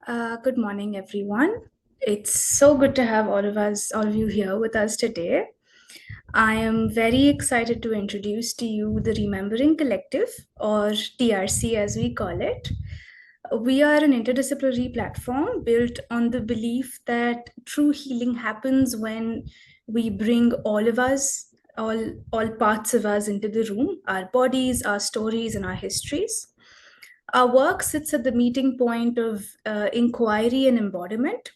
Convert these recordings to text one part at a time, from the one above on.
Good morning, everyone. It's so good to have all of you here with us today. I am very excited to introduce to you the Remembering Collective, or TRC as we call it. We are an interdisciplinary platform built on the belief that true healing happens when we bring all of us, all parts of us into the room, our bodies, our stories, and our histories. Our work sits at the meeting point of inquiry and embodiment.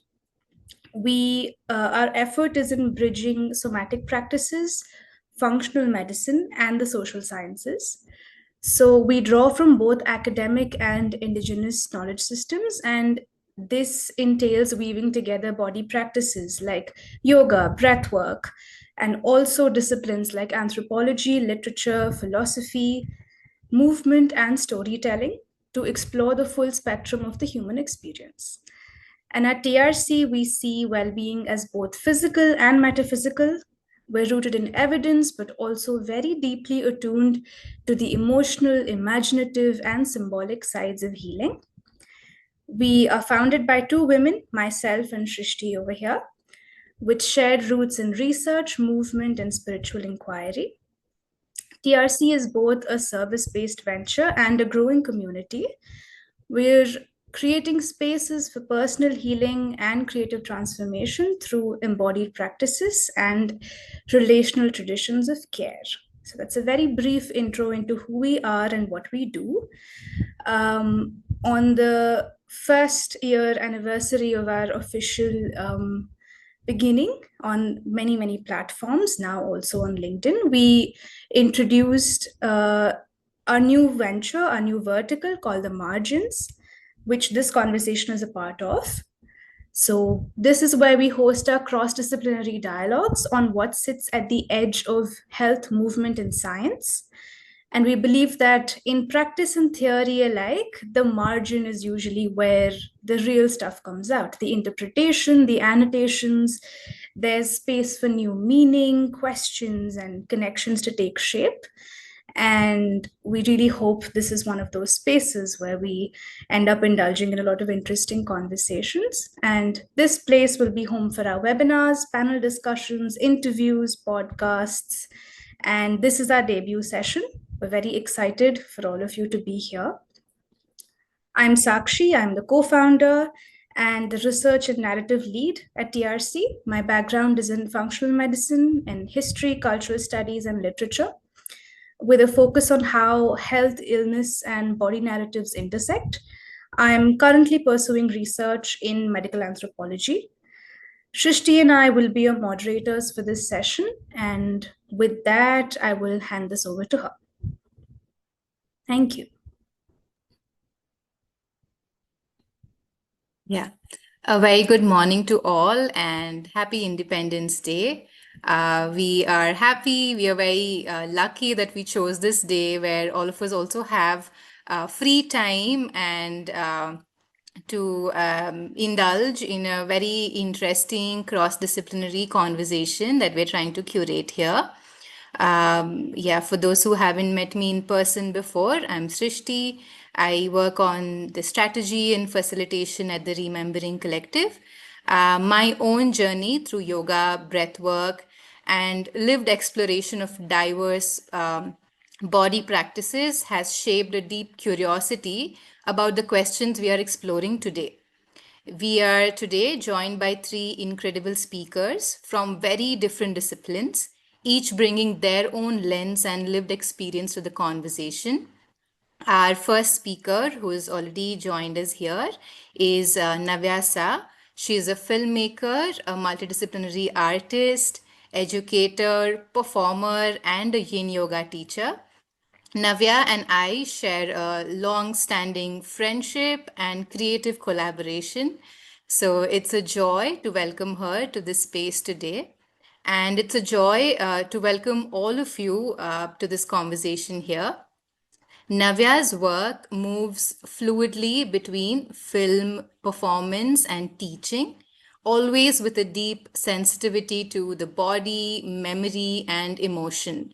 Our effort is in bridging somatic practices, functional medicine, and the social sciences. So we draw from both academic and indigenous knowledge systems, and this entails weaving together body practices like yoga, breath work, and also disciplines like anthropology, literature, philosophy, movement, and storytelling to explore the full spectrum of the human experience. And at TRC, we see well being as both physical and metaphysical. We're rooted in evidence, but also very deeply attuned to the emotional, imaginative, and symbolic sides of healing. We are founded by two women, myself and Shrishti over here, with shared roots in research, movement, and spiritual inquiry. TRC is both a service based venture and a growing community. We're creating spaces for personal healing and creative transformation through embodied practices and relational traditions of care. So, that's a very brief intro into who we are and what we do. On the first year anniversary of our official beginning on many, many platforms, now also on LinkedIn, we introduced our new venture, our new vertical called the Margins, which this conversation is a part of. So, this is where we host our cross disciplinary dialogues on what sits at the edge of health, movement, and science. And we believe that in practice and theory alike, the margin is usually where the real stuff comes out, the interpretation, the annotations. There's space for new meaning, questions, and connections to take shape. And we really hope this is one of those spaces where we end up indulging in a lot of interesting conversations. And this place will be home for our webinars, panel discussions, interviews, podcasts. And this is our debut session. We're very excited for all of you to be here. I'm Sakshi, I'm the co founder and the research and narrative lead at TRC. My background is in functional medicine and history, cultural studies, and literature, with a focus on how health, illness, and body narratives intersect. I am currently pursuing research in medical anthropology. Shrishti and I will be your moderators for this session, and with that, I will hand this over to her. Thank you. Yeah, a very good morning to all and happy Independence Day. We are happy, we are very lucky that we chose this day where all of us also have free time and to indulge in a very interesting cross-disciplinary conversation that we're trying to curate here. Yeah, for those who haven't met me in person before, I'm Srishti. I work on the strategy and facilitation at the Remembering Collective. My own journey through yoga, breath work, and lived exploration of diverse body practices has shaped a deep curiosity about the questions we are exploring today. We are today joined by three incredible speakers from very different disciplines, each bringing their own lens and lived experience to the conversation. Our first speaker, who has already joined us here, is Navya Sa. She is a filmmaker, a multidisciplinary artist, educator, performer, and a yin yoga teacher. Navya and I share a long standing friendship and creative collaboration. So it's a joy to welcome her to this space today. And it's a joy to welcome all of you to this conversation here. Navya's work moves fluidly between film, performance, and teaching, always with a deep sensitivity to the body, memory, and emotion.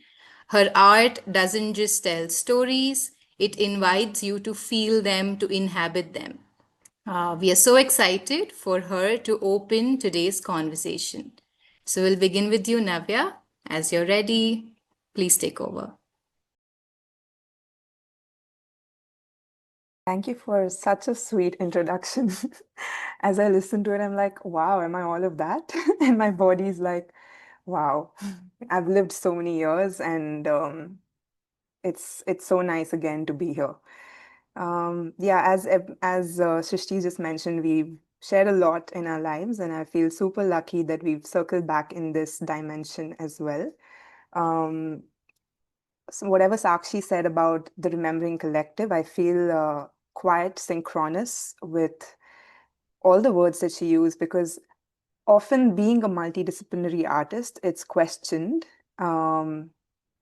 Her art doesn't just tell stories, it invites you to feel them, to inhabit them. We are so excited for her to open today's conversation. So we'll begin with you, Navya. As you're ready, please take over. Thank you for such a sweet introduction. As I listen to it, I'm like, wow, am I all of that? And my body's like, wow, I've lived so many years, and it's so nice again to be here. Yeah, as Srishti just mentioned, we've shared a lot in our lives, and I feel super lucky that we've circled back in this dimension as well. Um, so whatever Sakshi said about the Remembering Collective, I feel quite synchronous with all the words that she used, because often being a multidisciplinary artist, it's questioned um,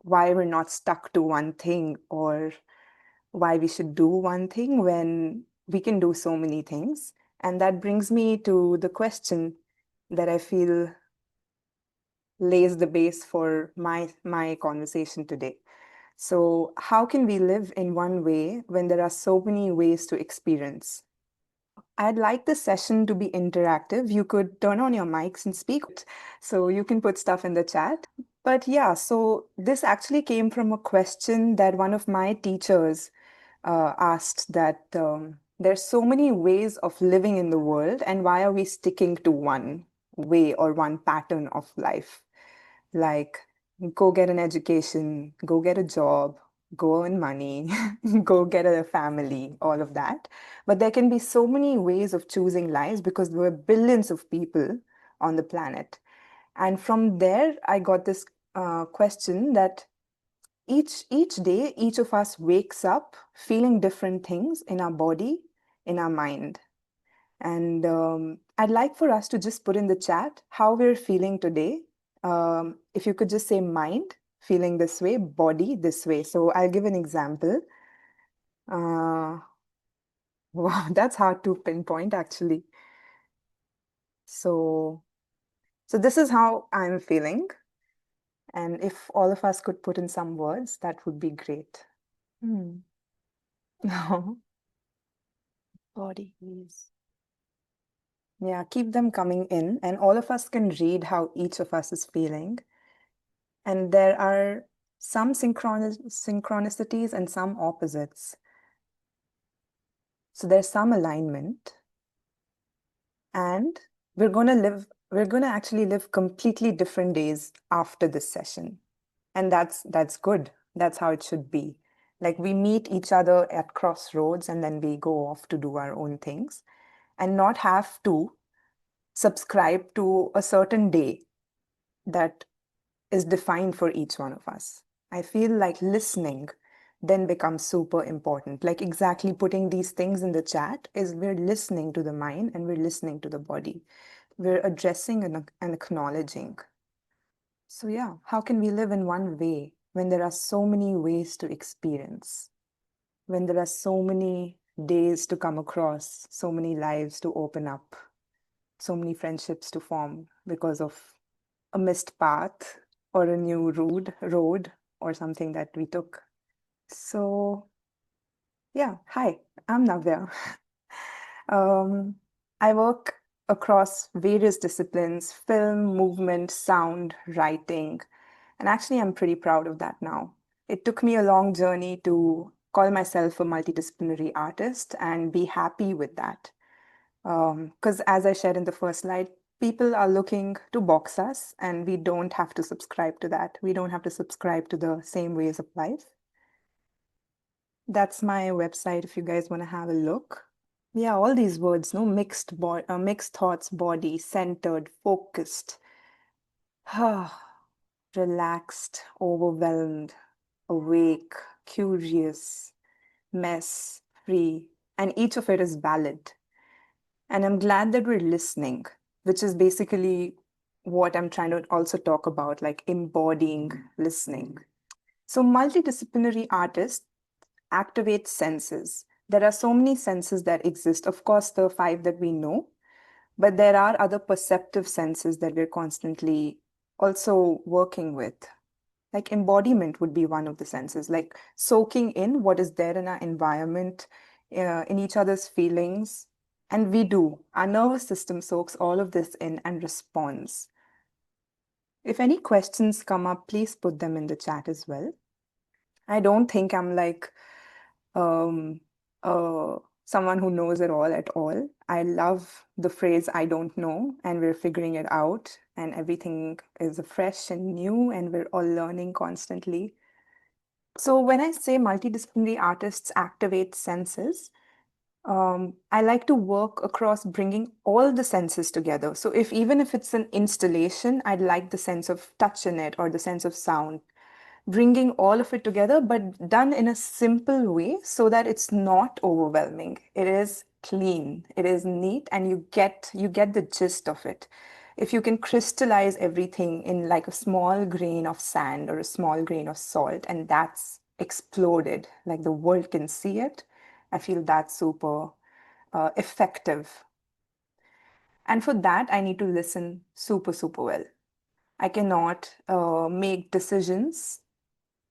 why we're not stuck to one thing, or why we should do one thing when we can do so many things. And that brings me to the question that I feel lays the base for my conversation today. So, how can we live in one way when there are so many ways to experience? I'd like the session to be interactive. You could turn on your mics and speak, so you can put stuff in the chat. But yeah, so this actually came from a question that one of my teachers asked, that there's so many ways of living in the world, and why are we sticking to one way or one pattern of life? Like, go get an education, go get a job, go earn money, go get a family, all of that. But there can be so many ways of choosing lives, because there are billions of people on the planet. And from there, I got this question that each day, each of us wakes up feeling different things in our body, in our mind. And I'd like for us to just put in the chat how we're feeling today. If you could just say mind, feeling this way, body this way. So I'll give an example. Uh, wow, that's hard to pinpoint actually. So, so this is how I'm feeling. And if all of us could put in some words, that would be great. Hmm. No, body is. Yeah, keep them coming in, and all of us can read how each of us is feeling. And there are some synchronicities and some opposites. So there's some alignment, and we're going to actually live completely different days after this session. And that's good. That's how it should be. Like, we meet each other at crossroads, and then we go off to do our own things, and not have to subscribe to a certain day that is defined for each one of us. I feel like listening then becomes super important. Like, exactly putting these things in the chat is, we're listening to the mind and we're listening to the body. We're addressing and acknowledging. So, yeah, how can we live in one way when there are so many ways to experience? When there are so many days to come across, so many lives to open up, so many friendships to form because of a missed path or a new road or something that we took. So yeah, hi, I'm Navya. um, I work across various disciplines: film, movement, sound, writing, and actually I'm pretty proud of that now. It took me a long journey to call myself a multidisciplinary artist and be happy with that. Because as I shared in the first slide, people are looking to box us, and we don't have to subscribe to that. We don't have to subscribe to the same ways of life. That's my website if you guys want to have a look. Yeah, all these words, no, mixed thoughts, body, centered, focused, relaxed, overwhelmed, awake, curious, mess, free, and each of it is valid. And I'm glad that we're listening, which is basically what I'm trying to also talk about, like embodying listening. So, multidisciplinary artists activate senses. There are so many senses that exist. Of course, the five that we know, but there are other perceptive senses that we're constantly also working with. Like, embodiment would be one of the senses, like soaking in what is there in our environment, in each other's feelings, And we do. Our nervous system soaks all of this in and responds. If any questions come up, please put them in the chat as well. I don't think I'm like um, someone who knows it all at all. I love the phrase, I don't know, and we're figuring it out, and everything is fresh and new, and we're all learning constantly. So when I say multidisciplinary artists activate senses, I like to work across bringing all the senses together. So even if it's an installation, I'd like the sense of touch in it or the sense of sound, bringing all of it together, but done in a simple way so that it's not overwhelming. It is clean, it is neat, and you get the gist of it. If you can crystallize everything in like a small grain of sand or a small grain of salt, and that's exploded, like the world can see it, I feel that's super effective. And for that, I need to listen super, super well. I cannot make decisions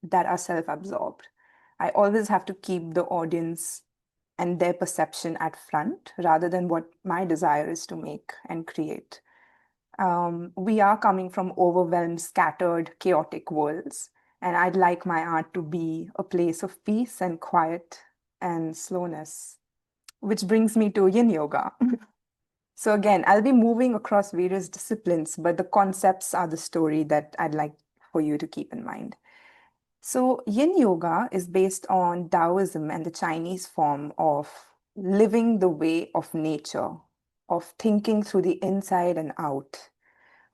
that are self-absorbed. I always have to keep the audience and their perception at front rather than what my desire is to make and create. We are coming from overwhelmed, scattered, chaotic worlds, and I'd like my art to be a place of peace and quiet and slowness, which brings me to yin yoga. So again, I'll be moving across various disciplines, but the concepts are the story that I'd like for you to keep in mind. So, yin yoga is based on Taoism and the Chinese form of living the way of nature, of thinking through the inside and out,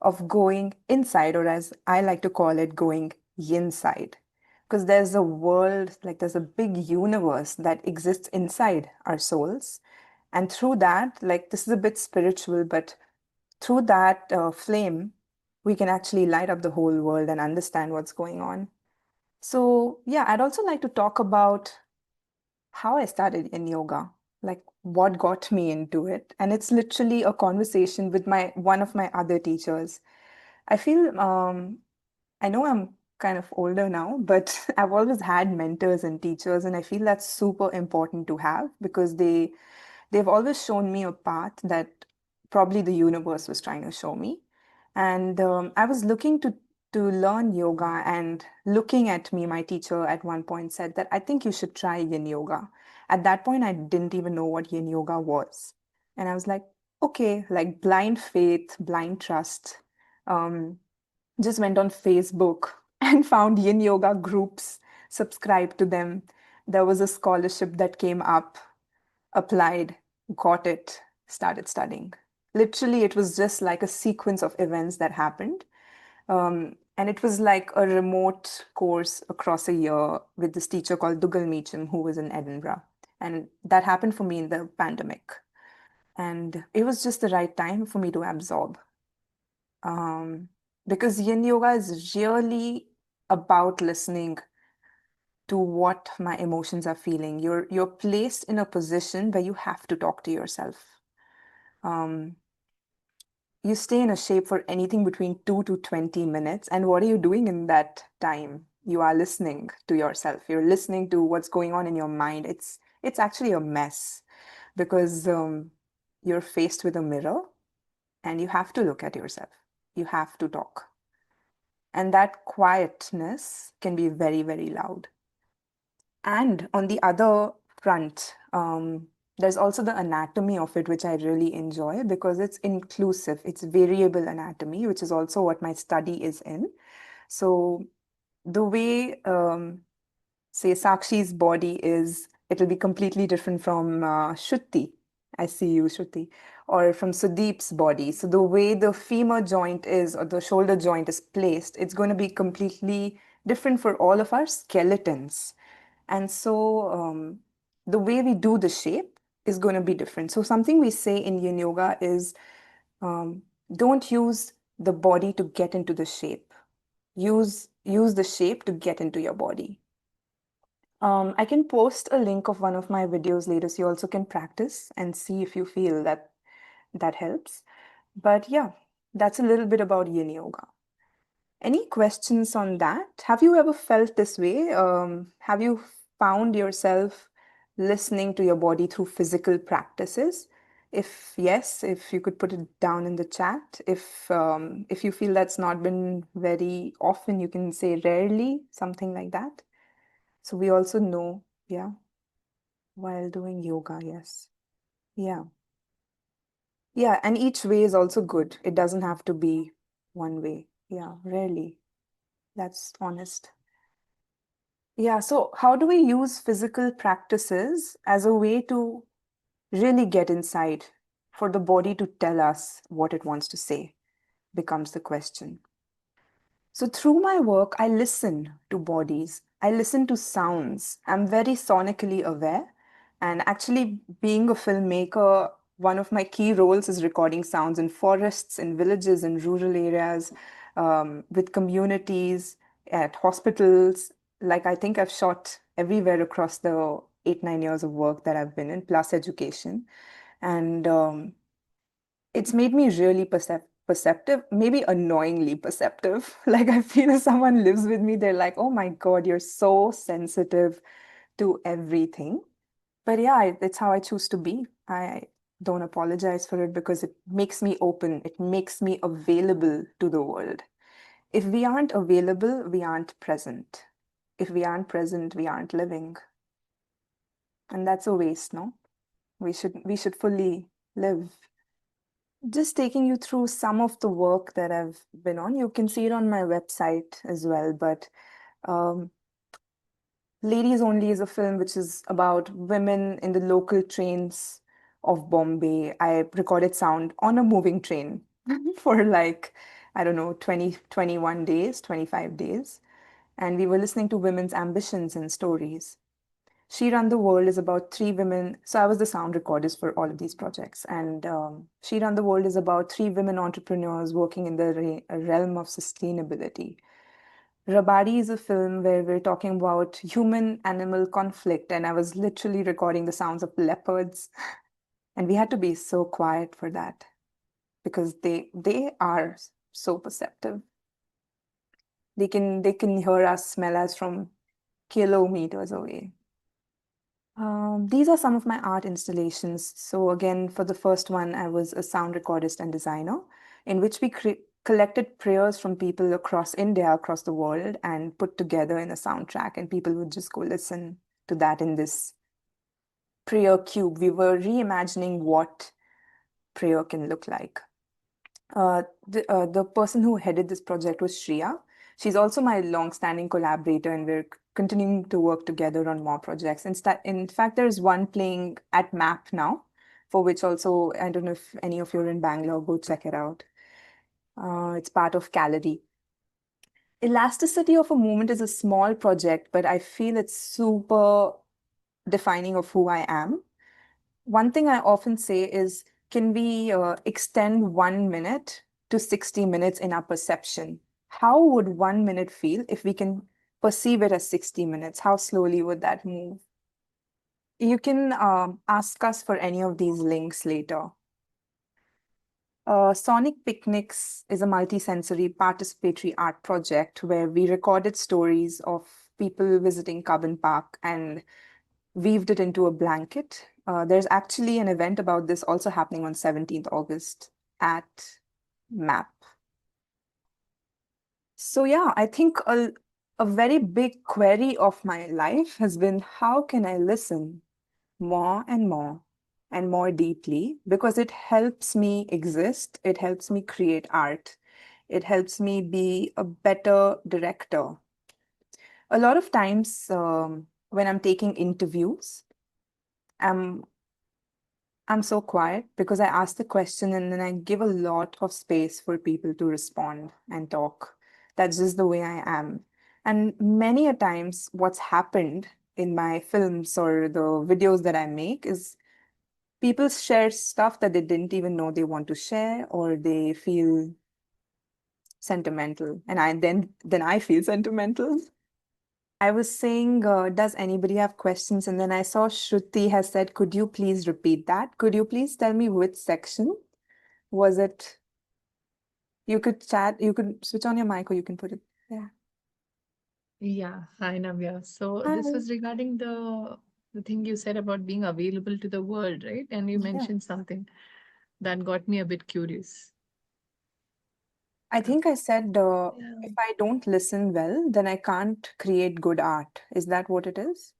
of going inside, or as I like to call it, going yin side. Because there's a world, like there's a big universe that exists inside our souls. And through that, like this is a bit spiritual, but through that flame, we can actually light up the whole world and understand what's going on. So, yeah, I'd also like to talk about how I started in yoga, like what got me into it. And it's literally a conversation with my one of my other teachers. I feel I know I'm kind of older now, but I've always had mentors and teachers, and I feel that's super important to have because they've always shown me a path that probably the universe was trying to show me. And I was looking to learn yoga, and looking at me, my teacher at one point said that I think you should try yin yoga. At that point, I didn't even know what yin yoga was. And I was like, okay, like blind faith, blind trust. Um, just went on Facebook and found yin yoga groups, subscribed to them. There was a scholarship that came up, applied, got it, started studying. Literally, it was just like a sequence of events that happened. And it was like a remote course across a year with this teacher called Dougal Meacham, who was in Edinburgh. And that happened for me in the pandemic. And it was just the right time for me to absorb. Um, because yin yoga is really about listening to what my emotions are feeling. You're placed in a position where you have to talk to yourself. Um, you stay in a shape for anything between 2 to 20 minutes. And what are you doing in that time? You are listening to yourself. You're listening to what's going on in your mind. It's actually a mess because you're faced with a mirror and you have to look at yourself. You have to talk. And that quietness can be very, very loud. And on the other front, there's also the anatomy of it, which I really enjoy because it's inclusive. It's variable anatomy, which is also what my study is in. So the way, say, Sakshi's body is, it'll be completely different from Shruti. I see you, Shruti, or from Sudeep's body. So the way the femur joint is or the shoulder joint is placed, it's going to be completely different for all of our skeletons. And so the way we do the shape is going to be different. So something we say in yin yoga is um, don't use the body to get into the shape. Use the shape to get into your body. I can post a link of one of my videos later so you also can practice and see if you feel that that helps. But yeah, that's a little bit about yin yoga. Any questions on that? Have you ever felt this way? Have you found yourself listening to your body through physical practices? If yes, if you could put it down in the chat. If you feel that's not been very often, you can say rarely, something like that. So we also know, yeah, while doing yoga, yes. Yeah. Yeah, and each way is also good. It doesn't have to be one way. Yeah, rarely. That's honest. Yeah, so how do we use physical practices as a way to really get inside for the body to tell us what it wants to say? Becomes the question. So, through my work, I listen to bodies, I listen to sounds. I'm very sonically aware. And actually, being a filmmaker, one of my key roles is recording sounds in forests, in villages, in rural areas, with communities, at hospitals. Like, I think I've shot everywhere across the 8, 9 years of work that I've been in, plus education. And it's made me really perceptive, maybe annoyingly perceptive. Like I feel if someone lives with me, they're like, "Oh my God, you're so sensitive to everything." But yeah, it's how I choose to be. I don't apologize for it because it makes me open. It makes me available to the world. If we aren't available, we aren't present. If we aren't present, we aren't living. And that's a waste, no? We should fully live. Just taking you through some of the work that I've been on. You can see it on my website as well. But um, Ladies Only is a film which is about women in the local trains of Bombay. I recorded sound on a moving train for like, I don't know, 20, 21 days, 25 days. And we were listening to women's ambitions and stories. She Run the World is about three women. So I was the sound recordist for all of these projects. And She Run the World is about three women entrepreneurs working in the realm of sustainability. Rabadi is a film where we're talking about human animal conflict. And I was literally recording the sounds of leopards. And we had to be so quiet for that because they are so perceptive. They can hear us, smell us from kilometers away. These are some of my art installations. So again, for the first one, I was a sound recordist and designer, in which we collected prayers from people across India, across the world, and put together in a soundtrack, and people would just go listen to that in this prayer cube. We were reimagining what prayer can look like. The person who headed this project was Shriya. She's also my long-standing collaborator, and we're continuing to work together on more projects. In fact, there's one playing at MAP now, for which also, I don't know if any of you are in Bangalore, go check it out. It's part of Calorie. Elasticity of a Movement is a small project, but I feel it's super defining of who I am. One thing I often say is, can we extend 1 minute to 60 minutes in our perception? How would 1 minute feel if we can perceive it as 60 minutes? How slowly would that move? You can ask us for any of these links later. Sonic Picnics is a multi-sensory participatory art project where we recorded stories of people visiting Carbon Park and weaved it into a blanket. There's actually an event about this also happening on 17th August at MAP. So yeah, I think a very big query of my life has been, how can I listen more and more and more deeply? Because it helps me exist, it helps me create art, it helps me be a better director. A lot of times when I'm taking interviews, I'm I'm so quiet because I ask the question and then I give a lot of space for people to respond and talk. That's just the way I am. And many a times, what's happened in my films or the videos that I make is people share stuff that they didn't even know they want to share, or they feel sentimental. And then I feel sentimental. I was saying, does anybody have questions? And then I saw Shruti has said, could you please repeat that? Could you please tell me which section was it? You could chat, you could switch on your mic or you can put it there. Yeah, hi Navya. So Hi. this was regarding the the thing you said about being available to the world, right? And you Yeah. mentioned something that got me a bit curious. I think I said Yeah. if I don't listen well, then I can't create good art. Is that what it is?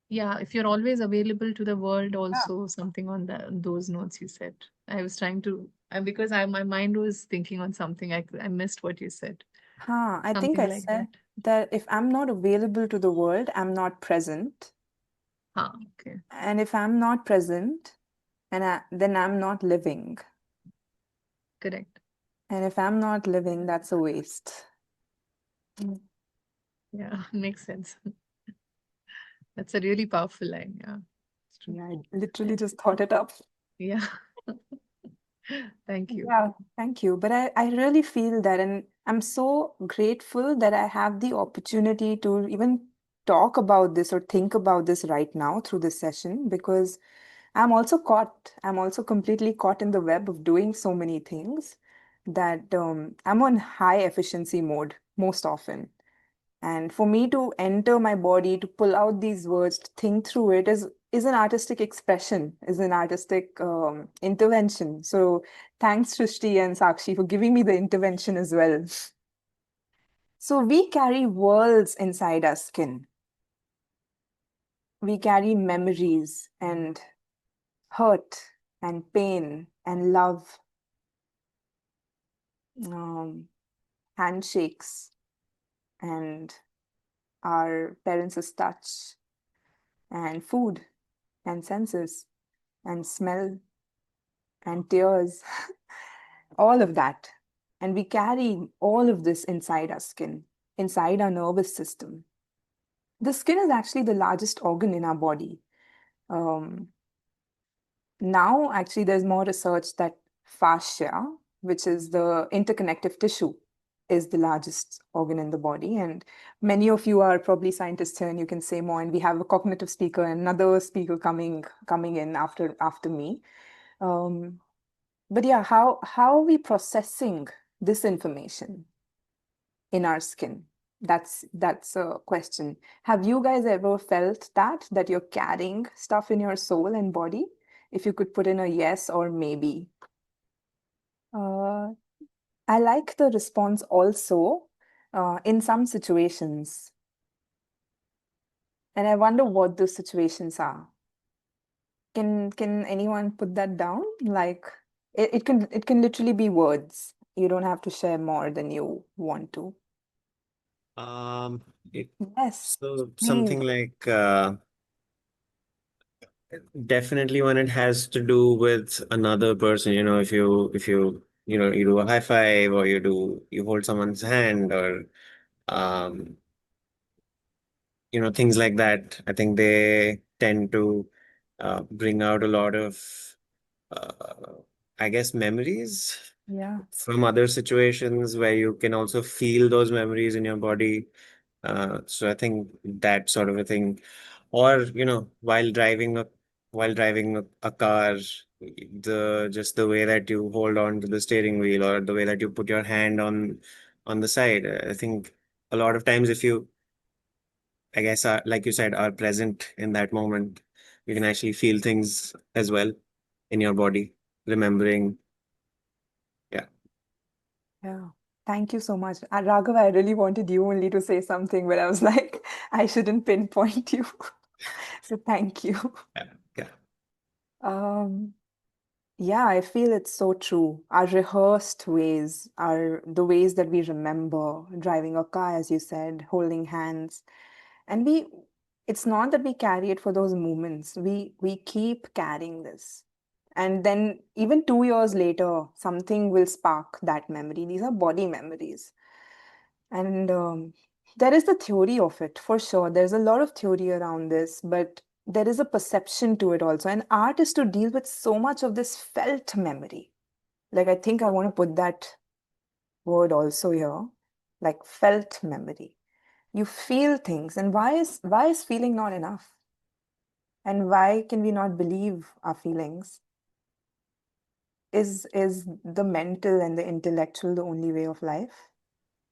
Yeah, if you're always available to the world, Yeah. also something on those notes you said. I was trying to, because my mind was thinking on something. I missed what you said. Huh, I think Something I like said that. that if I'm not available to the world, I'm not present. Ah, okay. And if I'm not present, then I'm not living. Correct. And if I'm not living, that's a waste. Yeah, makes sense. That's a really powerful line. Yeah, it's true. Yeah, I literally just thought it up. Yeah. Thank you. Yeah, thank you. But I really feel that, and I'm so grateful that I have the opportunity to even talk about this or think about this right now through this session because I'm also completely caught in the web of doing so many things that I'm on high efficiency mode most often. And for me to enter my body, to pull out these words, to think through it is an artistic expression, is an artistic intervention. So thanks, Srishti and Sakshi, for giving me the intervention as well. So we carry worlds inside our skin. We carry memories and hurt and pain and love, um, handshakes and our parents' touch and food and senses and smell and tears, all of that. And we carry all of this inside our skin, inside our nervous system. The skin is actually the largest organ in our body. Um, Now, actually, there's more research that fascia, which is the interconnective tissue, is the largest organ in the body. And many of you are probably scientists here, and you can say more. And we have a cognitive speaker and another speaker coming in after me. Um, but yeah, how are we processing this information in our skin? That's a question. Have you guys ever felt that you're carrying stuff in your soul and body? If you could put in a yes or maybe. Uh, I like the response also in some situations. And I wonder what those situations are. Can anyone put that down? Like it can literally be words. You don't have to share more than you want to. Um, it, Yes, so please. something like definitely when it has to do with another person, if you do a high five or you hold someone's hand or um things like that. I think they tend to bring out a lot of uh, I guess memories Yeah, from other situations where you can also feel those memories in your body. So I think that sort of a thing, or while driving a car, the way that you hold on to the steering wheel or the way that you put your hand on the side. I think a lot of times if you, I guess, like you said, are present in that moment, you can actually feel things as well in your body, remembering. Yeah. yeah. Thank you so much. Raghav, I really wanted you only to say something, but I was like, I shouldn't pinpoint you. So thank you. Yeah. Yeah. Um, yeah, I feel it's so true. Our rehearsed ways are the ways that we remember driving a car, as you said, holding hands. And it's not that we carry it for those moments. We keep carrying this. And then even 2 years later, something will spark that memory. These are body memories. And there is the theory of it for sure. There's a lot of theory around this, but there is a perception to it also. And art is to deal with so much of this felt memory. Like, I think I want to put that word also here, like felt memory. You feel things, and why is feeling not enough? And why can we not believe our feelings? Is the mental and the intellectual the only way of life?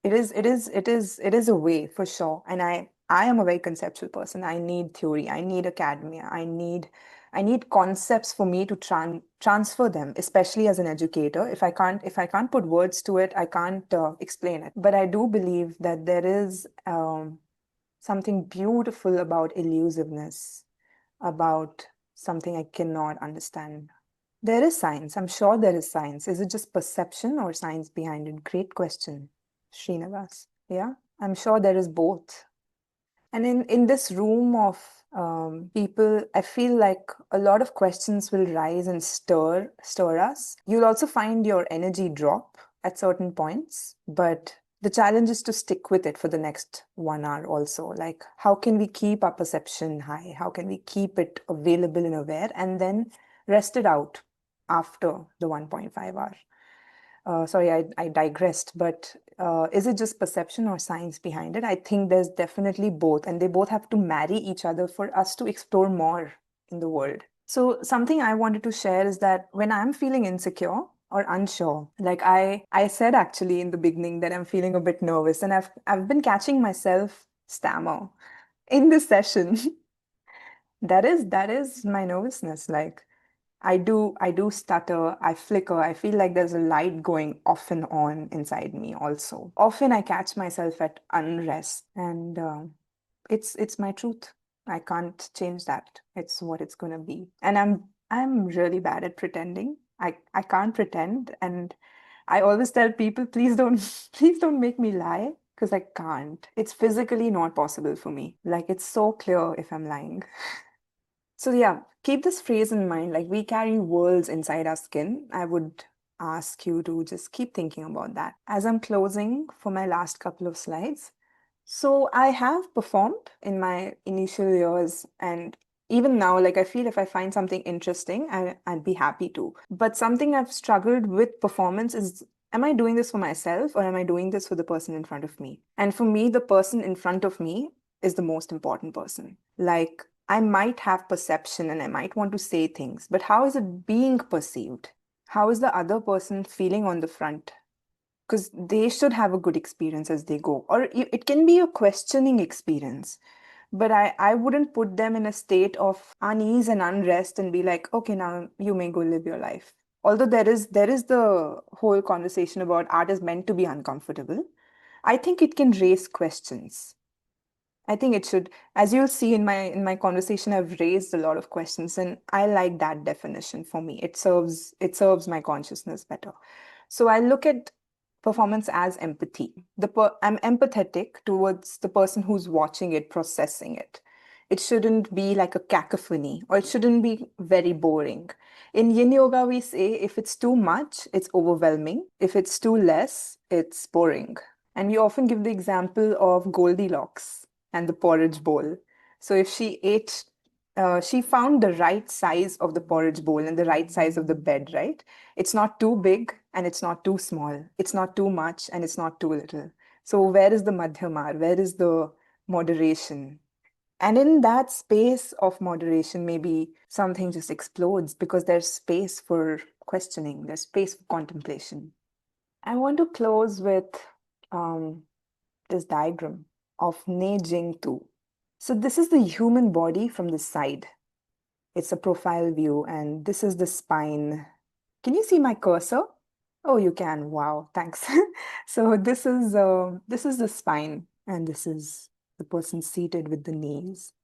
It is a way for sure. And I am a very conceptual person. I need theory. I need academia. I need concepts for me to transfer them, especially as an educator. If I can't put words to it, I can't explain it. But I do believe that there is something beautiful about elusiveness, about something I cannot understand. There is science. I'm sure there is science. Is it just perception or science behind it? Great question, Srinivas. Yeah, I'm sure there is both. And in this room of people, I feel like a lot of questions will rise and stir us. You'll also find your energy drop at certain points, but the challenge is to stick with it for the next 1 hour also. Like, how can we keep our perception high? How can we keep it available and aware, and then rest it out after the 1.5 hour? Sorry, I digressed, but is it just perception or science behind it? I think there's definitely both, and they both have to marry each other for us to explore more in the world. So something I wanted to share is that when I'm feeling insecure or unsure, like I said actually in the beginning that I'm feeling a bit nervous, and I've been catching myself stammer in this session. That is my nervousness. Like, I do stutter, I flicker, I feel like there's a light going off and on inside me also. Often I catch myself at unrest, and it's my truth. I can't change that. It's what it's gonna be. And I'm really bad at pretending. I can't pretend, and I always tell people, please don't please don't make me lie, because I can't. It's physically not possible for me. Like, it's so clear if I'm lying. So yeah, keep this phrase in mind. Like, we carry worlds inside our skin. I would ask you to just keep thinking about that. As I'm closing for my last couple of slides, so I have performed in my initial years, and even now, like, I feel if I find something interesting, I'd be happy to. But something I've struggled with performance is, am I doing this for myself or am I doing this for the person in front of me? And for me, the person in front of me is the most important person. Like, I might have perception and I might want to say things, but how is it being perceived? How is the other person feeling on the front? Because they should have a good experience as they go. Or it can be a questioning experience, but I wouldn't put them in a state of unease and unrest and be like, okay, now you may go live your life. Although there is the whole conversation about art is meant to be uncomfortable, I think it can raise questions. I think it should, as you'll see in my conversation, I've raised a lot of questions, and I like that definition for me. It serves my consciousness better. So I look at performance as empathy. I'm empathetic towards the person who's watching it, processing it. It shouldn't be like a cacophony, or it shouldn't be very boring. In Yin Yoga, we say if it's too much, it's overwhelming. If it's too less, it's boring. And we often give the example of Goldilocks and the porridge bowl. So if she found the right size of the porridge bowl and the right size of the bed, right? It's not too big and it's not too small. It's not too much and it's not too little. So where is the madhyamar? Where is the moderation? And in that space of moderation, maybe something just explodes because there's space for questioning, there's space for contemplation. I want to close with this diagram of Ne Jing Tu. So this is the human body from the side. It's a profile view, and this is the spine. Can you see my cursor? Oh, you can. Wow, thanks. So this is the spine, and this is the person seated with the knees.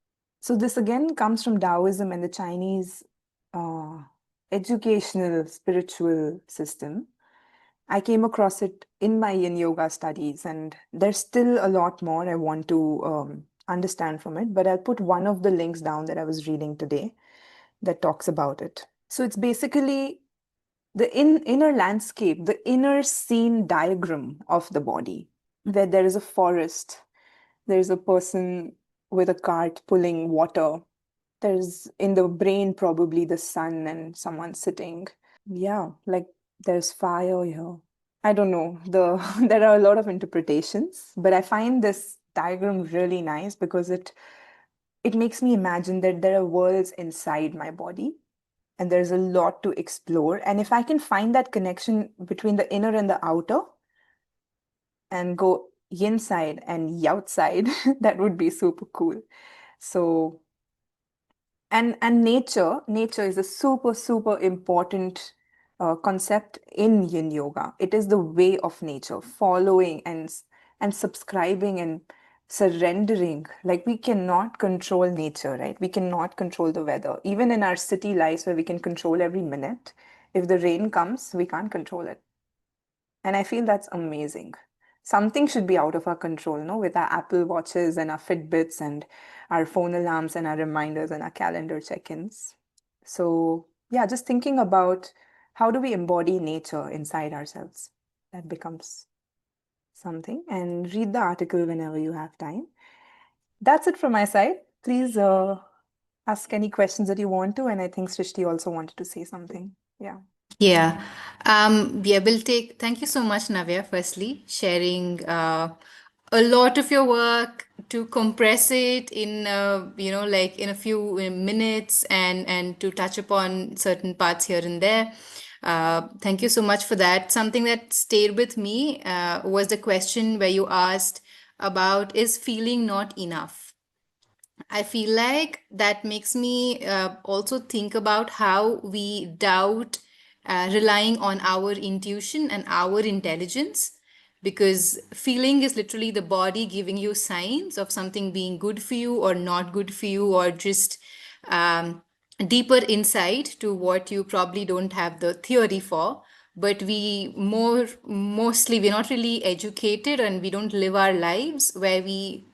So this again comes from Taoism and the Chinese educational spiritual system. I came across it in my Yin Yoga studies, and there's still a lot more I want to understand from it. But I'll put one of the links down that I was reading today that talks about it. So it's basically the inner landscape, the inner scene diagram of the body, where there is a forest, there's a person with a cart pulling water. There's in the brain probably the sun and someone sitting. Yeah, like there's fire here. I don't know. There are a lot of interpretations, but I find this diagram really nice because it makes me imagine that there are worlds inside my body and there's a lot to explore. And if I can find that connection between the inner and the outer and go yin side and yang side, that would be super cool. So, and nature is a super important concept in yin yoga. It is the way of nature, following and subscribing and surrendering. Like, we cannot control nature, right? We cannot control the weather. Even in our city lives where we can control every minute, if the rain comes, we can't control it. And I feel that's amazing. Something should be out of our control, no? With our Apple Watches and our Fitbits and our phone alarms and our reminders and our calendar check-ins. So, yeah, just thinking about how do we embody nature inside ourselves. That becomes something. And read the article whenever you have time. That's it from my side. Please ask any questions that you want to. And I think Srishti also wanted to say something. Yeah. Yeah. Yeah, we'll take, thank you so much, Navya, firstly, sharing a lot of your work to compress it in, like in a few minutes and to touch upon certain parts here and there. Thank you so much for that. Something that stayed with me was the question where you asked about, is feeling not enough? I feel like that makes me also think about how we doubt relying on our intuition and our intelligence, because feeling is literally the body giving you signs of something being good for you or not good for you, or just deeper insight to what you probably don't have the theory for. But mostly we're not really educated, and we don't live our lives where we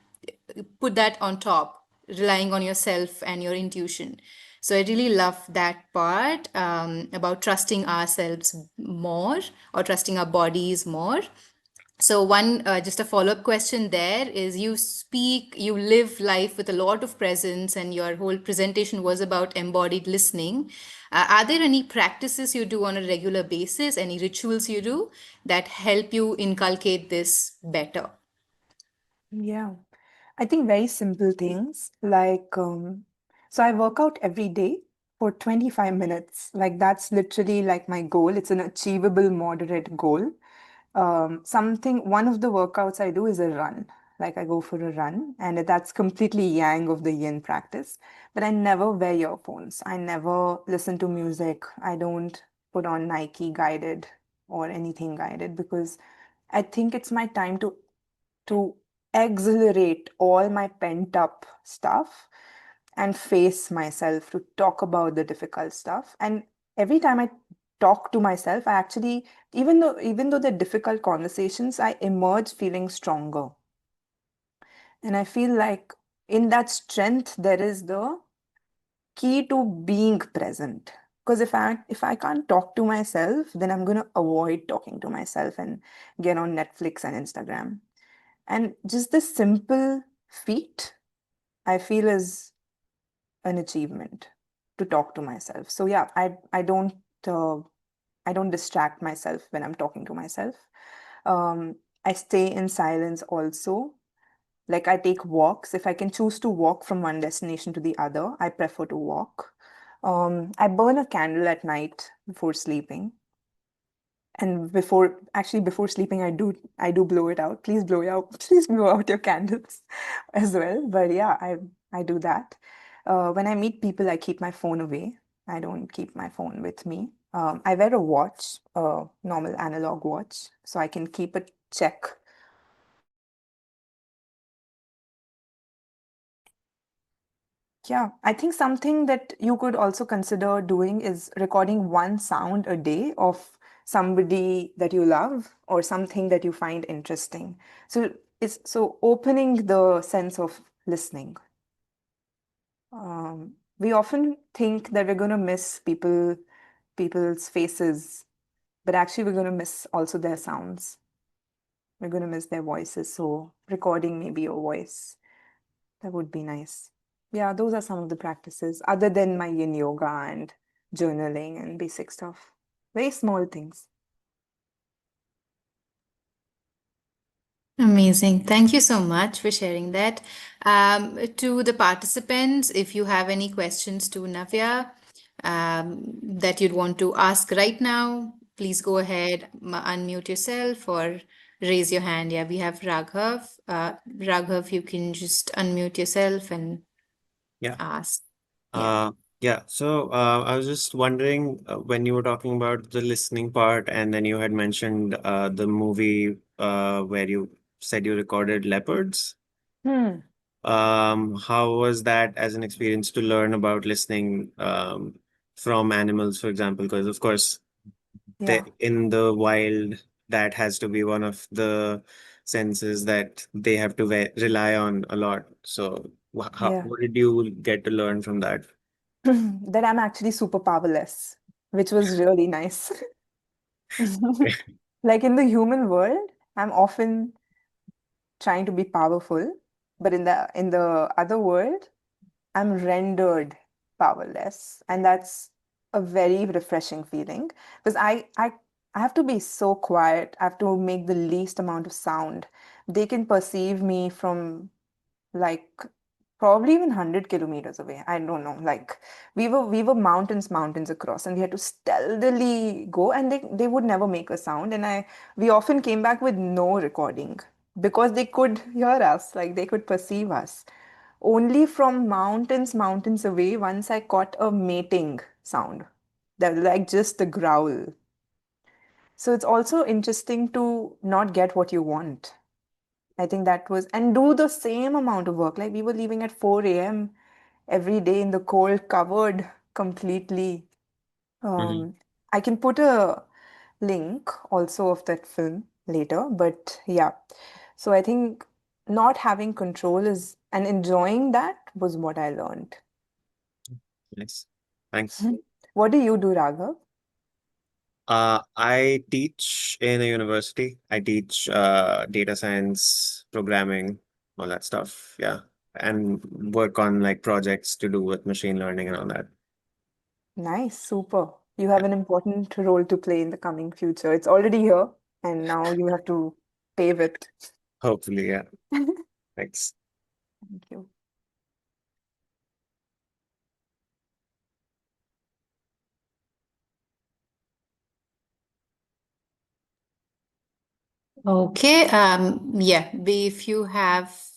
put that on top, relying on yourself and your intuition. So I really love that part about trusting ourselves more, or trusting our bodies more. So one, just a follow-up question there is, you live life with a lot of presence, and your whole presentation was about embodied listening. Are there any practices you do on a regular basis, any rituals you do that help you inculcate this better? Yeah. I think very simple things like, so I work out every day for 25 minutes. Like, that's literally like my goal. It's an achievable, moderate goal. One of the workouts I do is a run. Like, I go for a run, and that's completely yang of the yin practice. But I never wear earphones. I never listen to music. I don't put on Nike guided or anything guided, because I think it's my time to exhilarate all my pent up stuff and face myself, to talk about the difficult stuff. And every time I talk to myself, I actually, even though they're difficult conversations, I emerge feeling stronger. And I feel like in that strength there is the key to being present. Because if I can't talk to myself, then I'm going to avoid talking to myself and get on Netflix and Instagram. And just this simple feat, I feel, is an achievement, to talk to myself. So yeah, uh, I don't distract myself when I'm talking to myself. I stay in silence also. Like, I take walks. If I can choose to walk from one destination to the other, I prefer to walk. I burn a candle at night before sleeping. And before sleeping, I do blow it out. Please blow it out. Please blow out your candles as well. But yeah, I do that. When I meet people, I keep my phone away. I don't keep my phone with me. I wear a watch, a normal analog watch, so I can keep a check. Yeah, I think something that you could also consider doing is recording one sound a day of somebody that you love or something that you find interesting. So it's so opening the sense of listening. We often think that we're going to miss people's faces, but actually we're going to miss also their sounds. We're going to miss their voices. So recording maybe your voice, that would be nice. Yeah, those are some of the practices other than my yin yoga and journaling and basic stuff. Very small things. Amazing. Thank you so much for sharing that. To the participants, if you have any questions to Navya that you'd want to ask right now, please go ahead, unmute yourself or raise your hand. Yeah, we have Raghav. Raghav, you can just unmute yourself and Yeah. ask. Yeah. Yeah. So I was just wondering when you were talking about the listening part, and then you had mentioned the movie where you said you recorded leopards. Hmm. How was that as an experience to learn about listening from animals, for example? Because of course, Yeah. in the wild, that has to be one of the senses that they have to rely on a lot. So, Yeah. what did you get to learn from that? That I'm actually super powerless, which was really nice. Like in the human world, I'm often trying to be powerful, but in the other world, I'm rendered powerless. And that's a very refreshing feeling because I have to be so quiet. I have to make the least amount of sound. They can perceive me from like probably even 100 kilometers away. I don't know. Like we were mountains across, and we had to stealthily go, and they would never make a sound. And we often came back with no recording because they could hear us, like they could perceive us. Only from mountains away, once I caught a mating sound. That like just the growl. So it's also interesting to not get what you want. I think that was, and do the same amount of work. Like we were leaving at 4 a.m. every day in the cold, covered completely. Mhm. Um, I can put a link also of that film later, but yeah. So I think not having control is, and enjoying that was what I learned. Nice. Thanks. What do you do, Raghav? I teach in a university. I teach data science, programming, all that stuff. Yeah. And work on like projects to do with machine learning and all that. Nice, super. You have an important role to play in the coming future. It's already here, and now you have to pave it. Hopefully, yeah. Thank Thanks. you. Okay. Yeah.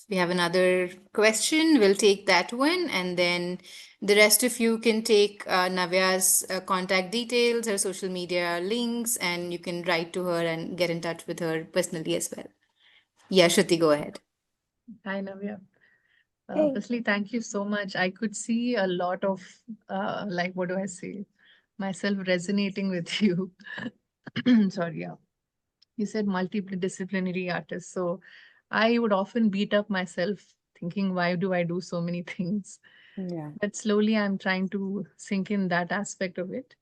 We have another question, we'll take that one, and then the rest of you can take Navya's contact details, her social media links, and you can write to her and get in touch with her personally as well. Yeah, Shruti, go ahead. Hi, Navya. Hey. Firstly, thank you so much. I could see a lot of, like, what do I say, myself resonating with you. Sorry, yeah. You said multidisciplinary artist. So I would often beat up myself thinking, why do I do so many things? Yeah. But slowly I'm trying to sink in that aspect of it.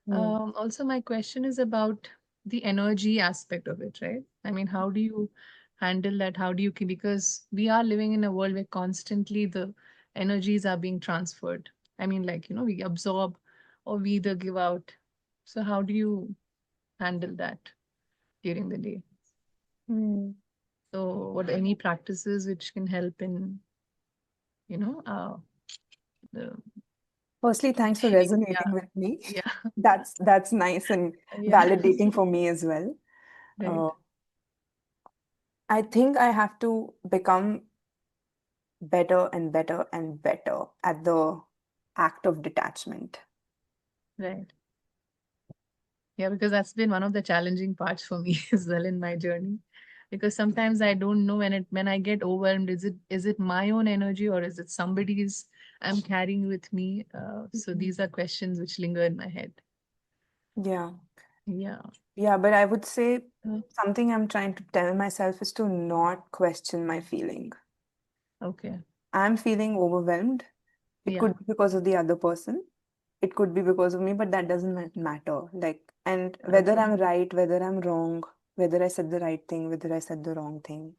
Mm. Also, my question is about the energy aspect of it, right? I mean, how do you handle that? How do you keep, because we are living in a world where constantly the energies are being transferred. I mean, like, we absorb or we either give out. So, how do you handle that during the day? Mm. So, what any practices which can help in, you know, the Firstly, thanks for healing? Yeah, resonating with me. yeah, That's nice and yeah, validating for me as well. Uh, right, I think I have to become better and better and better at the act of detachment. right. Yeah, because that's been one of the challenging parts for me as well in my journey. Because sometimes I don't know when I get overwhelmed, is it my own energy or is it somebody's I'm carrying with me? So these are questions which linger in my head. Yeah. Yeah. Yeah, but I would say Uh, something I'm trying to tell myself is to not question my feeling. okay. I'm feeling overwhelmed. It Yeah. could be because of the other person. It could be because of me, but that doesn't matter. Like, and whether Okay. I'm right, whether I'm wrong, whether I said the right thing, whether I said the wrong thing,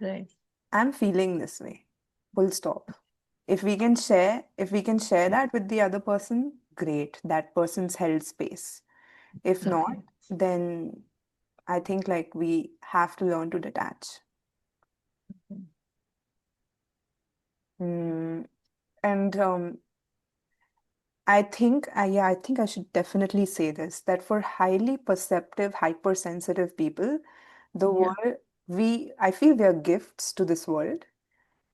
Right. I'm feeling this way. Full stop. If we can share that with the other person, great. That person's held space. If not, Okay. then I think like we have to learn to detach. Okay. Mm, and I think I should definitely say this that for highly perceptive, hypersensitive people, the Yeah. world I feel we are gifts to this world,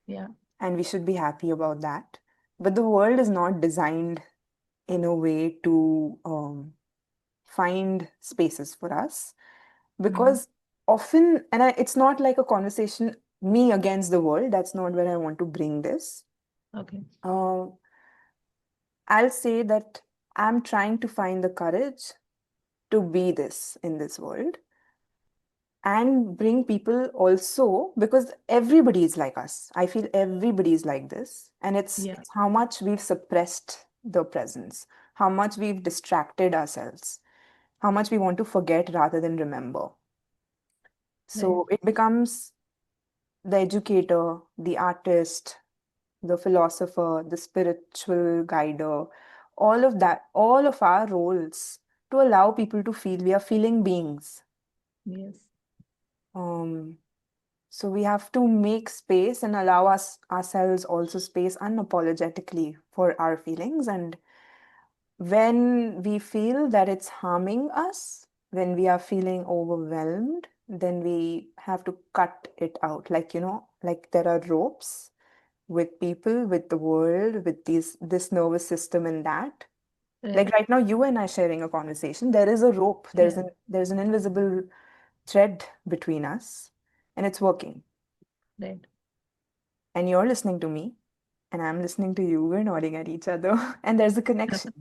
Yeah. and we should be happy about that. But the world is not designed in a way to find spaces for us, because often, and it's not like a conversation me against the world. That's not where I want to bring this. Okay. Uh, I'll say that I'm trying to find the courage to be this in this world and bring people also, because everybody is like us. I feel everybody is like this. And Yeah. it's how much we've suppressed the presence, how much we've distracted ourselves, how much we want to forget rather than remember. Right. So it becomes the educator, the artist, the philosopher, the spiritual guider, all of that, all of our roles to allow people to feel we are feeling beings. Yes. Um, so we have to make space and allow ourselves also space unapologetically for our feelings. And when we feel that it's harming us, when we are feeling overwhelmed, then we have to cut it out. Like, like there are ropes with people, with the world, with this nervous system and that. Right. Like right now, you and I sharing a conversation, there is a rope, Yeah. there's an invisible thread between us, and it's working. Right. And you're listening to me, and I'm listening to you. We're nodding at each other, and there's a connection.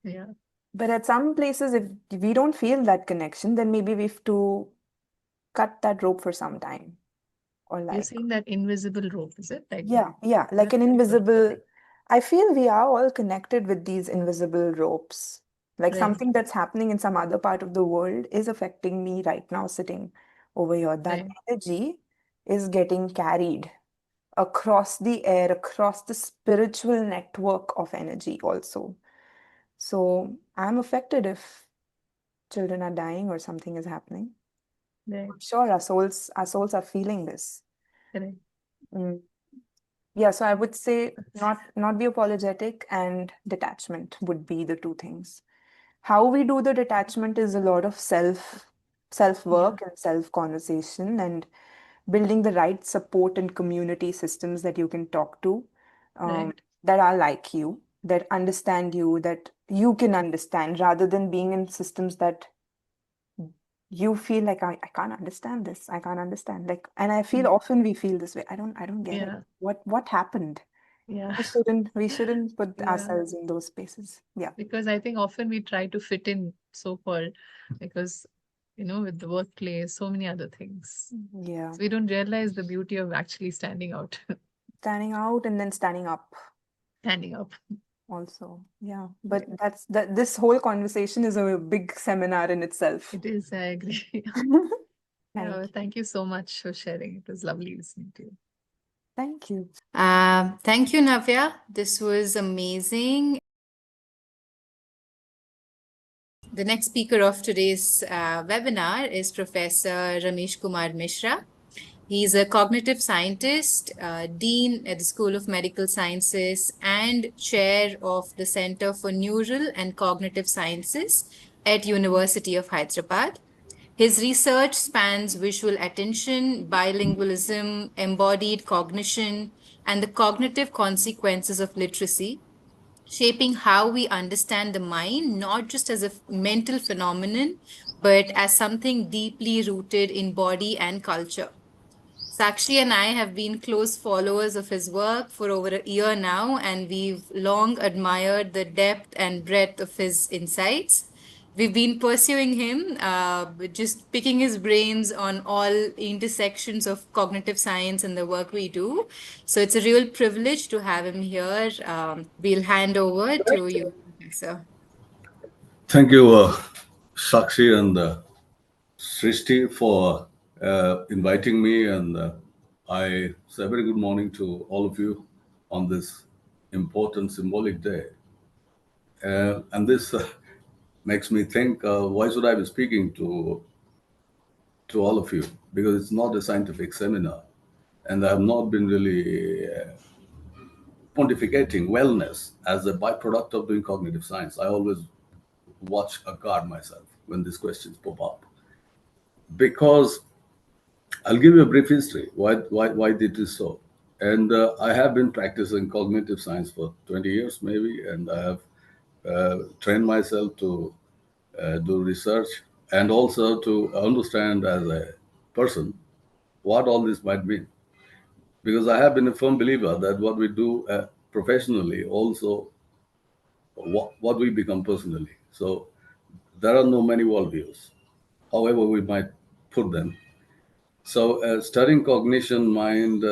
Yeah. But at some places, if we don't feel that connection, then maybe we have to cut that rope for some time. Or You're like, saying that invisible rope, is it? Like, yeah, like that's an good. invisible. I feel we are all connected with these invisible ropes. Like Right. something that's happening in some other part of the world is affecting me right now, sitting over here. That Right. energy is getting carried across the air, across the spiritual network of energy also. So I'm affected if children are dying or something is happening. Right. I'm sure our souls are feeling this. Correct. Mm. Yeah, so I would say not be apologetic, and detachment would be the two things. How we do the detachment is a lot of self Yeah. work and self conversation, and building the right support and community systems that you can talk to, Right. that are like you, that understand you, that you can understand, rather than being in systems that you feel like I can't understand this. I can't understand. Like, and I feel often we feel this way. I don't get it. Yeah. What happened? Yeah. We shouldn't put Yeah. ourselves in those spaces. Yeah. Because I think often we try to fit in, so called, because, with the workplace, so many other things. Yeah. So we don't realize the beauty of actually standing out, Standing out and then standing up standing up. also. Yeah. But Yeah. this whole conversation is a big seminar in itself. It is, I agree. Yeah, Thank well, thank you so much for sharing. It was lovely listening to you. thank you. Thank you, Navya. This was amazing. The next speaker of today's webinar is Professor Ramesh Kumar Mishra. He's a cognitive scientist, dean at the School of Medical Sciences, and chair of the Center for Neural and Cognitive Sciences at University of Hyderabad. His research spans visual attention, bilingualism, embodied cognition, and the cognitive consequences of literacy, shaping how we understand the mind, not just as a mental phenomenon, but as something deeply rooted in body and culture. Sakshi and I have been close followers of his work for over a year now, and we've long admired the depth and breadth of his insights. We've been pursuing him, just picking his brains on all intersections of cognitive science and the work we do. So it's a real privilege to have him here. We'll hand over to you, Professor. Thank you, Sakshi and Srishti, for inviting me. And I say a very good morning to all of you on this important symbolic day. And this makes me think, why should I be speaking to all of you? Because it's not a scientific seminar, and I have not been really pontificating wellness as a byproduct of doing cognitive science. I always watch a guard myself when these questions pop up, because I'll give you a brief history why it is so. And I have been practicing cognitive science for 20 years, maybe, and I have trained myself to do research and also to understand as a person what all this might mean. Because I have been a firm believer that what we do professionally also what we become personally. So there are no many worldviews, however we might put them. So studying cognition, mind,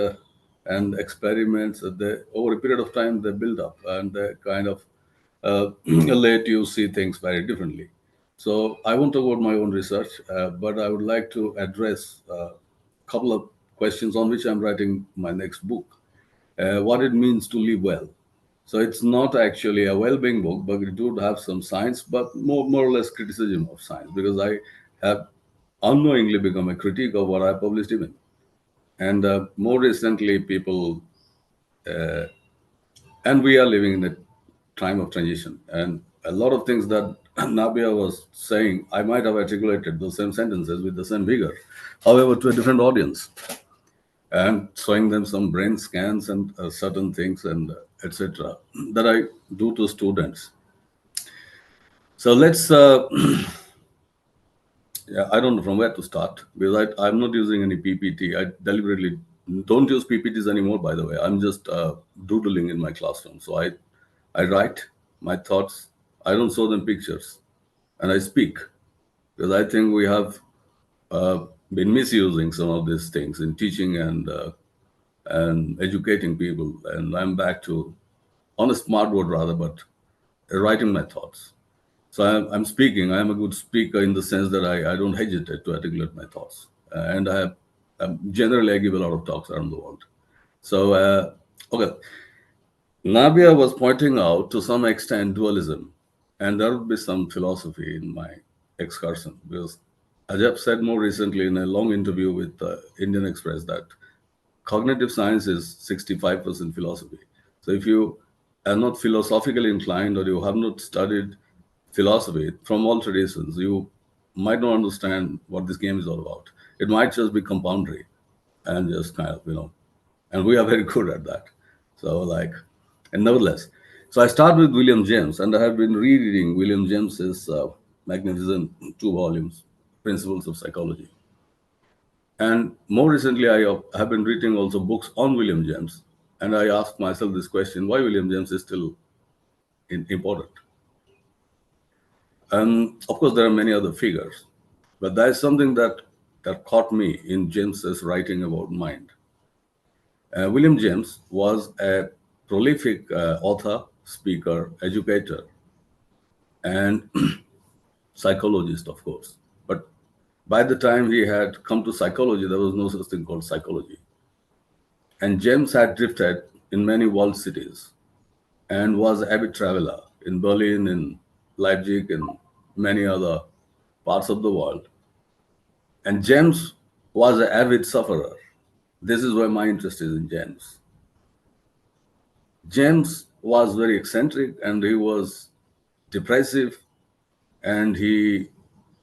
and experiments, over a period of time, they build up and they kind of let you see things very differently. So I won't talk about my own research, but I would like to address a couple of questions on which I'm writing my next book. What it means to live well. So it's not actually a well-being book, but it would have some science, but more or less criticism of science, because I have unknowingly become a critic of what I published even. And more recently, people, and we are living in a time of transition. And a lot of things that Nabia was saying, I might have articulated those same sentences with the same vigor, however, to a different audience, and showing them some brain scans and certain things and etc. that I do to students. So let's, yeah, I don't know from where to start because I'm not using any PPT. I deliberately don't use PPTs anymore, by the way. I'm just doodling in my classroom. So I write my thoughts. I don't show them pictures and I speak because I think we have been misusing some of these things in teaching and educating people. And I'm back to, on a smart board rather, but writing my thoughts. So I'm speaking. I'm a good speaker in the sense that I don't hesitate to articulate my thoughts. And generally I give a lot of talks around the world. So, okay. Nabia was pointing out to some extent dualism, and there would be some philosophy in my excursion because Ajab said more recently in a long interview with Indian Express that cognitive science is 65% philosophy. So if you are not philosophically inclined or you have not studied philosophy from all traditions, you might not understand what this game is all about. It might just be compoundry and just kind of, and we are very good at that. So like, and nevertheless, so I start with William James, and I have been rereading William James's magnificent 2 volumes, Principles of Psychology. And more recently, I have been reading also books on William James, and I asked myself this question: why William James is still important? And of course, there are many other figures, but there is something that caught me in James's writing about mind. William James was a prolific author, speaker, educator, and psychologist, of course. But by the time he had come to psychology, there was no such thing called psychology. And James had drifted in many world cities and was an avid traveler in Berlin, in Leipzig, and many other parts of the world. And James was an avid sufferer. This is where my interest is in James. James was very eccentric and he was depressive and he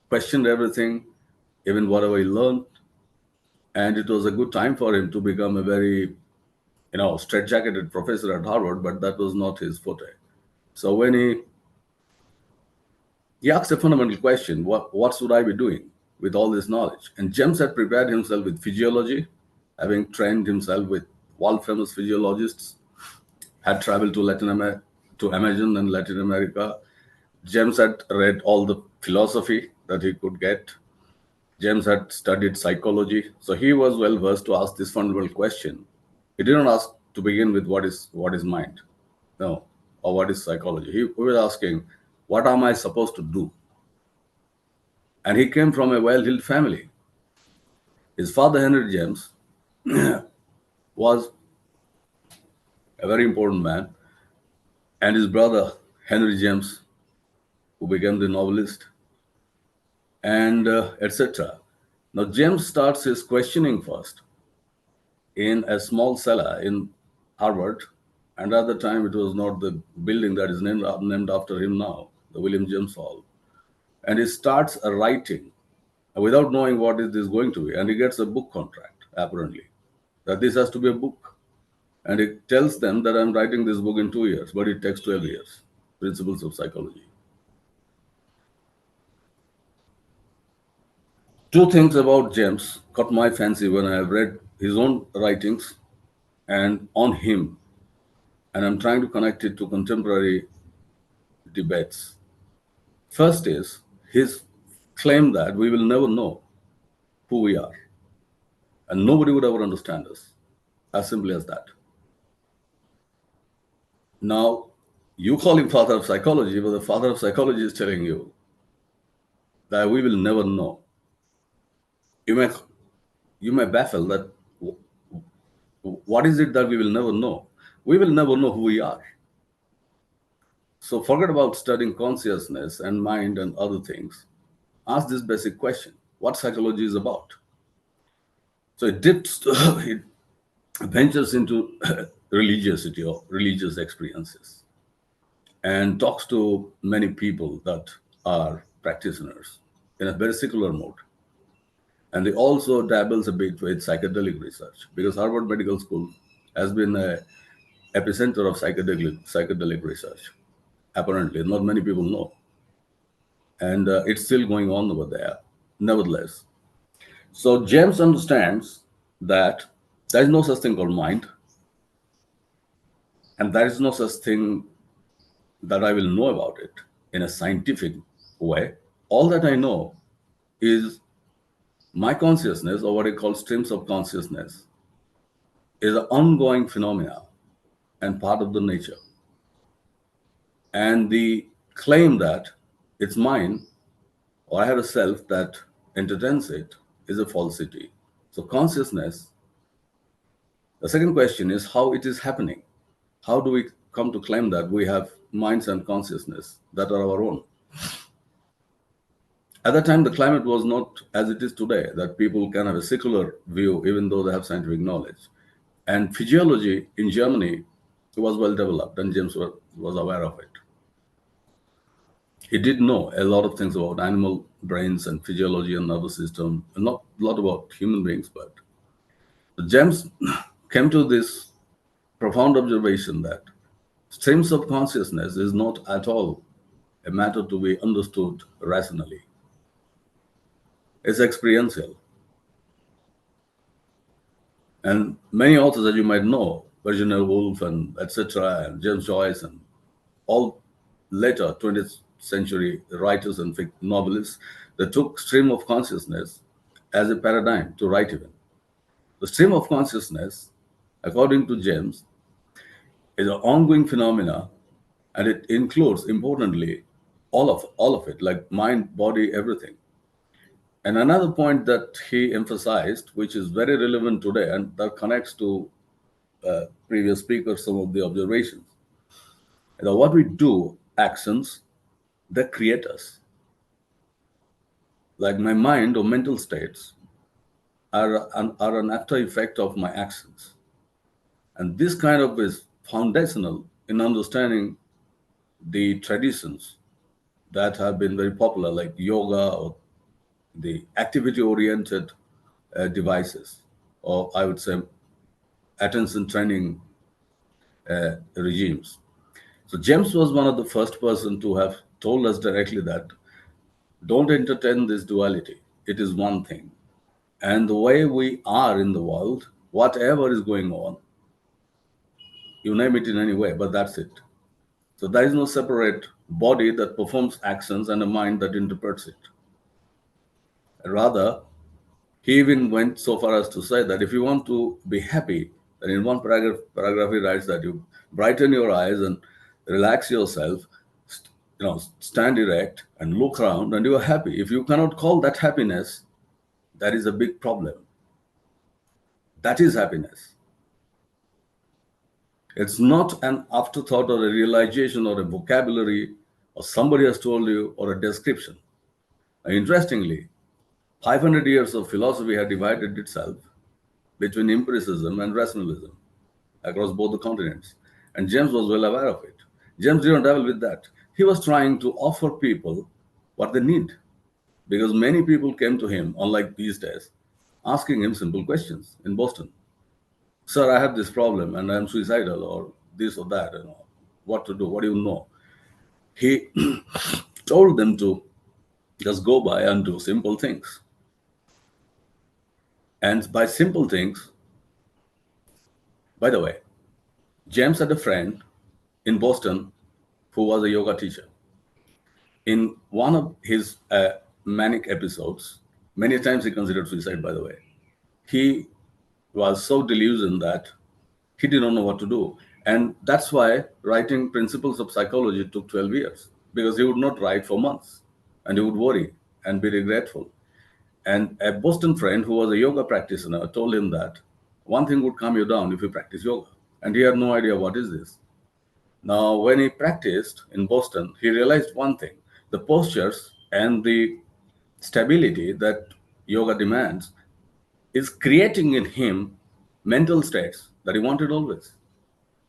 questioned everything, even whatever he learned. And it was a good time for him to become a very, straitjacketed professor at Harvard, but that was not his forte. So when he asked a fundamental question, what should I be doing with all this knowledge? And James had prepared himself with physiology, having trained himself with world famous physiologists, had traveled to to Amazon and Latin America. James had read all the philosophy that he could get. James had studied psychology, so he was well versed to ask this fundamental question. He didn't ask to begin with what is mind, no, or what is psychology. He was asking, what am I supposed to do? And he came from a well-heeled family. His father, Henry James, was a very important man, and his brother, Henry James, who became the novelist, and etc. Now, James starts his questioning first in a small cellar in Harvard, and at the time it was not the building that is named after him now, the William James Hall. And he starts writing without knowing what is this going to be. And he gets a book contract, apparently, that this has to be a book. And it tells them that I'm writing this book in 2 years, but it takes 12 years. Principles of Psychology. Two things about James caught my fancy when I have read his own writings and on him, and I'm trying to connect it to contemporary debates. First is his claim that we will never know who we are, and nobody would ever understand us. As simple as that. Now, you call him father of psychology, but the father of psychology is telling you that we will never know. You may baffle that what is it that we will never know? We will never know who we are. So forget about studying consciousness and mind and other things. Ask this basic question: what psychology is about? So it ventures into religiosity or religious experiences and talks to many people that are practitioners in a very secular mode. And they also dabbles a bit with psychedelic research because Harvard Medical School has been a epicenter of psychedelic research. Apparently, not many people know, and it's still going on over there. Nevertheless, so James understands that there is no such thing called mind, and there is no such thing that I will know about it in a scientific way. All that I know is my consciousness, or what I call streams of consciousness, is an ongoing phenomena and part of the nature. And the claim that it's mine or I have a self that entertains it is a falsity. So consciousness, the second question is how it is happening. How do we come to claim that we have minds and consciousness that are our own? At that time, the climate was not as it is today, that people can have a secular view even though they have scientific knowledge. And physiology in Germany was well developed, and James was aware of it. He did know a lot of things about animal brains and physiology and nervous system, and not a lot about human beings, but James came to this profound observation that streams of consciousness is not at all a matter to be understood rationally. It's experiential. And many authors that you might know, Virginia Woolf and etc., and James Joyce, and all later 20th century writers and novelists, they took stream of consciousness as a paradigm to write even. The stream of consciousness, according to James, is an ongoing phenomena, and it includes, importantly, all of it, like mind, body, everything. And another point that he emphasized, which is very relevant today, and that connects to previous speakers, some of the observations, that what we do, actions, they create us. Like my mind or mental states are an after effect of my actions. And this kind of is foundational in understanding the traditions that have been very popular, like yoga or the activity-oriented devices, or I would say attention training regimes. So James was one of the first person to have told us directly that don't entertain this duality. It is one thing. And the way we are in the world, whatever is going on, you name it in any way, but that's it. So there is no separate body that performs actions and a mind that interprets it. Rather, he even went so far as to say that if you want to be happy, then in one paragraph he writes that you brighten your eyes and relax yourself, stand erect and look around, and you are happy. If you cannot call that happiness, that is a big problem. That is happiness. It's not an afterthought or a realization or a vocabulary or somebody has told you or a description. Interestingly, 500 years of philosophy had divided itself between empiricism and rationalism across both the continents. And James was well aware of it. James didn't dabble with that. He was trying to offer people what they need. because many people came to him, unlike these days, asking him simple questions in Boston. Sir, I have this problem and I'm suicidal or this or that, what to do, what do you know? He told them to just go by and do simple things. And by simple things, by the way, James had a friend in Boston who was a yoga teacher. In one of his manic episodes, many times he considered suicide, by the way, he was so delusional that he did not know what to do. And that's why writing Principles of Psychology took 12 years, because he would not write for months and he would worry and be regretful. And a Boston friend who was a yoga practitioner told him that one thing would calm you down if you practice yoga. And he had no idea what is this. Now, when he practiced in Boston, he realized one thing: the postures and the stability that yoga demands is creating in him mental states that he wanted always.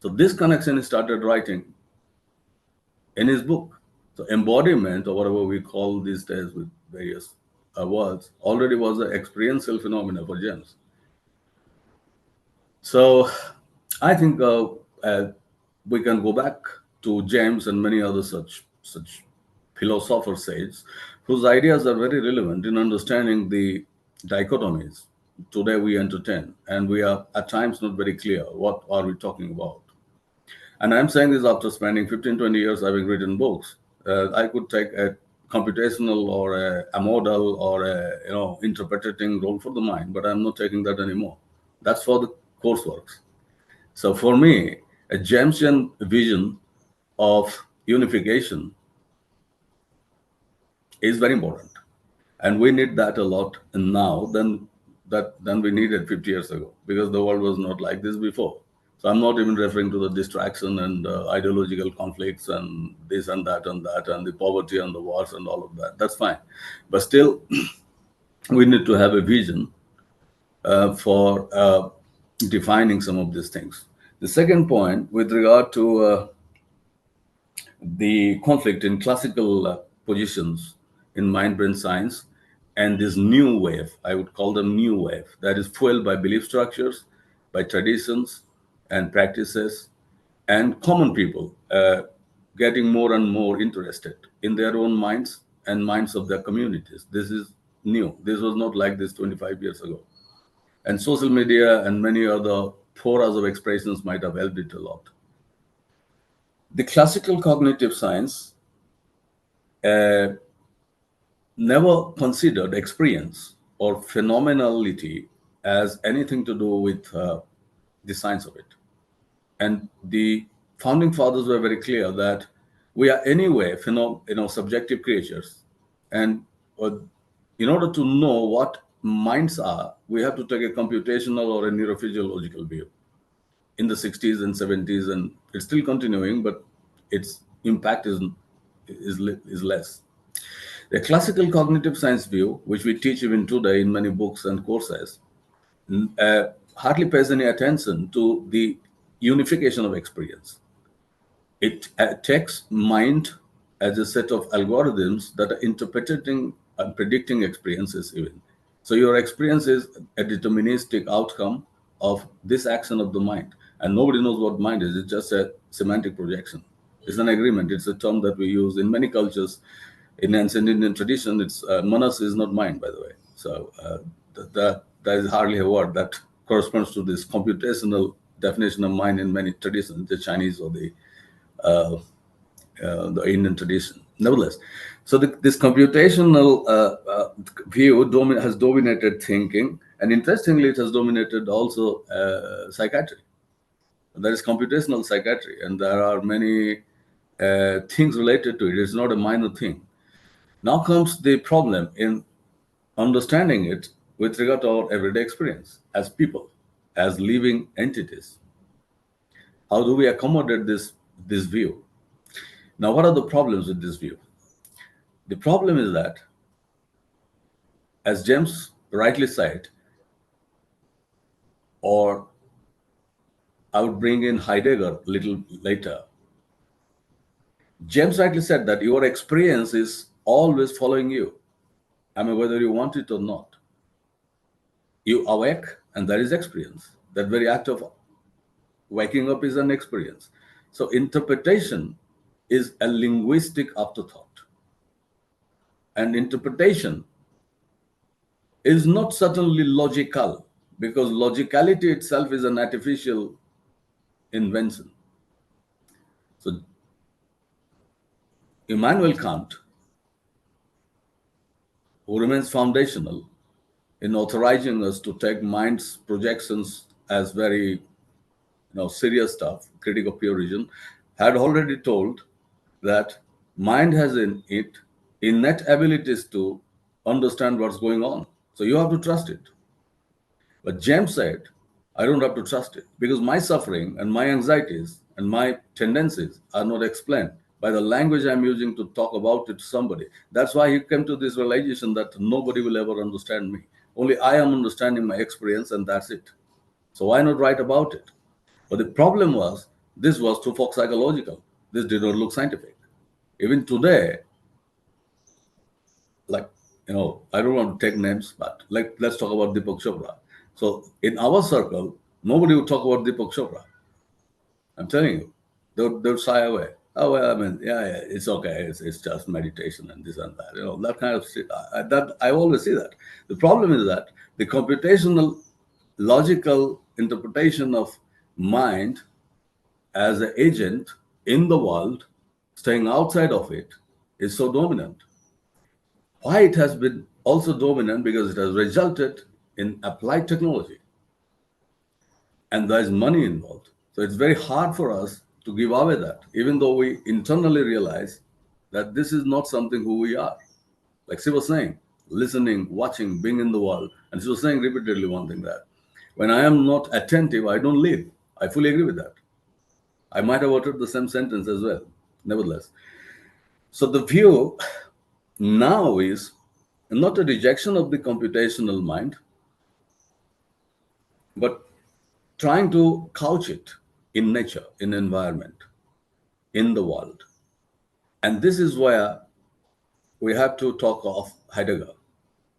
So this connection he started writing in his book. So embodiment, or whatever we call these days with various words, already was an experiential phenomena for James. So I think we can go back to James and many other such philosophers, sages, whose ideas are very relevant in understanding the dichotomies today we entertain, and we are at times not very clear what are we talking about. And I'm saying this after spending 15, 20 years having written books. I could take a computational or a model or a interpreting role for the mind, but I'm not taking that anymore. That's for the courseworks. So for me, a Jamesian vision of unification is very important, and we need that a lot now than we needed 50 years ago, because the world was not like this before. So I'm not even referring to the distraction and ideological conflicts and this and that and that and the poverty and the wars and all of that. That's fine, but still, we need to have a vision for defining some of these things. The second point, with regard to the conflict in classical positions in mind brain science and this new wave, I would call them new wave, that is fueled by belief structures, by traditions and practices, and common people getting more and more interested in their own minds and minds of their communities. This is new. This was not like this 25 years ago. And social media and many other forums of expressions might have helped it a lot. The classical cognitive science never considered experience or phenomenality as anything to do with the science of it. And the founding fathers were very clear that we are anyway subjective creatures. And in order to know what minds are, we have to take a computational or a neurophysiological view. In the 60s and 70s, and it's still continuing, but its impact is less. The classical cognitive science view, which we teach even today in many books and courses, hardly pays any attention to the unification of experience. It takes mind as a set of algorithms that are interpreting and predicting experiences even. So your experience is a deterministic outcome of this action of the mind. And nobody knows what mind is. It's just a semantic projection. It's an agreement. It's a term that we use in many cultures. In ancient Indian tradition, it's manas is not mind, by the way. So that is hardly a word that corresponds to this computational definition of mind in many traditions, the Chinese or the Indian tradition. Nevertheless, so this computational view has dominated thinking, and interestingly, it has dominated also psychiatry. There is computational psychiatry, and there are many things related to it. It's not a minor thing. Now comes the problem in understanding it with regard to our everyday experience as people, as living entities. How do we accommodate this view? Now, what are the problems with this view? The problem is that, as James rightly said, or I would bring in Heidegger a little later, James rightly said that your experience is always following you. I mean, whether you want it or not, you awake, and that is experience. That very act of waking up is an experience. So interpretation is a linguistic afterthought. And interpretation is not certainly logical, because logicality itself is an artificial invention. So Immanuel Kant, who remains foundational in authorizing us to take mind's projections as very serious stuff, critic of pure reason, had already told that mind has in it innate abilities to understand what's going on. So you have to trust it. But James said, I don't have to trust it because my suffering and my anxieties and my tendencies are not explained by the language I'm using to talk about it to somebody. That's why he came to this realization that nobody will ever understand me. Only I am understanding my experience, and that's it. So why not write about it? But the problem was, this was too folk psychological. This did not look scientific. Even today, like, I don't want to take names, but let's talk about Deepak Chopra. So in our circle, nobody would talk about Deepak Chopra. I'm telling you, they'll shy away. Oh, well, I mean, yeah, it's okay. It's just meditation and this and that. That kind of shit. I always see that. The problem is that the computational, logical interpretation of mind as an agent in the world, staying outside of it, is so dominant. Why it has been also dominant? Because it has resulted in applied technology, and there is money involved. So it's very hard for us to give away that, even though we internally realize that this is not something who we are. Like she was saying, listening, watching, being in the world. And she was saying repeatedly one thing, that when I am not attentive, I don't live. I fully agree with that. I might have uttered the same sentence as well, nevertheless. So the view now is not a rejection of the computational mind, but trying to couch it in nature, in environment, in the world. And this is where we have to talk of Heidegger,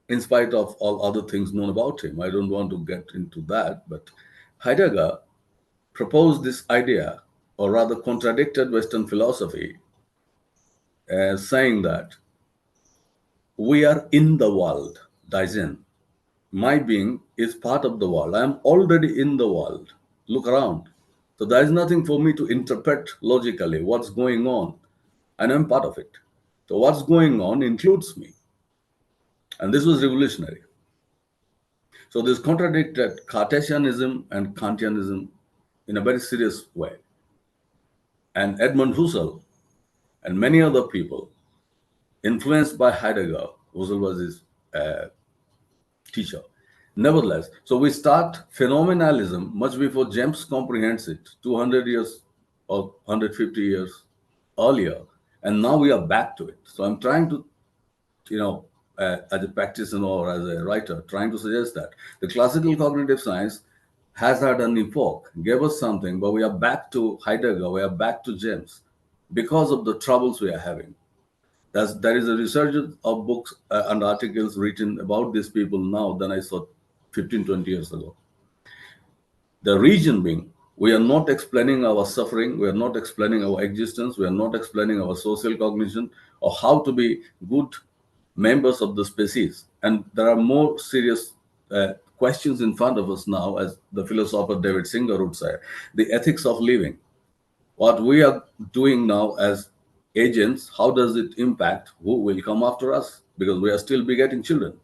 in spite of all other things known about him. I don't want to get into that, but Heidegger proposed this idea, or rather contradicted Western philosophy, as saying that we are in the world, Daisen. My being is part of the world. I am already in the world. Look around. So there is nothing for me to interpret logically what's going on, and I'm part of it. So what's going on includes me. And this was revolutionary. So this contradicted Cartesianism and Kantianism in a very serious way. And Edmund Husserl and many other people, influenced by Heidegger, Husserl was his teacher. Nevertheless, so we start phenomenalism much before James comprehends it, 200 years or 150 years earlier, and now we are back to it. So I'm trying to, as a practitioner or as a writer, trying to suggest that the classical cognitive science has had an epoch, gave us something, but we are back to Heidegger, we are back to James because of the troubles we are having. There is a resurgence of books and articles written about these people now than I saw 15, 20 years ago. The reason being, we are not explaining our suffering, we are not explaining our existence, we are not explaining our social cognition or how to be good members of the species. And there are more serious questions in front of us now, as the philosopher David Singer would say, the ethics of living. What we are doing now as agents, how does it impact who will come after us? Because we are still begetting children.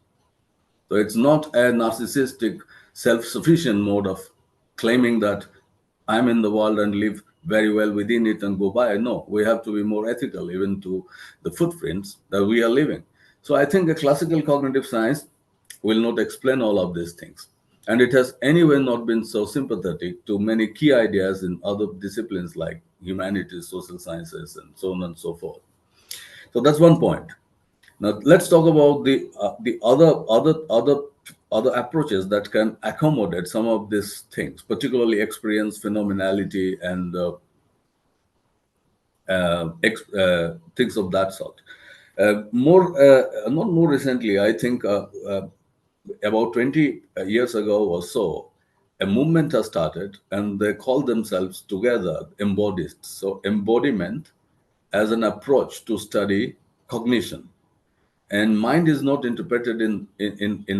So it's not a narcissistic, self-sufficient mode of claiming that I'm in the world and live very well within it and go by. No, we have to be more ethical, even to the footprints that we are living. So I think a classical cognitive science will not explain all of these things. And it has anyway not been so sympathetic to many key ideas in other disciplines like humanities, social sciences, and so on and so forth. So that's one point. Now let's talk about the other approaches that can accommodate some of these things, particularly experience, phenomenality, and things of that sort. Not more recently, I think about 20 years ago or so, a movement has started and they call themselves together embodists. So, embodiment as an approach to study cognition. And mind is not interpreted in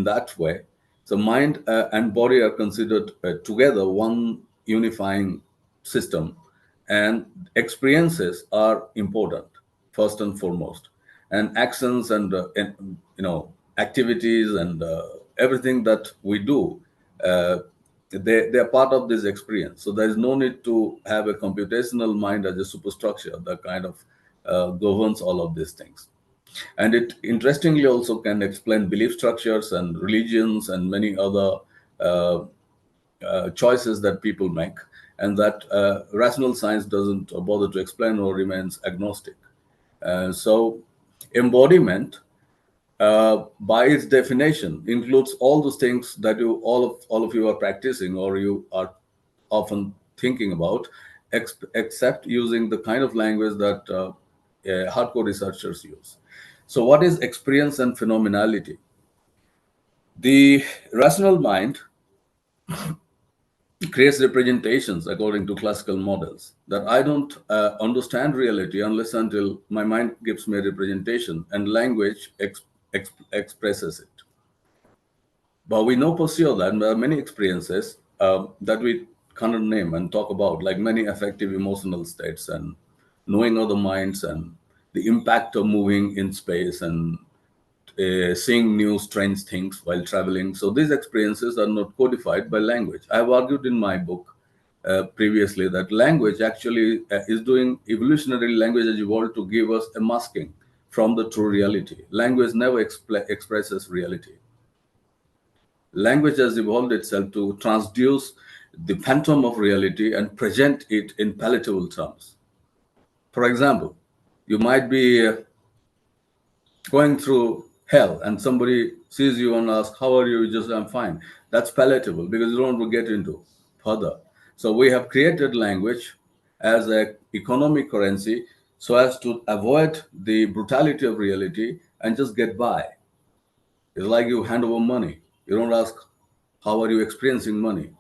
that way. So mind and body are considered together one unifying system, and experiences are important first and foremost, and actions and activities and everything that we do, uh, they're part of this experience. So there is no need to have a computational mind as a superstructure that kind of governs all of these things. And it interestingly also can explain belief structures and religions and many other uh, choices that people make, and that rational science doesn't bother to explain or remains agnostic. So, embodiment, by its definition, includes all those things that all of you are practicing or you are often thinking about, except using the kind of language that hardcore researchers use. So, what is experience and phenomenality? The rational mind creates representations according to classical models that I don't understand reality unless until my mind gives me a representation and language expresses it. But we know for sure that there are many experiences that we cannot name and talk about, like many affective emotional states and knowing other minds and the impact of moving in space and seeing new strange things while traveling. So these experiences are not codified by language. I've argued in my book previously that language actually is doing evolutionary language has evolved to give us a masking from the true reality. Language never expresses reality. Language has evolved itself to transduce the phantom of reality and present it in palatable terms. For example, you might be going through hell and somebody sees you and asks, "How are you?" You just, "I'm fine." That's palatable because you don't want to get into further. So we have created language as an economic currency so as to avoid the brutality of reality and just get by. It's like you hand over money. You don't ask, "How are you experiencing money?"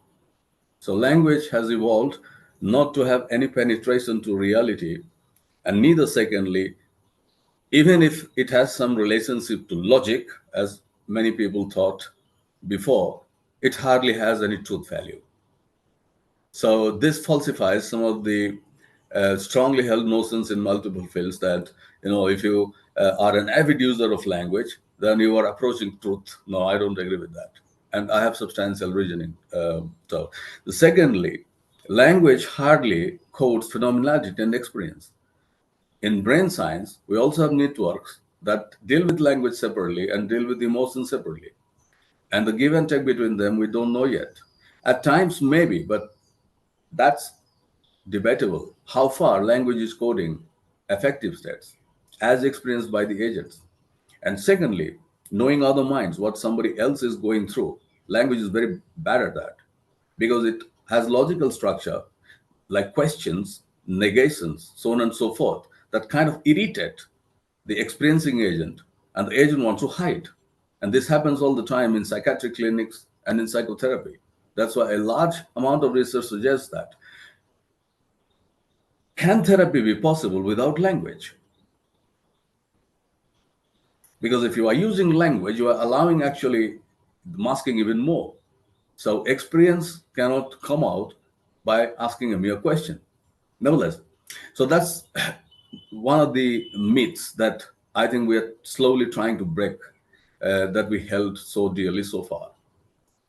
So language has evolved not to have any penetration to reality, and neither, secondly, even if it has some relationship to logic, as many people thought before, it hardly has any truth value. So this falsifies some of the strongly held notions in multiple fields that, if you are an avid user of language, then you are approaching truth. No, I don't agree with that. And I have substantial reasoning. Secondly, language hardly codes phenomenality and experience. In brain science, we also have networks that deal with language separately and deal with emotions separately. And the give and take between them, we don't know yet. At times, maybe, but that's debatable. How far language is coding affective states as experienced by the agents. And secondly, knowing other minds, what somebody else is going through. Language is very bad at that because it has logical structure like questions, negations, so on and so forth, that kind of irritate the experiencing agent, and the agent wants to hide. And this happens all the time in psychiatric clinics and in psychotherapy. That's why a large amount of research suggests that. Can therapy be possible without language? Because if you are using language, you are allowing actually masking even more. So experience cannot come out by asking a mere question. Nevertheless, so that's one of the myths that I think we are slowly trying to break, that we held so dearly so far.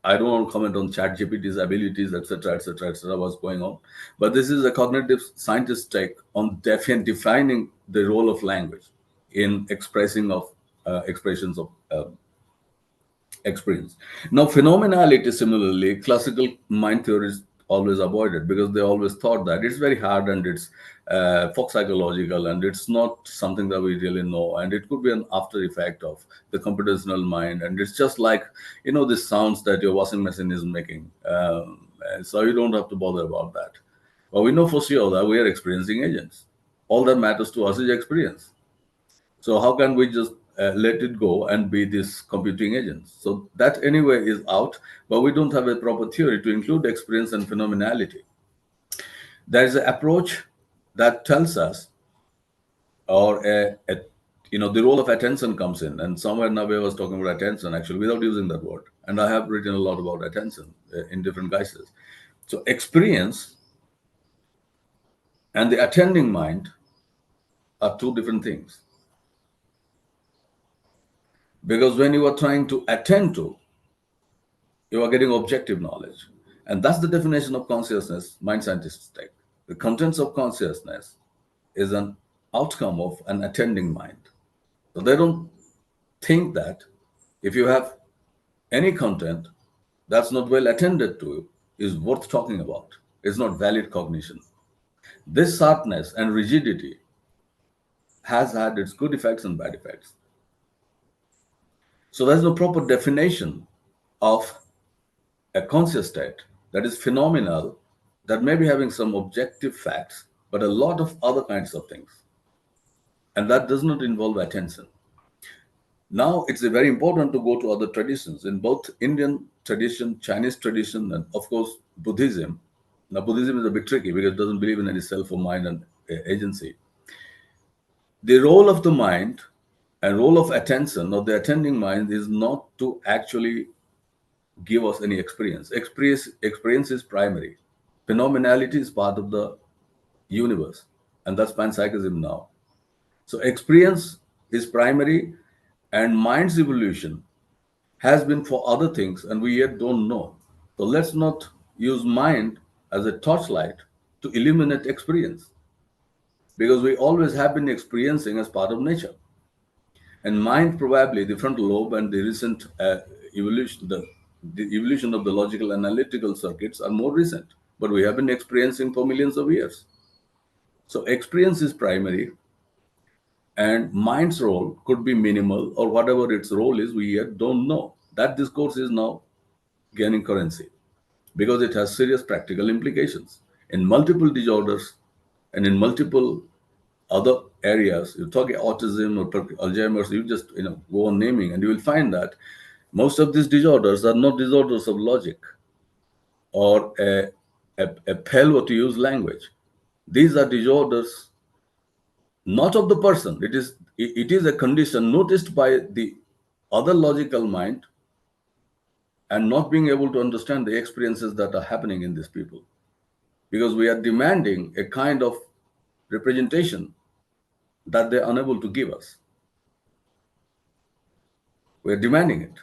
I don't want to comment on ChatGPT's abilities, etc., etc., etc., what's going on. But this is a cognitive scientist take on defining the role of language in expressions of experience. Now, phenomenality, similarly, classical mind theories always avoided because they always thought that it's very hard and it's folk psychological and it's not something that we really know, and it could be an after effect of the computational mind, and it's just like the sounds that your washing machine is making, and so you don't have to bother about that. But we know for sure that we are experiencing agents. All that matters to us is experience. So how can we just let it go and be these computing agents? So that anyway is out, but we don't have a proper theory to include experience and phenomenality. There is an approach that tells us, or the role of attention comes in. And somewhere Nabe was talking about attention, actually, without using that word. And I have written a lot about attention in different guises. So experience and the attending mind are two different things. Because when you are trying to attend to, you are getting objective knowledge. And that's the definition of consciousness mind scientists take. The contents of consciousness is an outcome of an attending mind. So they don't think that if you have any content that's not well attended to is worth talking about. It's not valid cognition. This sharpness and rigidity has had its good effects and bad effects. So there's no proper definition of a conscious state that is phenomenal, that may be having some objective facts, but a lot of other kinds of things. And that does not involve attention. Now, it's very important to go to other traditions. In both Indian tradition, Chinese tradition, and of course, Buddhism. Now, Buddhism is a bit tricky because it doesn't believe in any self or mind and agency. The role of the mind and role of attention or the attending mind is not to actually give us any experience. Experience is primary. Phenomenality is part of the universe, and that's panpsychism now. So experience is primary, and mind's evolution has been for other things, and we yet don't know. So let's not use mind as a torchlight to illuminate experience, because we always have been experiencing as part of nature. And mind, probably the frontal lobe and the recent evolution, the evolution of the logical analytical circuits are more recent, but we have been experiencing for millions of years. So experience is primary, and mind's role could be minimal, or whatever its role is, we yet don't know. That discourse is now gaining currency because it has serious practical implications in multiple disorders and in multiple other areas. You talk autism or Alzheimer's, you just go on naming, and you will find that most of these disorders are not disorders of logic or a failure to use language. These are disorders not of the person. It is a condition noticed by the other logical mind and not being able to understand the experiences that are happening in these people, because we are demanding a kind of representation that they're unable to give us. We're demanding it.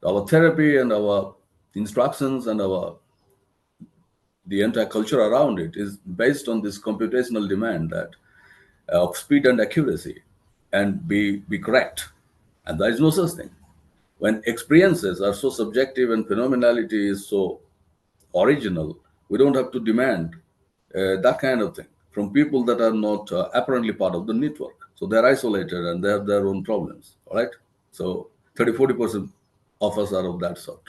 Our therapy and our instructions and the entire culture around it is based on this computational demand that of speed and accuracy and be correct. And there is no such thing. When experiences are so subjective and phenomenality is so original, we don't have to demand that kind of thing from people that are not apparently part of the network. So they're isolated and they have their own problems. All right. So 30-40% of us are of that sort.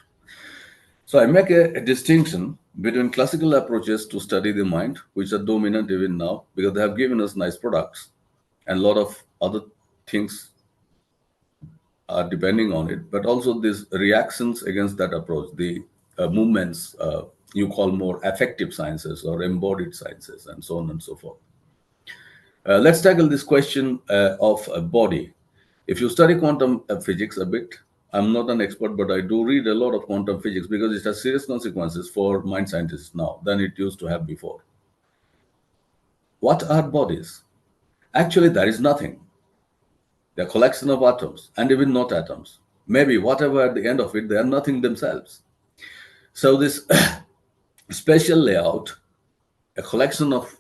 So I make a distinction between classical approaches to study the mind, which are dominant even now because they have given us nice products, and a lot of other things are depending on it, but also these reactions against that approach, the movements you call more affective sciences or embodied sciences, and so on and so forth. Let's tackle this question of a body. If you study quantum physics a bit, I'm not an expert, but I do read a lot of quantum physics because it has serious consequences for mind scientists now than it used to have before. What are bodies? Actually, there is nothing. They're a collection of atoms, and even not atoms. Maybe whatever at the end of it, they are nothing themselves. So this spatial layout, a collection of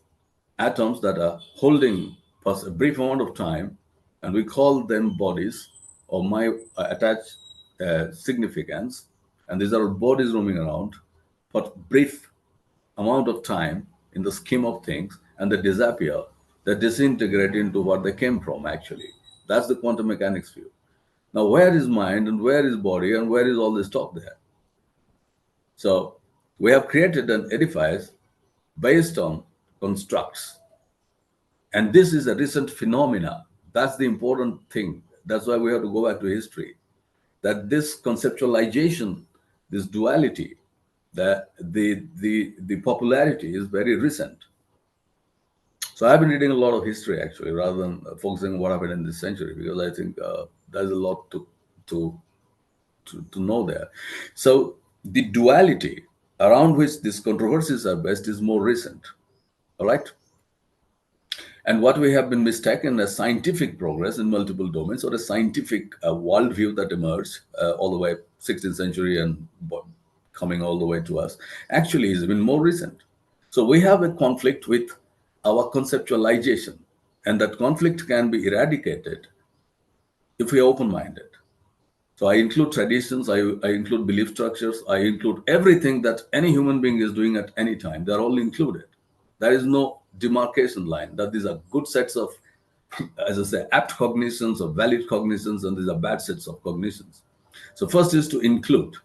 atoms that are holding for a brief amount of time, and we call them bodies, or my attached significance, and these are bodies roaming around for brief amount of time in the scheme of things, and they disappear, they disintegrate into what they came from actually. That's the quantum mechanics view. Now, where is mind and where is body and where is all this talk there? So we have created an edifice based on constructs. And this is a recent phenomena That's the important thing. That's why we have to go back to history. That this conceptualization, this duality, that the popularity is very recent. So I've been reading a lot of history actually, rather than focusing on what happened in this century, because I think there's a lot to to know there. So the duality around which these controversies are based is more recent. All right. And what we have been mistaken as scientific progress in multiple domains, or a scientific worldview that emerged all the way 16th century and coming all the way to us, actually has been more recent. So we have a conflict with our conceptualization, and that conflict can be eradicated if we are open-minded. So I include traditions, I include belief structures, I include everything that any human being is doing at any time. They're all included. There is no demarcation line that these are good sets of, as I say, apt cognitions or valid cognitions, and these are bad sets of cognitions. So first is to include.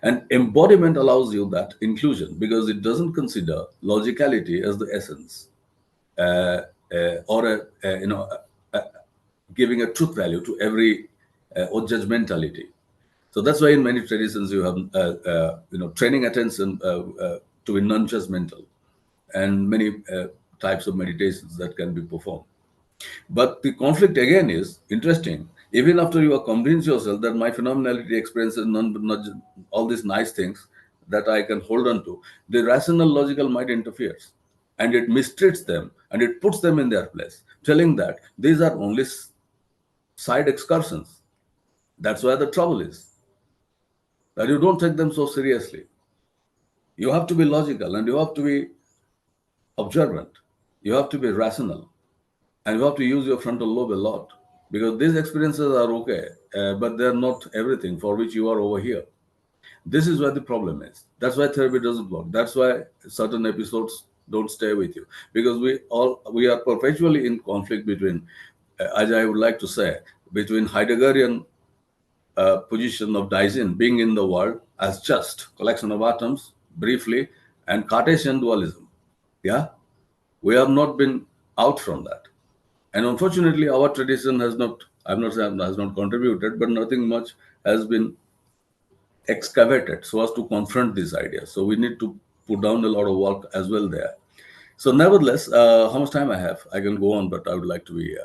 And embodiment allows you that inclusion because it doesn't consider logicality as the essence, or giving a truth value to every or judgmentality. So that's why in many traditions you have training attention to be non-judgmental, and many types of meditations that can be performed. But the conflict again is interesting. Even after you are convinced yourself that my phenomenality experiences not all these nice things that I can hold on to, the rational logical mind interferes and it mistreats them and it puts them in their place, telling that these are only side excursions. That's where the trouble is. That you don't take them so seriously. You have to be logical and you have to be observant. You have to be rational. And you have to use your frontal lobe a lot because these experiences are okay, but they're not everything for which you are over here. This is where the problem is. That's why therapy doesn't work. That's why certain episodes don't stay with you because we are perpetually in conflict between, as I would like to say, between Heideggerian position of Dasein being in the world as just collection of atoms, briefly, and Cartesian dualism. Yeah, we have not been out from that. And unfortunately, our tradition has not, I'm not saying has not contributed, but nothing much has been excavated so as to confront these ideas. So we need to put down a lot of work as well there. So nevertheless, how much time I have? I can go on, but I would like to be...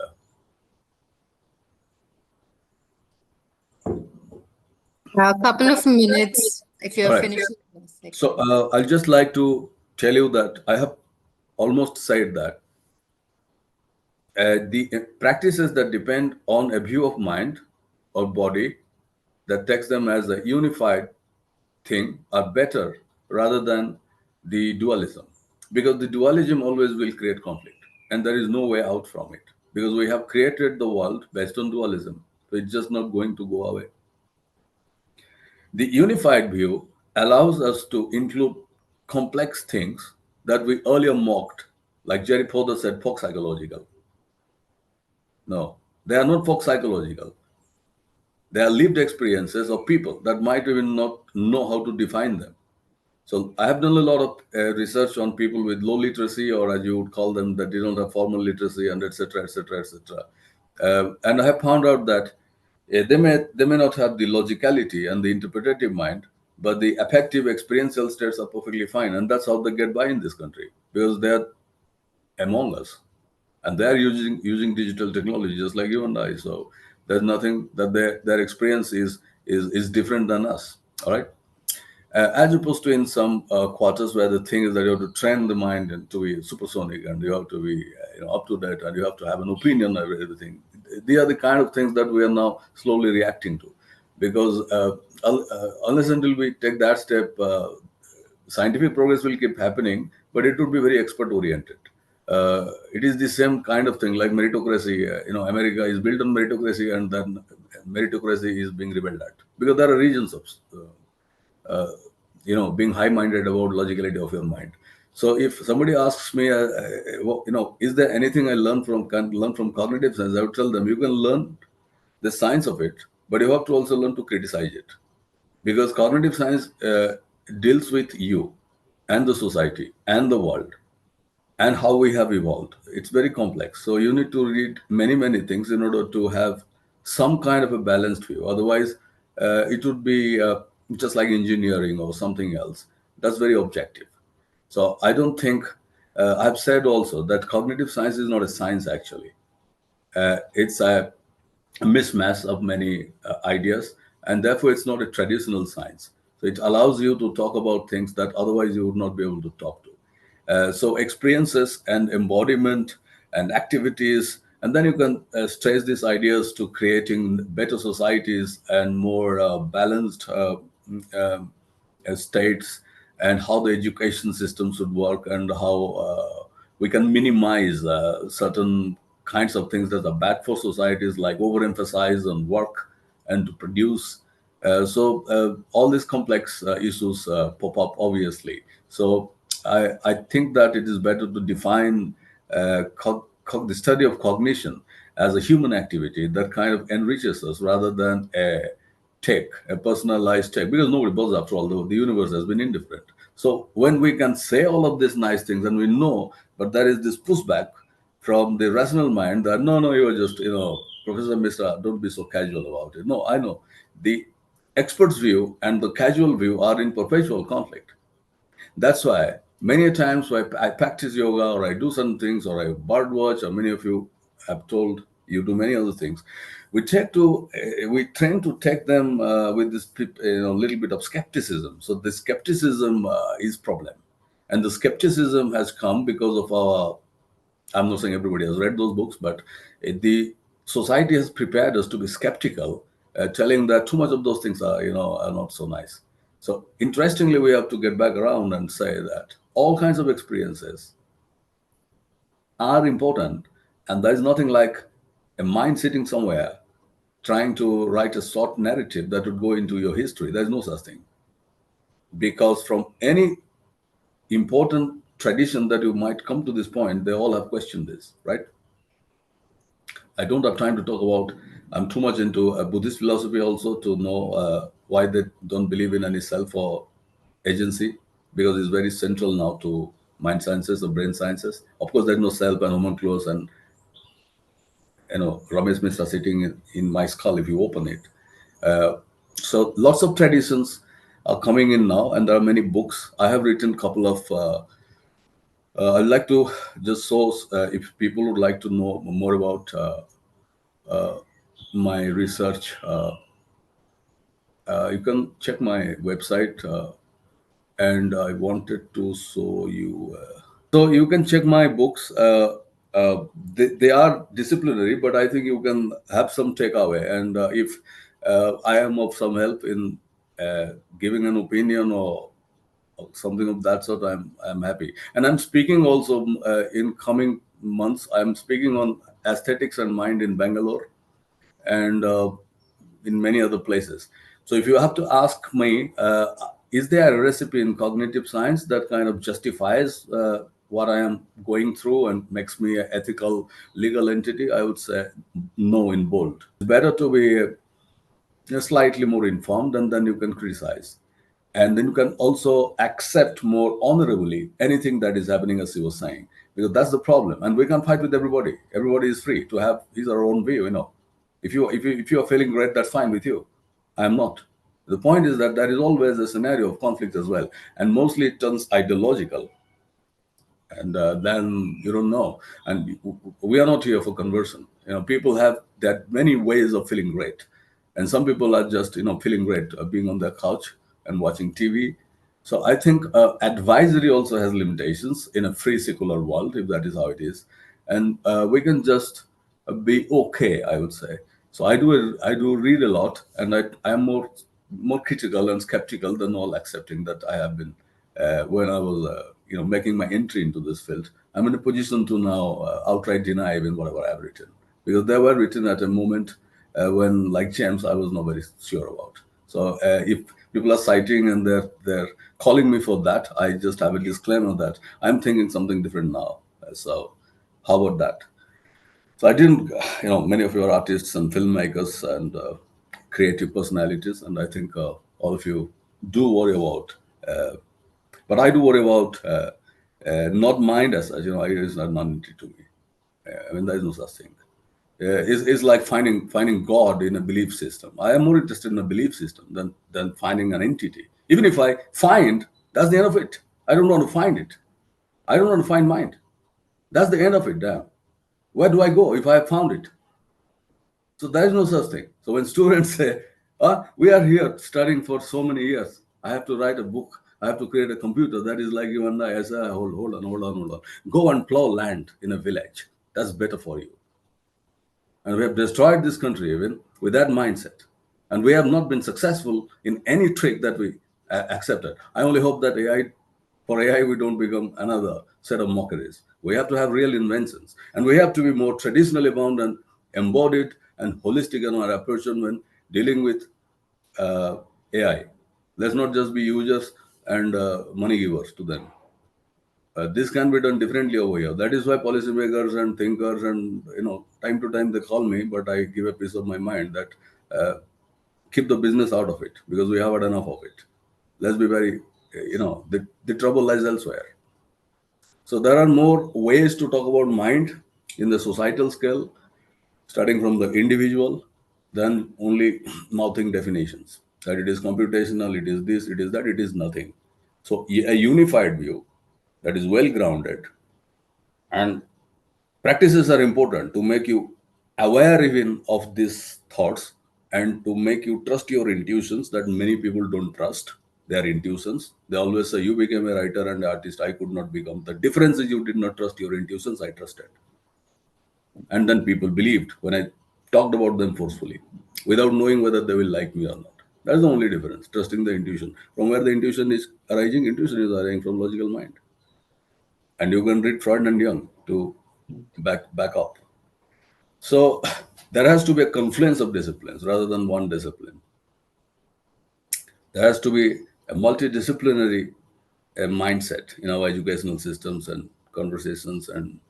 A couple of minutes if you're all right. finishing. So I'll just like to tell you that I have almost said that the practices that depend on a view of mind or body that takes them as a unified thing are better rather than the dualism, because the dualism always will create conflict and there is no way out from it because we have created the world based on dualism, so it's just not going to go away. The unified view allows us to include complex things that we earlier mocked, like Jerry Porter said, folk psychological. No, they are not folk psychological. They are lived experiences of people that might even not know how to define them. So I have done a lot of research on people with low literacy, or as you would call them, that they don't have formal literacy, and etc., etc., etc. And I have found out that they may not have the logicality and the interpretative mind, but the affective experiential states are perfectly fine, and that's how they get by in this country because they are among us, and they are using digital technology just like you and I. So there's nothing that their experience is different than us. All right. As opposed to in some quarters where the thing is that you have to train the mind and to be supersonic and you have to be up to date and you have to have an opinion of everything. These are the kind of things that we are now slowly reacting to, because unless until we take that step, scientific progress will keep happening, but it would be very expert oriented. It is the same kind of thing like meritocracy. America is built on meritocracy, and then meritocracy is being rebelled at because there are regions of being high-minded about logicality of your mind. So if somebody asks me, is there anything I can learn from cognitive science? I would tell them you can learn the science of it, but you have to also learn to criticize it, because cognitive science deals with you and the society and the world. and how we have evolved. It's very complex. So you need to read many, many things in order to have some kind of a balanced view. Otherwise, it would be just like engineering or something else. That's very objective. So I don't think, I've said also that cognitive science is not a science actually. It's a mismatch of many ideas, and therefore it's not a traditional science. So it allows you to talk about things that otherwise you would not be able to talk to. So experiences and embodiment and activities, and then you can trace these ideas to creating better societies and more balanced um, states, and how the education system should work, and how we can minimize certain kinds of things that are bad for societies, like overemphasize on work and to produce. So all these complex issues pop up obviously. So I think that it is better to define the study of cognition as a human activity that kind of enriches us, rather than a personalized tech, because nobody bothers. After all, the universe has been indifferent. So when we can say all of these nice things and we know, but there is this pushback from the rational mind that no, no, you are just, Professor Mishra, don't be so casual about it. No, I know. The expert's view and the casual view are in perpetual conflict. That's why many times when I practice yoga or I do some things or I bird watch, or many of you have told you do many other things, we tend to take them with this little bit of skepticism. So the skepticism is problem, and the skepticism has come because of our. I'm not saying everybody has read those books, but the society has prepared us to be skeptical, telling that too much of those things are not so nice. So interestingly, we have to get back around and say that all kinds of experiences are important, and there is nothing like a mind sitting somewhere trying to write a short narrative that would go into your history. There is no such thing, because from any important tradition that you might come to this point, they all have questioned this, right? I don't have time to talk about. I'm too much into Buddhist philosophy also to know why they don't believe in any self or agency, because it's very central now to mind sciences or brain sciences. Of course, there's no self and homunculus and Ramesh Mishra sitting in my skull if you open it. So lots of traditions are coming in now, and there are many books. I have written a couple of. I'd like to just source if people would like to know more about my research. You can check my website, and I wanted to show you. So you can check my books. They are disciplinary, but I think you can have some takeaway. And if I am of some help in giving an opinion or something of that sort, I'm happy. And I'm speaking also in coming months. I'm speaking on aesthetics and mind in Bangalore, and in many other places. So if you have to ask me, is there a recipe in cognitive science that kind of justifies what I am going through and makes me an ethical legal entity? I would say no in bold. It's better to be slightly more informed, and then you can criticize. And then you can also accept more honorably anything that is happening, as you were saying, because that's the problem. And we can fight with everybody. Everybody is free to have his or her own view. If you are feeling great, that's fine with you. I am not. The point is that there is always a scenario of conflict as well, and mostly it turns ideological, and then you don't know. And we are not here for conversion. People have that many ways of feeling great, and some people are just feeling great being on their couch and watching TV. So I think advisory also has limitations in a free secular world, if that is how it is, and we can just be okay, I would say. So I do read a lot, and I am more critical and skeptical than all accepting that I have been when I was making my entry into this field. I'm in a position to now outright deny even whatever I've written, because they were written at a moment when, like James, I was not very sure about. So if people are citing and they're calling me for that, I just have a disclaimer that I'm thinking something different now. So how about that? So I didn't, many of you are artists and filmmakers and creative personalities, and I think all of you do worry about. But I do worry about Not mind as such. It is not non-entity to me. I mean, there is no such thing. Is like finding God in a belief system. I am more interested in a belief system than finding an entity. Even if I find, that's the end of it. I don't want to find it. I don't want to find mind. That's the end of it. Damn. Where do I go if I have found it? So there is no such thing. So when students say, we are here studying for so many years, I have to write a book, I have to create a computer, that is like you and I say, hold on. Go and plow land in a village. That's better for you. And we have destroyed this country even with that mindset. And we have not been successful in any trick that we accepted. I only hope that for AI, we don't become another set of mockeries. We have to have real inventions. And we have to be more traditionally bound and embodied and holistic in our approach when dealing with AI. Let's not just be users and money givers to them. This can be done differently over here. That is why policymakers and thinkers and time to time they call me, but I give a piece of my mind that keep the business out of it because we have had enough of it. Let's be very, the trouble lies elsewhere. So there are more ways to talk about mind in the societal scale, starting from the individual, than only mouthing definitions. That it is computational, it is this, it is that, it is nothing. So a unified view that is well grounded, and practices are important to make you aware even of these thoughts and to make you trust your intuitions that many people don't trust their intuitions. They always say, you became a writer and artist, I could not become. The difference is you did not trust your intuitions, I trusted. And then people believed when I talked about them forcefully without knowing whether they will like me or not. That's the only difference, trusting the intuition. From where the intuition is arising, intuition is arising from logical mind. And you can read Freud and Jung to back up. So there has to be a confluence of disciplines rather than one discipline. There has to be a multidisciplinary mindset in our educational systems and conversations and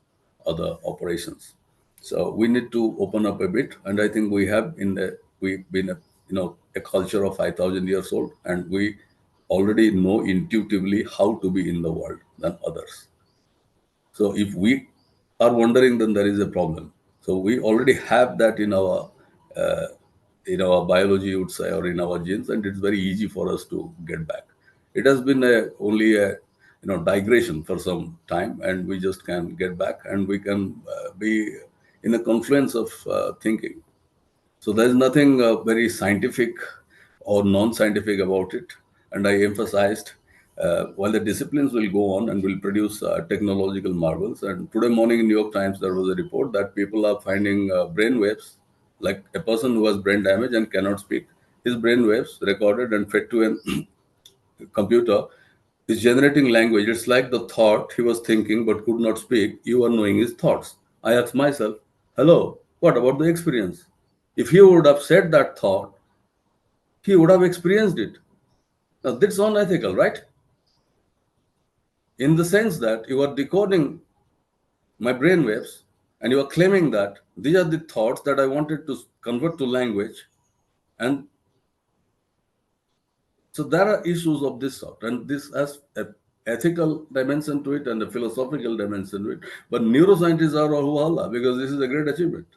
other operations. So we need to open up a bit, and I think we've been a culture of 5,000 years old, and we already know intuitively how to be in the world than others. So if we are wondering, then there is a problem. So we already have that in our biology, you would say, or in our genes, and it's very easy for us to get back. It has been only a digression for some time, and we just can get back, and we can be in a confluence of thinking. So there's nothing very scientific or non-scientific about it. And I emphasized, while the disciplines will go on and will produce technological marvels. And today morning in New York Times, there was a report that people are finding brain waves, like a person who has brain damage and cannot speak, his brain waves recorded and fed to a computer is generating language. It's like the thought he was thinking but could not speak. You are knowing his thoughts. I asked myself, hello, what about the experience? If he would have said that thought, he would have experienced it. Now, that's unethical, right? In the sense that you are decoding my brain waves and you are claiming that these are the thoughts that I wanted to convert to language. And so there are issues of this sort, and this has an ethical dimension to it and a philosophical dimension to it. But neuroscientists are all Allah because this is a great achievement.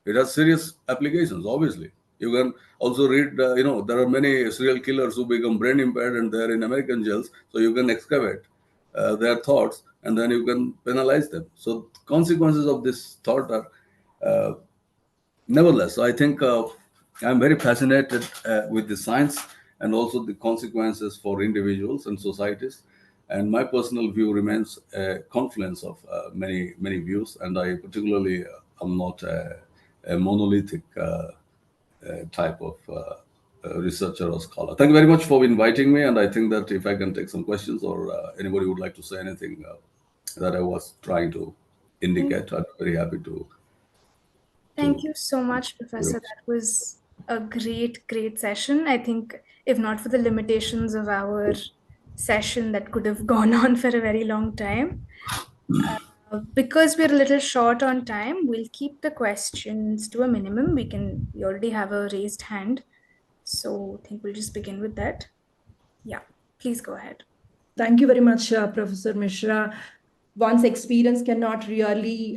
It has serious applications. Obviously, you can also read. There are many serial killers who become brain impaired and they're in American jails. So you can excavate their thoughts and then you can penalize them. So consequences of this thought are nevertheless, I think I'm very fascinated with the science and also the consequences for individuals and societies. And my personal view remains a confluence of many views. And I particularly am not a monolithic type of researcher or scholar. Thank you very much for inviting me. And I think that if I can take some questions or anybody would like to say anything that I was trying to indicate, I'd be very happy to. Thank you so much, Professor. That was a great session. I think if not for the limitations of our session, that could have gone on for a very long time. Because we're a little short on time, we'll keep the questions to a minimum. We already have a raised hand. So I think we'll just begin with that. Yeah, please go ahead. Thank you very much, Professor Mishra. One's experience cannot really,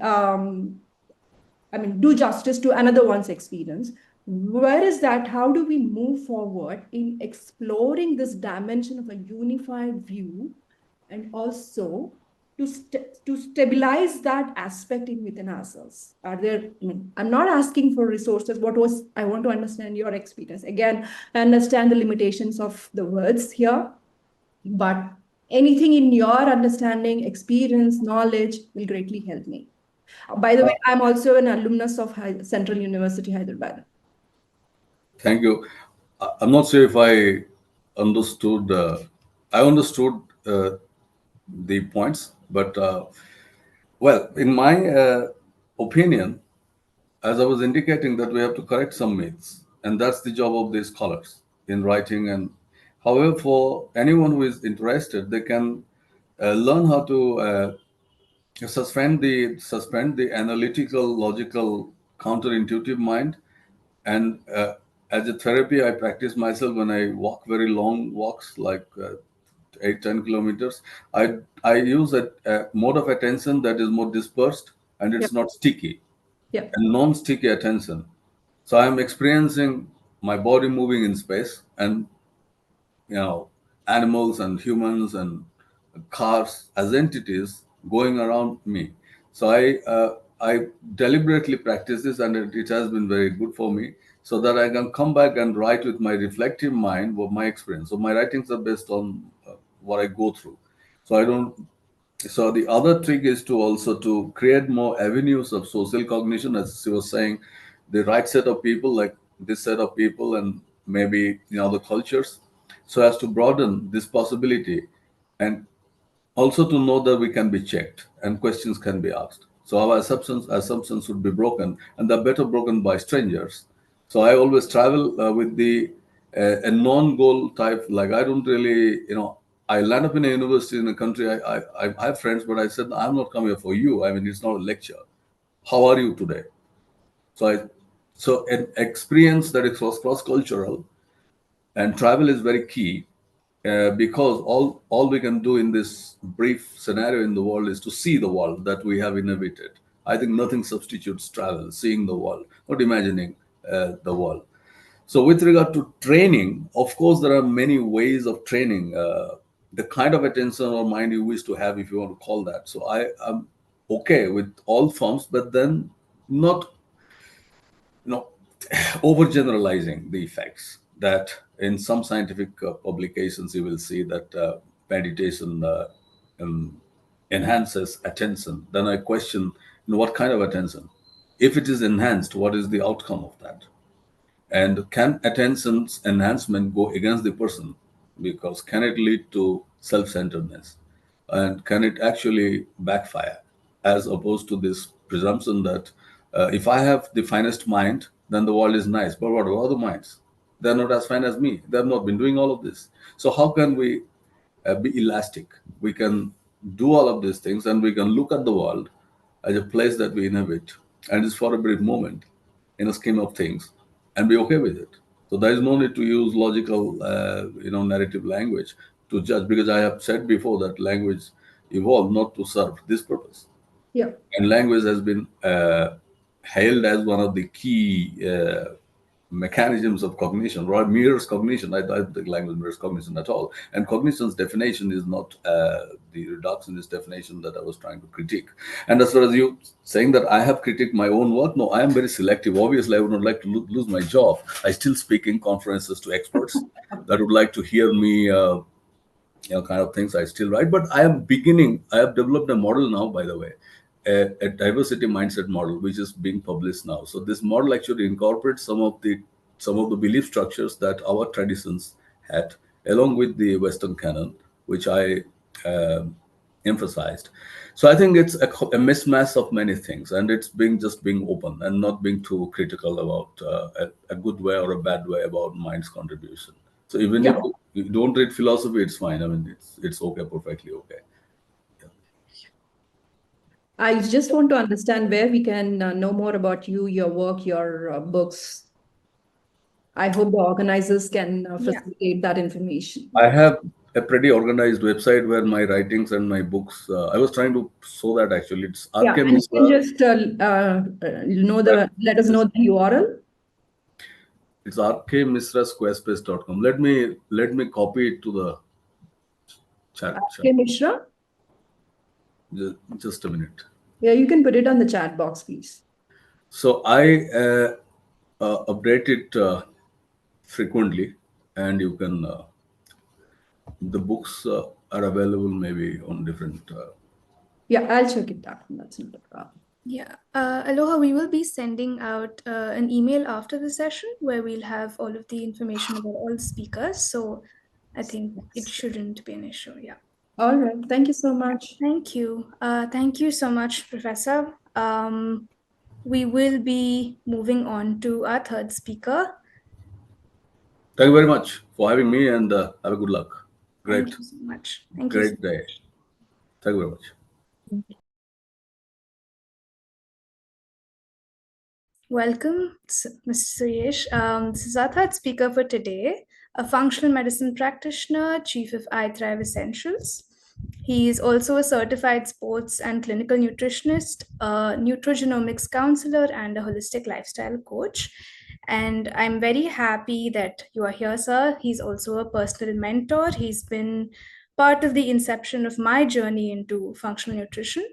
do justice to another one's experience. Where is that? How do we move forward in exploring this dimension of a unified view, and also to stabilize that aspect in within ourselves? Are there? I'm not asking for resources. I want to understand your experience. Again, I understand the limitations of the words here, but anything in your understanding, experience, knowledge will greatly help me. By the way, I'm also an alumnus of Central University, Hyderabad. Thank you. I'm not sure if I understood. I understood the points, but well, in my opinion, as I was indicating, that we have to correct some myths, and that's the job of the scholars in writing. And however, for anyone who is interested, they can learn how to suspend the analytical, logical, counterintuitive mind. And as a therapy, I practice myself when I walk very long walks, like 8-10 kilometers. I use a mode of attention that is more dispersed, and Yep. it's not sticky, Yep. and non-sticky attention. So I'm experiencing my body moving in space, and animals and humans and cars as entities going around me. So I deliberately practice this, and it has been very good for me, so that I can come back and write with my reflective mind what my experience. So my writings are based on what I go through. So I don't. So the other trick is to also to create more avenues of social cognition, as she was saying, the right set of people, like this set of people, and maybe in other cultures, so as to broaden this possibility, and also to know that we can be checked and questions can be asked. So our assumptions should be broken, and they're better broken by strangers. So I always travel with the a non-goal type. Like I don't really, I land up in a university in a country. I have friends, but I said I'm not coming here for you. I mean, it's not a lecture. How are you today? So an experience that is cross cultural, and travel is very key, because all we can do in this brief scenario in the world is to see the world that we have inhabited. I think nothing substitutes travel, seeing the world, not imagining the world. So with regard to training, of course, there are many ways of training the kind of attention or mind you wish to have, if you want to call that. So I am okay with all forms, but then not you know overgeneralizing the effects. That in some scientific publications you will see that meditation um, enhances attention. Then I question, what kind of attention? If it is enhanced, what is the outcome of that? And can attention's enhancement go against the person? Because can it lead to self-centeredness? And can it actually backfire? As opposed to this presumption that if I have the finest mind, then the world is nice. But what about other minds? They're not as fine as me. They've not been doing all of this. So how can we be elastic? We can do all of these things, and we can look at the world as a place that we inhabit, and it's for a brief moment in a scheme of things, and be okay with it. So there is no need to use logical, narrative language to judge, because I have said before that language evolved not to serve this purpose. Yeah. And language has been hailed as one of the key mechanisms of cognition, right? Mirrors cognition. I don't think language mirrors cognition at all. And cognition's definition is not the reductionist definition that I was trying to critique. And as far as you saying that I have critiqued my own work, no, I am very selective. Obviously, I would not like to lose my job. I still speak in conferences to experts that would like to hear me. Kind of things I still write, but I have developed a model now, by the way, a diversity mindset model, which is being published now. So this model actually incorporates some of the belief structures that our traditions had, along with the Western canon, which I emphasized. So I think it's a mismatch of many things, and it's being open and not being too critical about a good way or a bad way about mind's contribution. So even if Yeah. you don't read philosophy, it's fine. I mean, it's okay, perfectly okay. I just want to understand where we can know more about you, your work, your books. I hope the organizers can Yeah. facilitate that information. I have a pretty organized website where my writings and my books. I was trying to show that actually. It's Yeah, RK and you can Misra. just let us know the URL. It's rkmisrasquarespace.com. Let me copy it to the chat. Okay, Mishra. Just a minute. Yeah, you can put it on the chat box, please. So I update it frequently, and you can. The books are available maybe on different. Yeah, I'll check it out. That's not a problem. Yeah. Aloha, we will be sending out an email after the session where we'll have all of the information about all speakers. So I think it shouldn't be an issue. Yeah. All right. Thank you so much. Thank you. Thank you so much, Professor. We will be moving on to our third speaker. Thank you very much for having me, and have a good luck. Great, Thank you so much. Thank you. great day. Thank you very much. Welcome, Mr. Suyesh. This is our third speaker for today, a functional medicine practitioner, chief of iThrive Essentials. He is also a certified sports and clinical nutritionist, a nutrigenomics counselor, and a holistic lifestyle coach. And I'm very happy that you are here, sir. He's also a personal mentor. He's been part of the inception of my journey into functional nutrition.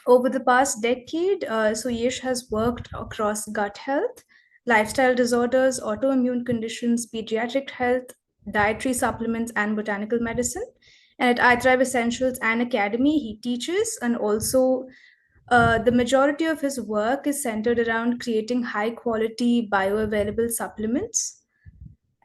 Over the past decade, Suyesh has worked across gut health, lifestyle disorders, autoimmune conditions, pediatric health, dietary supplements, and botanical medicine. And at iThrive Essentials and Academy, he teaches, and also the majority of his work is centered around creating high quality bioavailable supplements.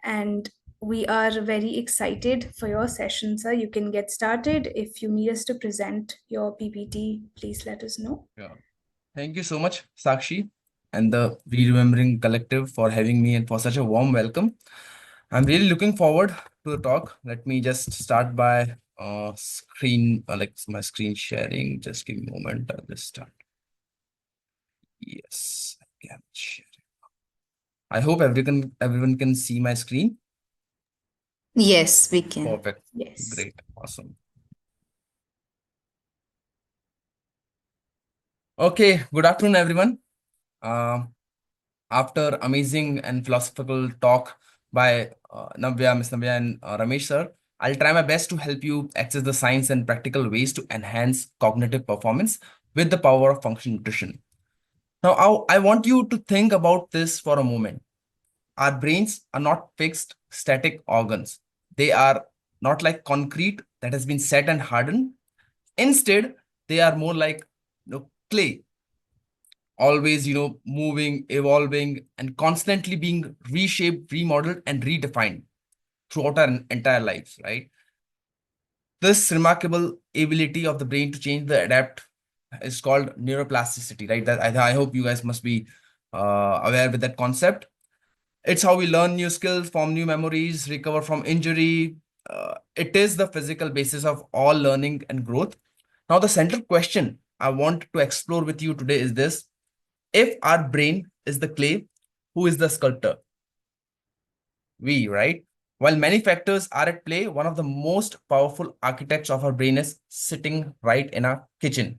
And we are very excited for your session, sir. You can get started. If you need us to present your PPT, please let us know. Yeah. Thank you so much, Sakshi, and the Remembering Collective for having me and for such a warm welcome. I'm really looking forward to the talk. Let me just start by my screen sharing. Just give me a moment. I'll just start. Yes, I can share. I hope everyone can see my screen. Yes, we can. Perfect. Yes. Great. Awesome. Okay. Good afternoon, everyone. After amazing and philosophical talk by Miss Navya and Ramesh sir, I'll try my best to help you access the science and practical ways to enhance cognitive performance with the power of functional nutrition. Now, I want you to think about this for a moment. Our brains are not fixed, static organs. They are not like concrete that has been set and hardened. Instead, they are more like clay, always moving, evolving, and constantly being reshaped, remodeled, and redefined throughout our entire lives, right? This remarkable ability of the brain to change, the adapt, is called neuroplasticity, right? That I hope you guys must be aware with that concept. It's how we learn new skills, form new memories, recover from injury. It is the physical basis of all learning and growth. Now, the central question I want to explore with you today is this: if our brain is the clay, who is the sculptor? We, right? While many factors are at play, one of the most powerful architects of our brain is sitting right in our kitchen.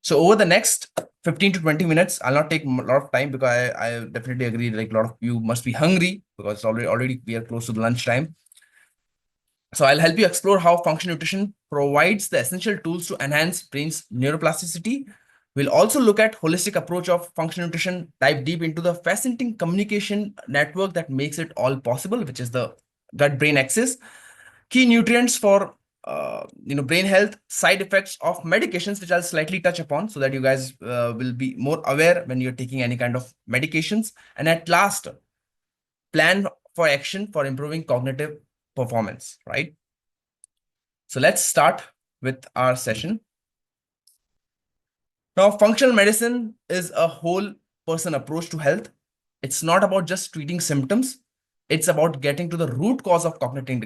So over the next 15 to 20 minutes, I'll not take a lot of time because I definitely agree, like a lot of you must be hungry because already we are close to the lunchtime. So I'll help you explore how functional nutrition provides the essential tools to enhance brain's neuroplasticity. We'll also look at holistic approach of functional nutrition, dive deep into the fascinating communication network that makes it all possible, which is the gut-brain axis, key nutrients for brain health, side effects of medications, which I'll slightly touch upon so that you guys will be more aware when you're taking any kind of medications. And at last, plan for action for improving cognitive performance, right? So let's start with our session. Now, functional medicine is a whole person approach to health. It's not about just treating symptoms. It's about getting to the root cause of cognitive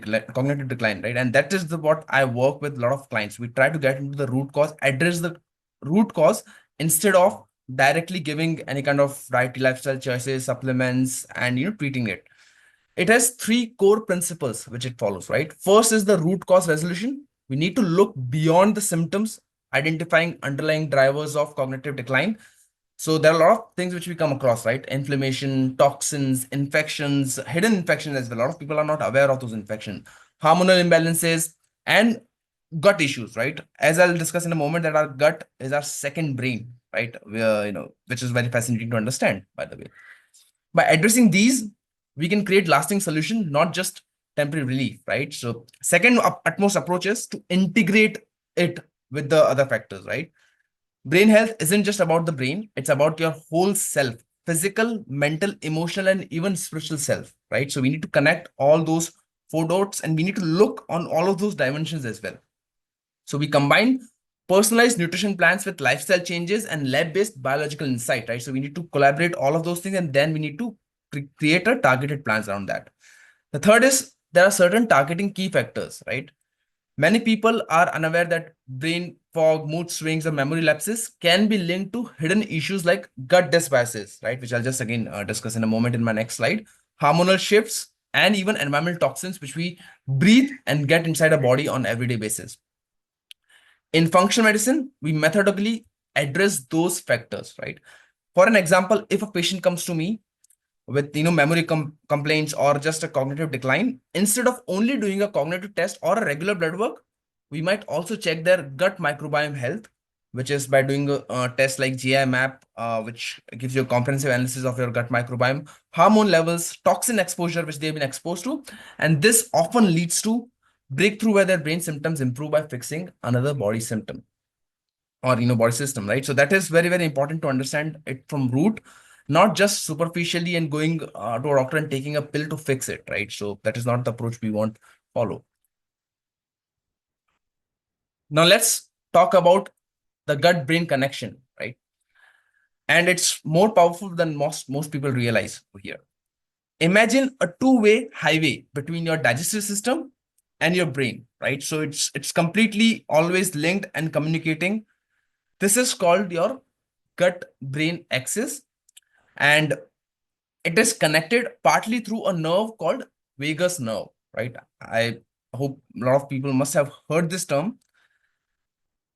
decline, right? And that is what I work with a lot of clients. We try to get into the root cause, address the root cause instead of directly giving any kind of dietary lifestyle choices, supplements, and treating it. It has three core principles which it follows, right? First is the root cause resolution. We need to look beyond the symptoms, identifying underlying drivers of cognitive decline. So there are a lot of things which we come across, right? Inflammation, toxins, infections, hidden infections as well. A lot of people are not aware of those infections, hormonal imbalances, and gut issues, right? As I'll discuss in a moment, that our gut is our second brain, right? Which is very fascinating to understand, by the way. By addressing these, we can create lasting solution, not just temporary relief, right? So second utmost approach is to integrate it with the other factors, right? Brain health isn't just about the brain, it's about your whole self, physical, mental, emotional, and even spiritual self, right? So we need to connect all those four dots and we need to look on all of those dimensions as well. So we combine personalized nutrition plans with lifestyle changes and lab-based biological insight, right? So we need to collaborate all of those things and then we need to create a targeted plans around that. The third is there are certain targeting key factors, right? Many people are unaware that brain fog, mood swings, or memory lapses can be linked to hidden issues like gut dysbiosis, right? Which I'll just again discuss in a moment in my next slide. Hormonal shifts and even environmental toxins, which we breathe and get inside our body on everyday basis. In functional medicine, we methodically address those factors, right? For an example, if a patient comes to me with memory complaints or just a cognitive decline, instead of only doing a cognitive test or a regular blood work, we might also check their gut microbiome health, which is by doing a test like GI map, which gives you a comprehensive analysis of your gut microbiome, hormone levels, toxin exposure which they've been exposed to, and this often leads to breakthrough where their brain symptoms improve by fixing another body symptom or body system, right? So that is very, very important to understand it from root, not just superficially and going to a doctor and taking a pill to fix it, right? So that is not the approach we want to follow. Now let's talk about the gut brain connection, right? And it's more powerful than most people realize here. Imagine a two-way highway between your digestive system and your brain, right? So it's completely always linked and communicating. This is called your gut brain axis, and it is connected partly through a nerve called vagus nerve, right? I hope a lot of people must have heard this term.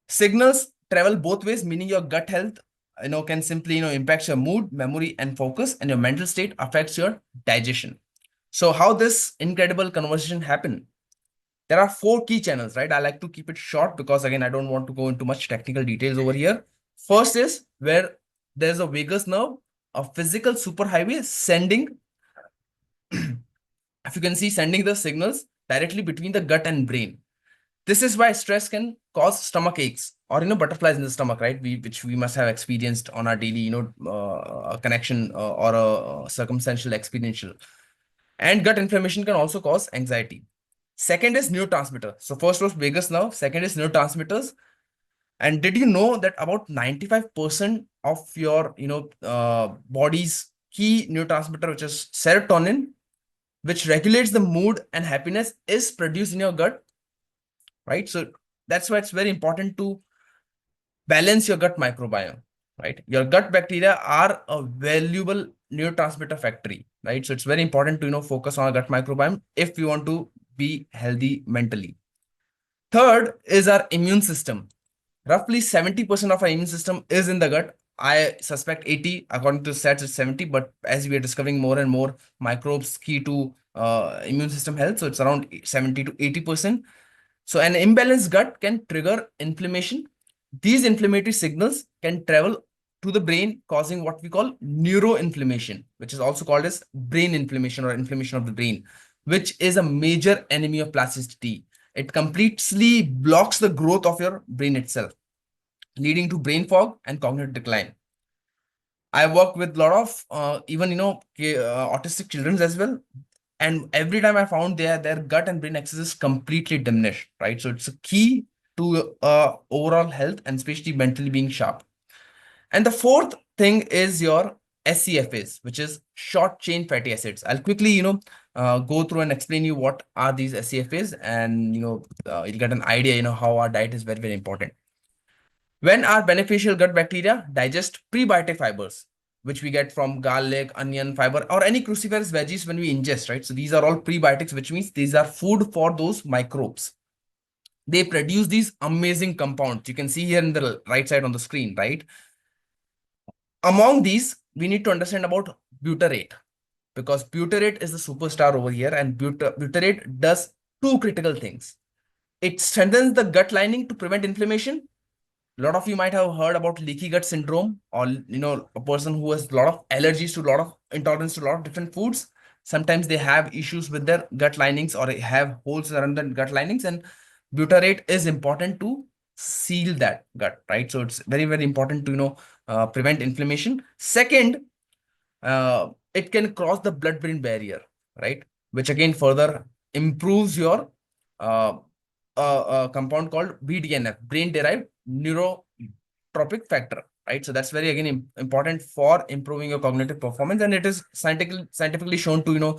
Signals travel both ways, meaning your gut health can simply impact your mood, memory, and focus, and your mental state affects your digestion. So how this incredible conversation happen? There are four key channels, right? I like to keep it short because again, I don't want to go into much technical details over here. First is where there's a vagus nerve, a physical superhighway sending, if you can see, sending the signals directly between the gut and brain. This is why stress can cause stomach aches or butterflies in the stomach, right? Which we must have experienced on our daily connection or a circumstantial experiential. And gut inflammation can also cause anxiety. Second is neurotransmitter. So first was vagus nerve. Second is neurotransmitters. And did you know that about 95% of your body's key neurotransmitter, which is serotonin, which regulates the mood and happiness, is produced in your gut, right? So that's why it's very important to balance your gut microbiome, right? Your gut bacteria are a valuable neurotransmitter factory, right? So it's very important to focus on our gut microbiome if we want to be healthy mentally. Third is our immune system. Roughly 70% of our immune system is in the gut. I suspect 80, according to stats, it's 70, but as we are discovering more and more microbes key to immune system health, so it's around 70 to 80%. So an imbalanced gut can trigger inflammation. These inflammatory signals can travel to the brain, causing what we call neuroinflammation, which is also called as brain inflammation or inflammation of the brain, which is a major enemy of plasticity. It completely blocks the growth of your brain itself, leading to brain fog and cognitive decline. I work with a lot of even autistic children as well, and every time I found their gut and brain axis is completely diminished, right? So it's a key to overall health and especially mentally being sharp. And the fourth thing is your SCFAs, which is short chain fatty acids. I'll quickly go through and explain you what are these SCFAs, and you'll get an idea how our diet is very, very important. When our beneficial gut bacteria digest prebiotic fibers, which we get from garlic, onion, fiber, or any cruciferous veggies when we ingest, right? So these are all prebiotics, which means these are food for those microbes. They produce these amazing compounds. You can see here in the right side on the screen, right? Among these, we need to understand about butyrate, because butyrate is the superstar over here, and butyrate does two critical things. It strengthens the gut lining to prevent inflammation. A lot of you might have heard about leaky gut syndrome, or a person who has a lot of allergies to a lot of intolerance to a lot of different foods. Sometimes they have issues with their gut linings, or they have holes around the gut linings, and butyrate is important to seal that gut, right? So it's very, very important to prevent inflammation. Second, it can cross the blood-brain barrier, right? Which again further improves your uh, compound called BDNF, brain-derived neurotropic factor, right? So that's very, again, important for improving your cognitive performance, and it is scientifically shown to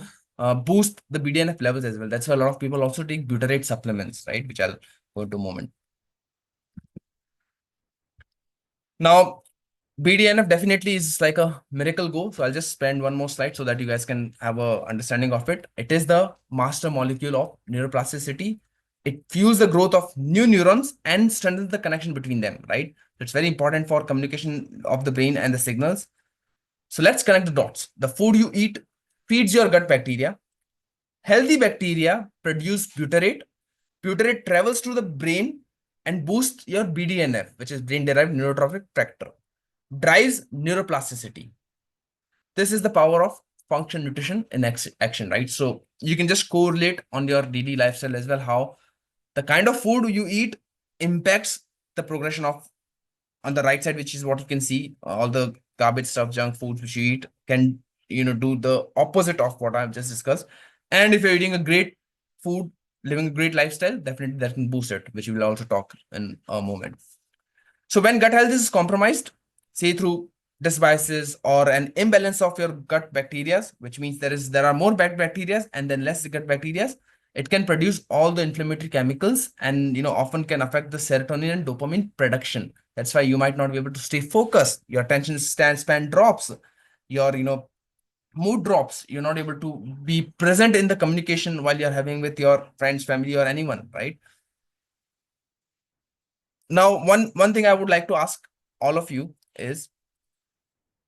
boost the BDNF levels as well. That's why a lot of people also take butyrate supplements, right? Which I'll go into a moment. Now, BDNF definitely is like a miracle go. So I'll just spend one more slide so that you guys can have a understanding of it. It is the master molecule of neuroplasticity. It fuels the growth of new neurons and strengthens the connection between them, right? It's very important for communication of the brain and the signals. So let's connect the dots. The food you eat feeds your gut bacteria. Healthy bacteria produce butyrate. Butyrate travels through the brain and boosts your BDNF, which is brain-derived neurotrophic factor, drives neuroplasticity. This is the power of function nutrition in action, right? So you can just correlate on your daily lifestyle as well, how the kind of food you eat impacts the progression of, on the right side, which is what you can see, all the garbage stuff, junk foods which you eat can do the opposite of what I've just discussed. And if you're eating a great food, living a great lifestyle, definitely that can boost it, which we will also talk in a moment. So when gut health is compromised, say through dysbiosis or an imbalance of your gut bacteria, which means there are more bad bacteria and then less gut bacteria, it can produce all the inflammatory chemicals, and often can affect the serotonin and dopamine production. That's why you might not be able to stay focused. Your attention span drops. Your mood drops. You're not able to be present in the communication while you're having with your friends, family, or anyone, right? Now, one thing I would like to ask all of you is,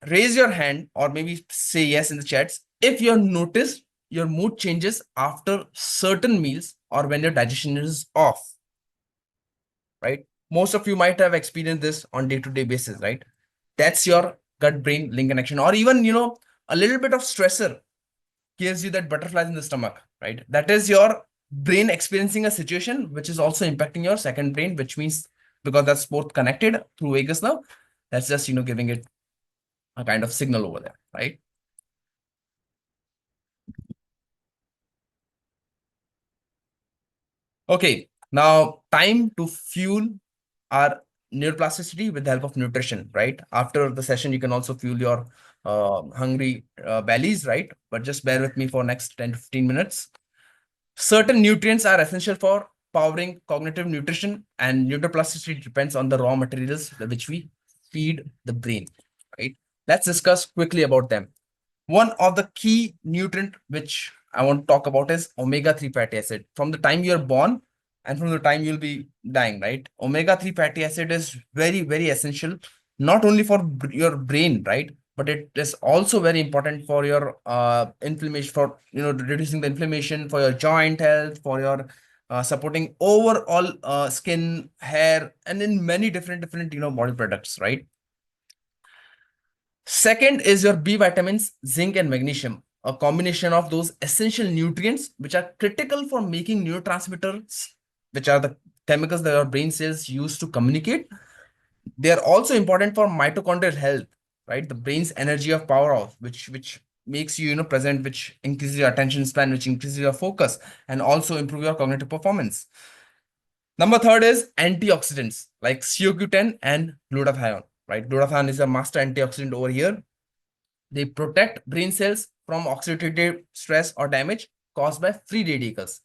raise your hand or maybe say yes in the chats if you notice your mood changes after certain meals or when your digestion is off, right? Most of you might have experienced this on day-to-day basis, right? That's your gut-brain link connection, or even, a little bit of stressor gives you that butterflies in the stomach, right? That is your brain experiencing a situation which is also impacting your second brain, which means, because that's both connected through vagus nerve, that's just, giving it a kind of signal over there, right? Okay, now time to fuel our neuroplasticity with the help of nutrition, right? After the session, you can also fuel your hungry bellies, right? But just bear with me for next 10 to 15 minutes. Certain nutrients are essential for powering cognitive nutrition, and neuroplasticity depends on the raw materials which we feed the brain, right? Let's discuss quickly about them. One of the key nutrient which I want to talk about is omega-3 fatty acid. From the time you're born and from the time you'll be dying, right? Omega-3 fatty acid is very, very essential, not only for your brain, right? But it is also very important for your inflammation, for reducing the inflammation, for your joint health, for your supporting overall skin, hair, and in many different body products, right? Second is your B vitamins, zinc and magnesium, a combination of those essential nutrients which are critical for making neurotransmitters, which are the chemicals that our brain cells use to communicate. They are also important for mitochondrial health, right? The brain's energy of powerhouse, which makes you, present, which increases your attention span, which increases your focus, and also improve your cognitive performance. Number third is antioxidants like CoQ10 and glutathione, right? Glutathione is a master antioxidant over here. They protect brain cells from oxidative stress or damage caused by free radicals.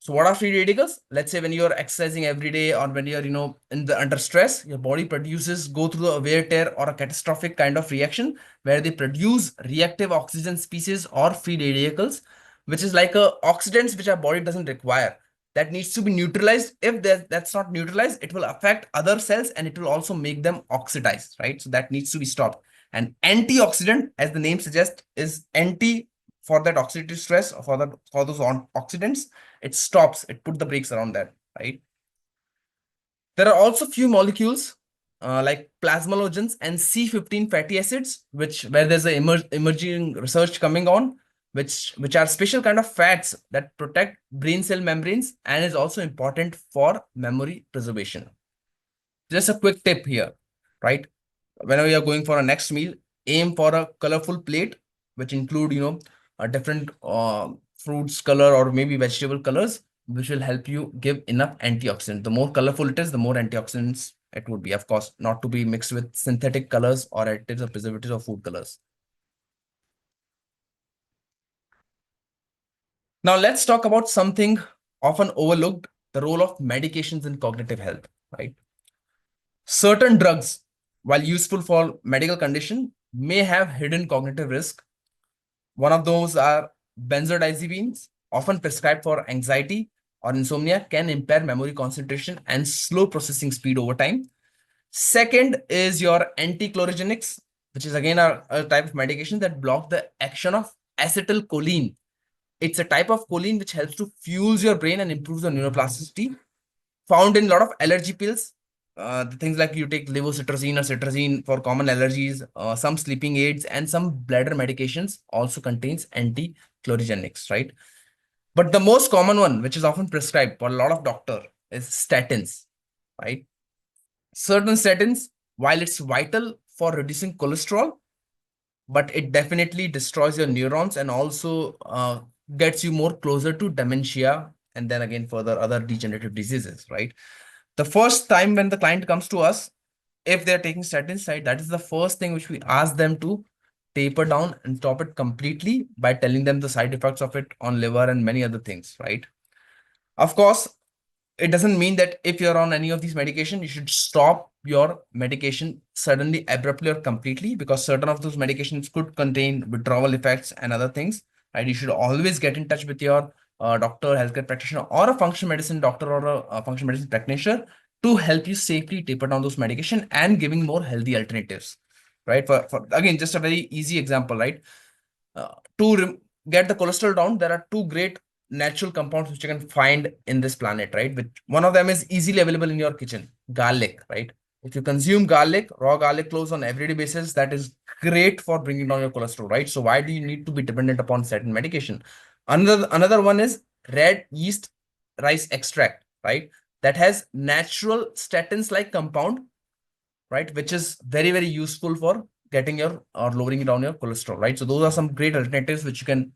So what are free radicals? Let's say when you're exercising every day or when you're, under stress, your body go through a wear tear or a catastrophic kind of reaction where they produce reactive oxygen species or free radicals, which is like oxidants which our body doesn't require. That needs to be neutralized. If that's not neutralized, it will affect other cells and it will also make them oxidize, right? So that needs to be stopped. And antioxidant, as the name suggests, is anti for that oxidative stress or for those oxidants. It stops, it put the brakes around that, right? There are also few molecules like plasmalogens and C15 fatty acids, where there's a emerging research coming on, which are special kind of fats that protect brain cell membranes and is also important for memory preservation. Just a quick tip here, right? Whenever you're going for a next meal, aim for a colorful plate, which include, a different fruits color or maybe vegetable colors, which will help you give enough antioxidant. The more colorful it is, the more antioxidants it would be. Of course, not to be mixed with synthetic colors or additives or preservatives or food colors. Now let's talk about something often overlooked, the role of medications in cognitive health, right? Certain drugs, while useful for medical condition, may have hidden cognitive risk. One of those are benzodiazepines, often prescribed for anxiety or insomnia, can impair memory concentration and slow processing speed over time. Second is your antichlorogenics, which is again a type of medication that block the action of acetylcholine. It's a type of choline which helps to fuel your brain and improves the neuroplasticity. Found in a lot of allergy pills, the things like you take levocetirizine or cetirizine for common allergies, some sleeping aids, and some bladder medications also contains anti-chlorogenics, right? But the most common one, which is often prescribed for a lot of doctor, is statins, right? Certain statins, while it's vital for reducing cholesterol, but it definitely destroys your neurons and also gets you more closer to dementia and then again further other degenerative diseases, right? The first time when the client comes to us, if they're taking statins, right, that is the first thing which we ask them to taper down and stop it completely by telling them the side effects of it on liver and many other things, right? Of course, it doesn't mean that if you're on any of these medication, you should stop your medication suddenly, abruptly, or completely, because certain of those medications could contain withdrawal effects and other things, right? You should always get in touch with your doctor, healthcare practitioner, or a functional medicine doctor or a functional medicine practitioner to help you safely taper down those medication and giving more healthy alternatives, right? For again, just a very easy example, right? To get the cholesterol down, there are two great natural compounds which you can find in this planet, right? Which one of them is easily available in your kitchen, garlic, right? If you consume garlic, raw garlic cloves on everyday basis, that is great for bringing down your cholesterol, right? So why do you need to be dependent upon certain medication? Another one is red yeast rice extract, right? That has natural statins like compound, right? Which is very, very useful for getting your or lowering down your cholesterol, right? So those are some great alternatives which you can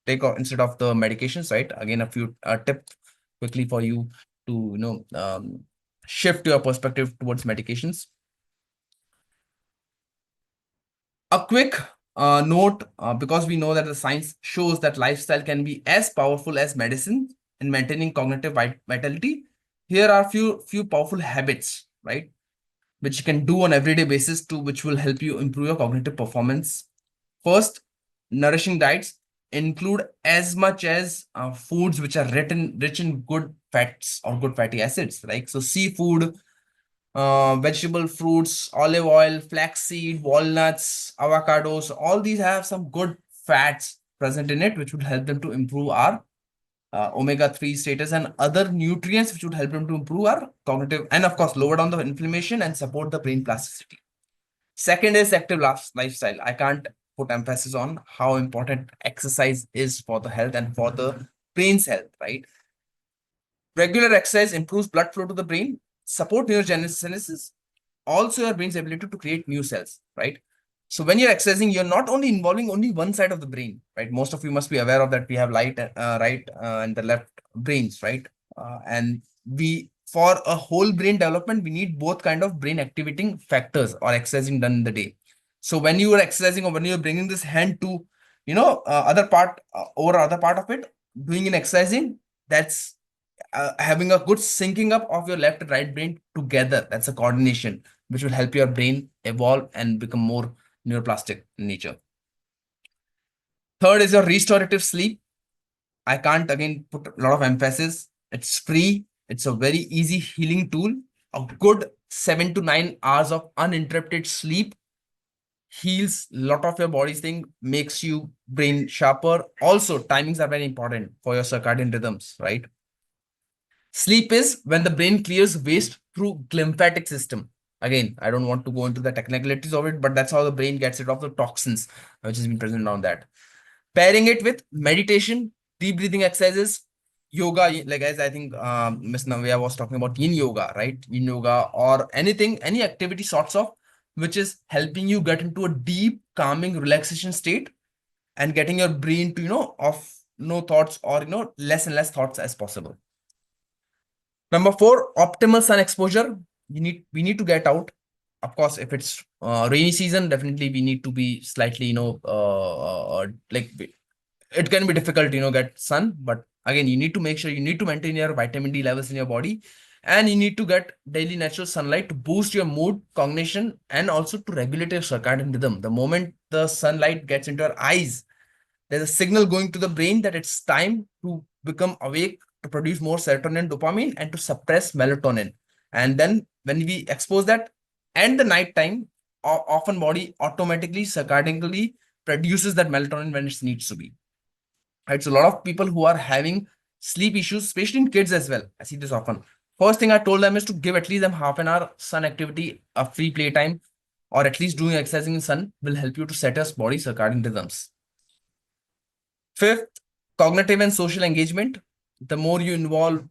take instead of the medications, right? Again, a few tips quickly for you to shift your perspective towards medications. A quick note, because we know that the science shows that lifestyle can be as powerful as medicine in maintaining cognitive vitality. Here are few powerful habits, right, which you can do on everyday basis which will help you improve your cognitive performance. First, nourishing diets include as much as foods which are rich in good fats or good fatty acids, right? So seafood, vegetable, fruits, olive oil, flaxseed, walnuts, avocados, all these have some good fats present in it, which would help them to improve our omega-3 status and other nutrients which would help them to improve our cognitive and of course lower down the inflammation and support the brain plasticity. Second is active lifestyle. I can't put emphasis on how important exercise is for the health and for the brain's health, right? Regular exercise improves blood flow to the brain, support neurogenesis, also your brain's ability to create new cells, right? So when you're exercising, you're not only involving only one side of the brain, right? Most of you must be aware of that. We have right and the left brains, right? And for a whole brain development, we need both kind of brain activating factors or exercising done in the day. So when you are exercising or when you're bringing this hand to, other part over other part of it, doing an exercising, that's having a good syncing up of your left and right brain together. That's a coordination which will help your brain evolve and become more neuroplastic in nature. Third is your restorative sleep. I can't again put a lot of emphasis. It's free. It's a very easy healing tool. A good 7 to 9 hours of uninterrupted sleep heals a lot of your body's thing, makes you brain sharper. Also, timings are very important for your circadian rhythms, right? Sleep is when the brain clears waste through glymphatic system. Again, I don't want to go into the technicalities of it, but that's how the brain gets rid of the toxins which has been present on that. Pairing it with meditation, deep breathing exercises, yoga, like as I think Ms. Navya was talking about yin yoga, right? Yin yoga or anything, any activity sorts of, which is helping you get into a deep, calming, relaxation state and getting your brain to, of no thoughts or, less and less thoughts as possible. Number 4, optimal sun exposure. We need to get out. Of course, if it's rainy season, definitely we need to be slightly, like it can be difficult, get sun. But again, you need to make sure you need to maintain your vitamin D levels in your body, and you need to get daily natural sunlight to boost your mood, cognition, and also to regulate your circadian rhythm. The moment the sunlight gets into your eyes, there's a signal going to the brain that it's time to become awake, to produce more serotonin, dopamine, and to suppress melatonin. And then when we expose that and the night time, often body automatically circadianly produces that melatonin when it needs to be. Right. So a lot of people who are having sleep issues, especially in kids as well, I see this often. First thing I told them is to give at least them half an hour sun activity, a free playtime, or at least doing exercising in sun will help you to set your body circadian rhythms. Fifth, cognitive and social engagement. The more you involve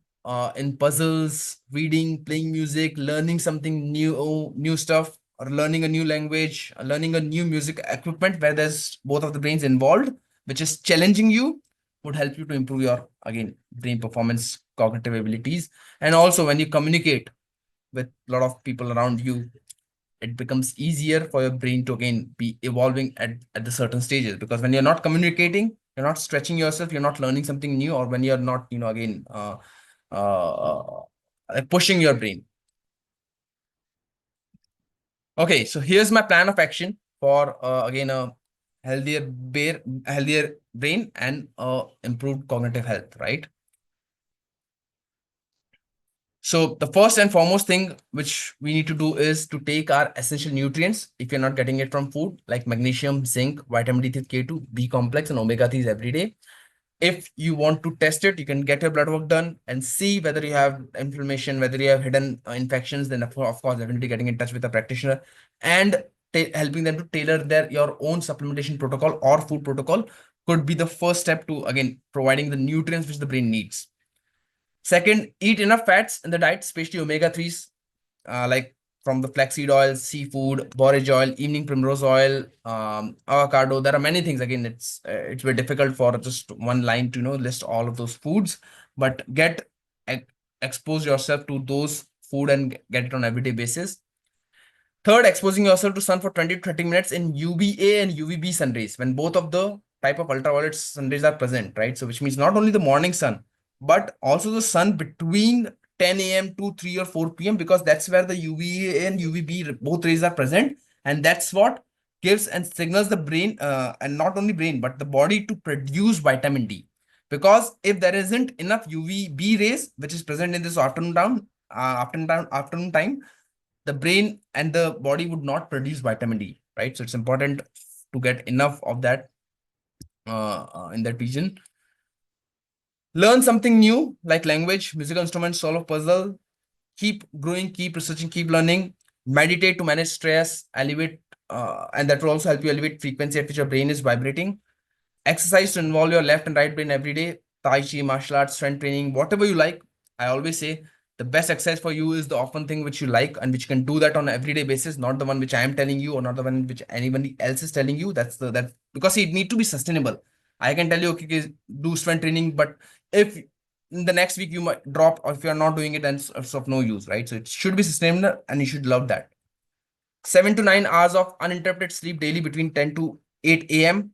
in puzzles, reading, playing music, learning something new stuff, or learning a new language, or learning a new music equipment where there's both of the brains involved, which is challenging you, would help you to improve your, again, brain performance, cognitive abilities. And also when you communicate with a lot of people around you, it becomes easier for your brain to again be evolving at the certain stages, because when you're not communicating, you're not stretching yourself, you're not learning something new, or when you're not, again, pushing your brain. Okay, so here's my plan of action for again a healthier brain and improved cognitive health, right? So the first and foremost thing which we need to do is to take our essential nutrients if you're not getting it from food, like magnesium, zinc, vitamin D3, K2, B complex, and omega 3s every day. If you want to test it, you can get your blood work done and see whether you have inflammation, whether you have hidden infections. Then of course, definitely getting in touch with a practitioner and helping them to tailor your own supplementation protocol or food protocol could be the first step to, again, providing the nutrients which the brain needs. Second, eat enough fats in the diet, especially omega-3s, like from the flaxseed oil, seafood, borage oil, evening primrose oil, avocado. There are many things. Again, it's very difficult for just one line to list all of those foods, but expose yourself to those food and get it on everyday basis. Third, exposing yourself to sun for 20 to 30 minutes in UVA and UVB sun rays when both of the type of ultraviolet sun rays are present, right? So which means not only the morning sun, but also the sun between 10 a.m. to 3 or 4 p.m. because that's where the UVA and UVB both rays are present. And that's what gives and signals the brain, and not only brain, but the body to produce vitamin D. Because if there isn't enough UVB rays, which is present in this afternoon time, the brain and the body would not produce vitamin D, right? So it's important to get enough of that in that region. Learn something new like language, musical instruments, solve a puzzle. Keep growing, keep researching, keep learning. Meditate to manage stress, elevate, and that will also help you elevate frequency at which your brain is vibrating. Exercise to involve your left and right brain every day. Tai Chi, martial arts, strength training, whatever you like. I always say the best exercise for you is the often thing which you like and which you can do that on an everyday basis, not the one which I am telling you or not the one which anybody else is telling you. That's that because it need to be sustainable. I can tell you, okay, do strength training, but if in the next week you might drop, or if you're not doing it, then it's of no use, right? So it should be sustainable and you should love that. 7 to 9 hours of uninterrupted sleep daily between 10 to 8 a.m.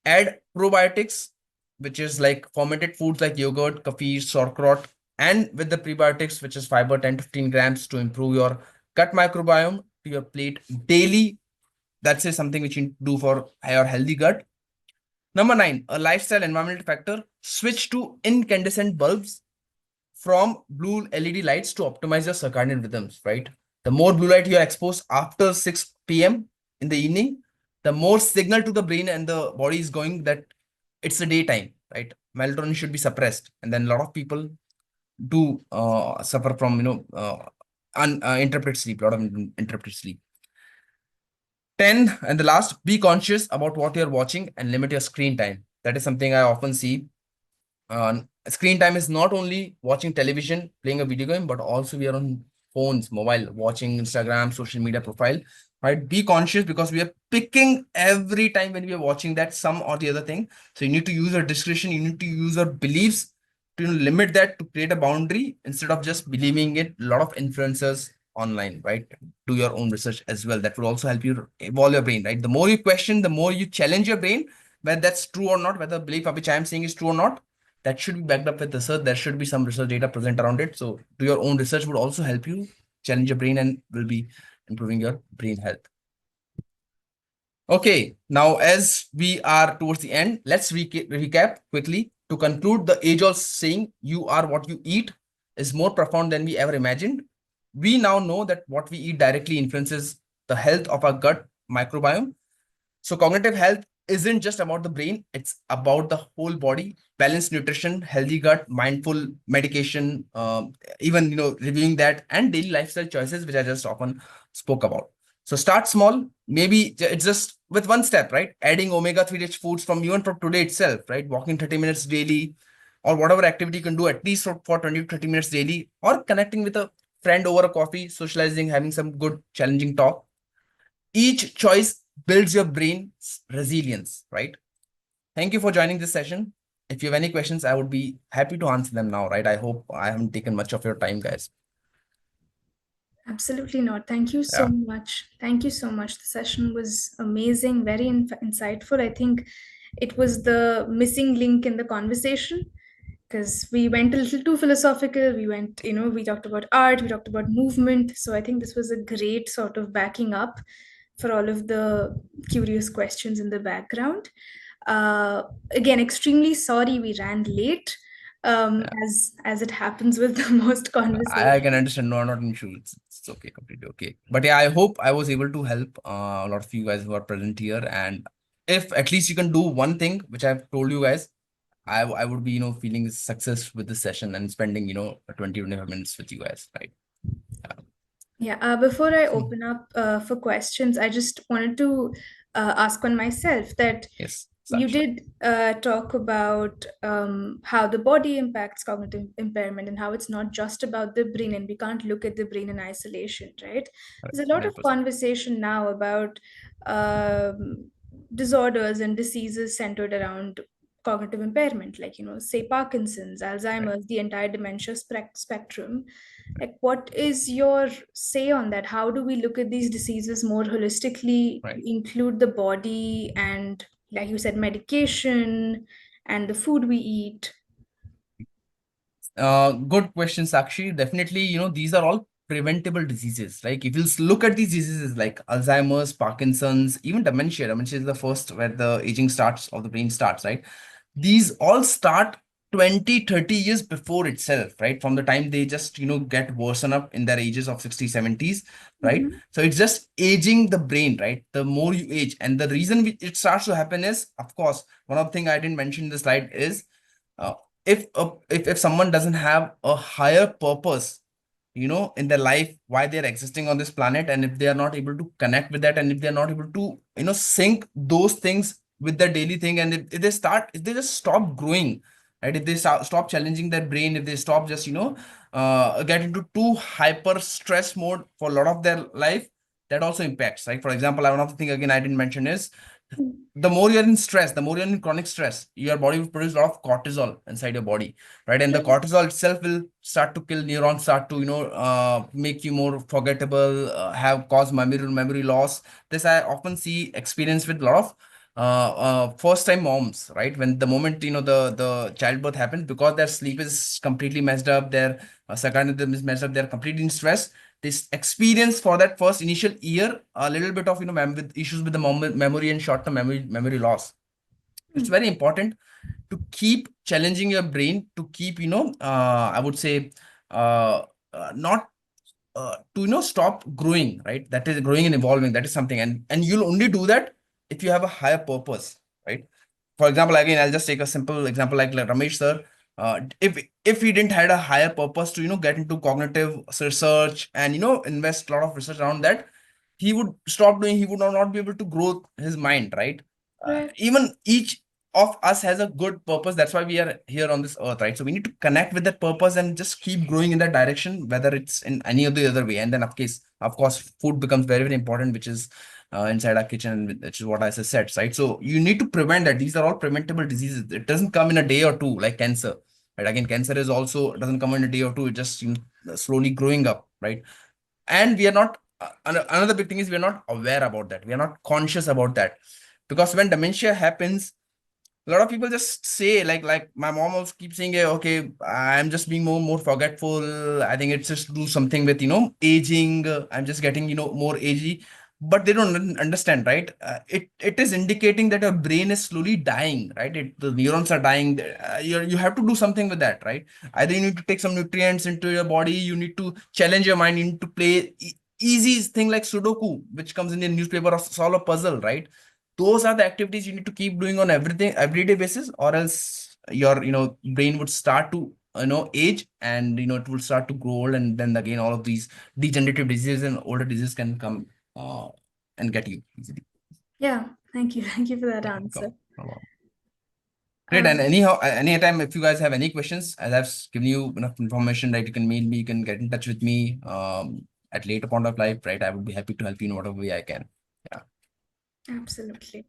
Add probiotics, which is like fermented foods like yogurt, kefir, sauerkraut, and with the prebiotics, which is fiber 10 to 15 grams to improve your gut microbiome to your plate daily. That's something which you do for your healthy gut. Number 9, a lifestyle environmental factor. Switch to incandescent bulbs from blue LED lights to optimize your circadian rhythms, right? The more blue light you are exposed after 6 p.m. in the evening, the more signal to the brain and the body is going that it's the daytime, right? Melatonin should be suppressed. And then a lot of people do suffer from, interpret sleep, a lot of interpreted sleep. 10, and the last, be conscious about what you're watching and limit your screen time. That is something I often see. Screen time is not only watching television, playing a video game, but also we are on phones, mobile, watching Instagram, social media profile, right? Be conscious because we are picking every time when we are watching that some or the other thing. So you need to use your discretion, you need to use your beliefs to limit that, to create a boundary instead of just believing it. A lot of influencers online, right? Do your own research as well. That will also help you evolve your brain, right? The more you question, the more you challenge your brain, whether that's true or not, whether the belief of which I am saying is true or not, that should be backed up with research. There should be some research data present around it. So do your own research would also help you challenge your brain and will be improving your brain health. Okay, now as we are towards the end, let's recap quickly. To conclude, the age-old saying, you are what you eat, is more profound than we ever imagined. We now know that what we eat directly influences the health of our gut microbiome. So cognitive health isn't just about the brain, it's about the whole body. Balanced nutrition, healthy gut, mindful medication, even reviewing that, and daily lifestyle choices, which I just often spoke about. So start small. Maybe it's just with one step, right? Adding omega-3 rich foods from even from today itself, right? Walking 30 minutes daily, or whatever activity you can do at least for 20 to 30 minutes daily, or connecting with a friend over a coffee, socializing, having some good challenging talk. Each choice builds your brain's resilience, right? Thank you for joining this session. If you have any questions, I would be happy to answer them now, right? I hope I haven't taken much of your time, guys. Absolutely not. Thank you so Yeah. much. Thank you so much. The session was amazing, very insightful. I think it was the missing link in the conversation because we went a little too philosophical. We talked about art, we talked about movement. So I think this was a great sort of backing up for all of the curious questions in the background. Again, extremely sorry we ran late, Yeah. as it happens with the most conversations. I can understand. No, not an issue. It's okay, completely okay. But yeah, I hope I was able to help a lot of you guys who are present here. And if at least you can do one thing, which I've told you guys, I would be, feeling success with this session and spending, 20, 25 minutes with you guys, right? Yeah, before I open up for questions, I just wanted to ask on myself that Yes, you Sakshi. did talk about how the body impacts cognitive impairment and how it's not just about the brain, and we can't look at the brain in isolation, right? There's a lot of 100%. conversation now about disorders and diseases centered around cognitive impairment, like, say Parkinson's, Alzheimer's, the entire dementia spectrum. Like, what is your say on that? How do we look at these diseases more holistically, Right. include the body and, like you said, medication and the food we eat? Good question, Sakshi. Definitely, these are all preventable diseases. Like if you look at these diseases like Alzheimer's, Parkinson's, even dementia. Dementia is the first where the aging starts of the brain starts, right? These all start 20, 30 years before itself, right? From the time they just, get worsen up in their ages of 60s, 70s, right? Mhm. So it's just aging the brain, right? The more you age. And the reason it starts to happen is, of course, one of the things I didn't mention in the slide is uh, if someone doesn't have a higher purpose, in their life, why they're existing on this planet, and if they are not able to connect with that, and if they're not able to sync those things with their daily thing, and if they just stop growing, right? If they stop challenging their brain, if they stop just get into too hyper stress mode for a lot of their life, that also impacts, right? For example, one of the thing again I didn't mention is the more you're in stress, the more you're in chronic stress, your body will produce a lot of cortisol inside your body, right? And the cortisol itself will start to kill neurons, start to make you more forgettable, have cause memory loss. This I often see experience with a lot of first time moms, right? When the moment, the childbirth happens, because their sleep is completely messed up, their circadian is messed up, they're completely in stress. This experience for that first initial year, a little bit of, with issues with the memory and short-term memory loss. It's very important to keep challenging your brain, to keep, I would say, not to, stop growing, right? That is growing and evolving. That is something, and you'll only do that if you have a higher purpose, right? For example, again, I'll just take a simple example like Ramesh sir. If he didn't had a higher purpose to, get into cognitive research and, invest a lot of research around that, he would stop doing. He would not be able to grow his mind, right? Right. Even each of us has a good purpose. That's why we are here on this earth, right? So we need to connect with that purpose and just keep growing in that direction, whether it's in any of the other way. And then of course, food becomes very, very important, which is inside our kitchen, which is what I said, right? So you need to prevent that. These are all preventable diseases. It doesn't come in a day or two, like cancer, right? Again, cancer is also doesn't come in a day or two. It just, slowly growing up, right? And we are not. Another big thing is we are not aware about that. We are not conscious about that, because when dementia happens, a lot of people just say, like my mom also keeps saying, okay, I'm just being more forgetful. I think it's just to do something with, aging. I'm just getting, more agey. But they don't understand, right? It is indicating that your brain is slowly dying, right? The neurons are dying. You have to do something with that, right? Either you need to take some nutrients into your body, you need to challenge your mind, you need to play easy thing like Sudoku, which comes in the newspaper, or solve a puzzle, right? Those are the activities you need to keep doing on everyday basis, or else your, brain would start to, age, and, it will start to grow old, and then again all of these degenerative diseases and older diseases can come and get you easily. Yeah, thank you. Thank you for that No answer. problem. Great. And anyhow, anytime if you guys have any questions, as I've given you enough information, right, you can mail me, you can get in touch with me at later point of life, right? I would be happy to help you in whatever way I can. Yeah. Absolutely.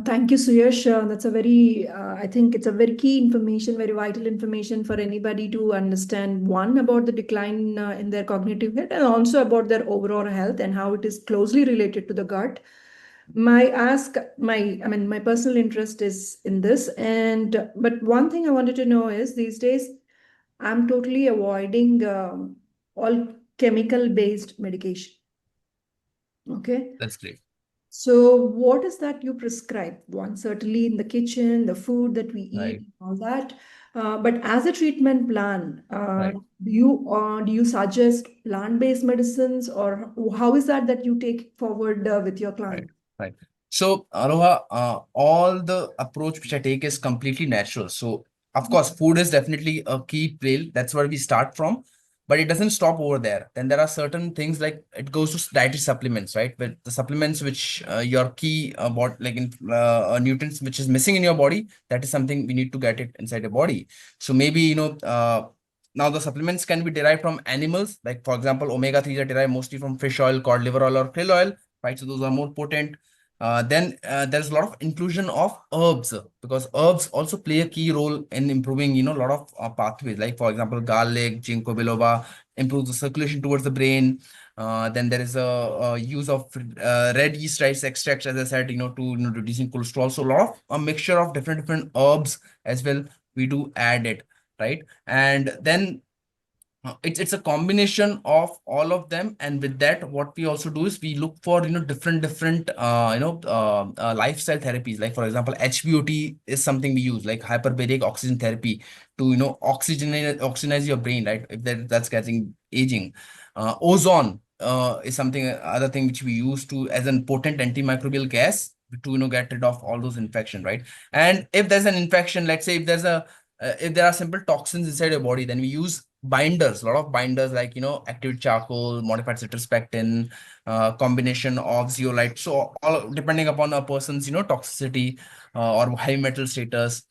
Thank you, Suyash. That's a very, I think it's a very key information, very vital information for anybody to understand, one, about the decline in their cognitive health, and also about their overall health and how it is closely related to the gut. My personal interest is in this. But one thing I wanted to know is, these days, I'm totally avoiding all chemical-based medication. Okay. That's great. So what is that you prescribe? One, certainly in the kitchen, the food that we eat, Right. all that. But as a treatment plan, Right. do you suggest plant-based medicines, or how is that you take forward with your Right. client? Right. So, Aroha, all the approach which I take is completely natural. So, of course, food is definitely a key play. That's where we start from, but it doesn't stop over there. Then there are certain things like it goes to dietary supplements, right? With the supplements which your key like in nutrients which is missing in your body, that is something we need to get it inside your body. So maybe now the supplements can be derived from animals, like for example, omega-3s are derived mostly from fish oil, cod liver oil, or krill oil, right? So those are more potent. Then there's a lot of inclusion of herbs, because herbs also play a key role in improving, a lot of pathways. Like for example, garlic, ginkgo biloba improves the circulation towards the brain. Then there is a use of red yeast rice extracts, as I said, to reducing cholesterol. So a lot of a mixture of different herbs as well. We do add it, right? And then it's a combination of all of them, and with that what we also do is we look for different lifestyle therapies. Like for example, HBOT is something we use, like hyperbaric oxygen therapy, to oxygenize your brain, right? If that's getting aging. Ozone is something, other thing which we use to as an potent antimicrobial gas to get rid of all those infection, right? And if there's an infection, let's say if there are simple toxins inside your body, then we use binders, a lot of binders, like active charcoal, modified citrus pectin, combination of zeolite. So all depending upon a person's toxicity or high metal status.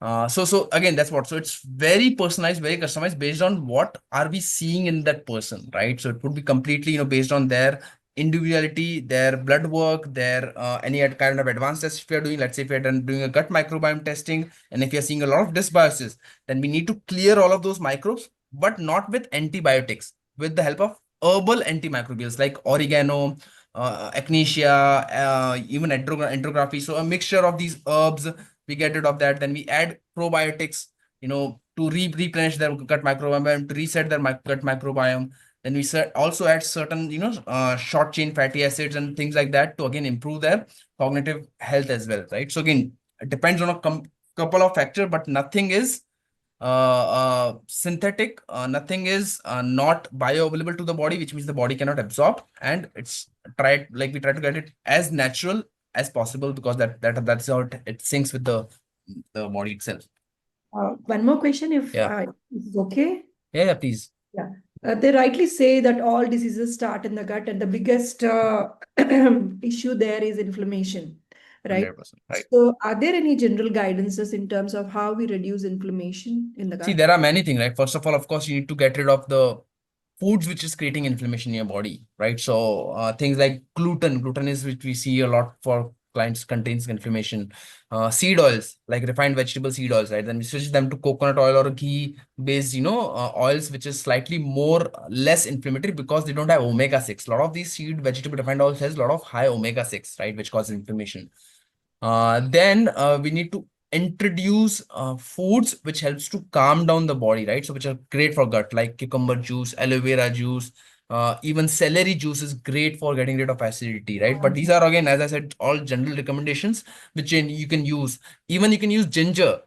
So again, that's what. So it's very personalized, very customized based on what are we seeing in that person, right? So it would be completely based on their individuality, their blood work, their any kind of advanced tests if we are doing. Let's say if we are doing a gut microbiome testing, and if you are seeing a lot of dysbiosis, then we need to clear all of those microbes, but not with antibiotics, with the help of herbal antimicrobials like oregano, echinacea, even enterography. So a mixture of these herbs, we get rid of that. Then we add probiotics, to replenish their gut microbiome, to reset their gut microbiome. Then we also add certain, short chain fatty acids and things like that to again improve their cognitive health as well, right? So again, it depends on a couple of factors, but nothing is synthetic. Nothing is not bioavailable to the body, which means the body cannot absorb, and we try to get it as natural as possible, because that's how it syncs with the body itself. One more question, if Yeah. it's okay. Yeah, please. Yeah. They rightly say that all diseases start in the gut, and the biggest issue there is inflammation, right? 100%. Right. So, are there any general guidances in terms of how we reduce inflammation in the See, gut? there are many things, right? First of all, of course, you need to get rid of the foods which is creating inflammation in your body, right? So things like gluten is which we see a lot for clients, contains inflammation. Seed oils, like refined vegetable seed oils, right? Then we switch them to coconut oil or ghee based, oils, which is slightly more less inflammatory because they don't have omega-6. A lot of these seed vegetable refined oils has a lot of high omega-6, right? Which causes inflammation. Then we need to introduce foods which helps to calm down the body, right? So which are great for gut, like cucumber juice, aloe vera juice, even celery juice is great for getting rid of acidity, right? But these are, again, as I said, all general recommendations which you can use. Even you can use ginger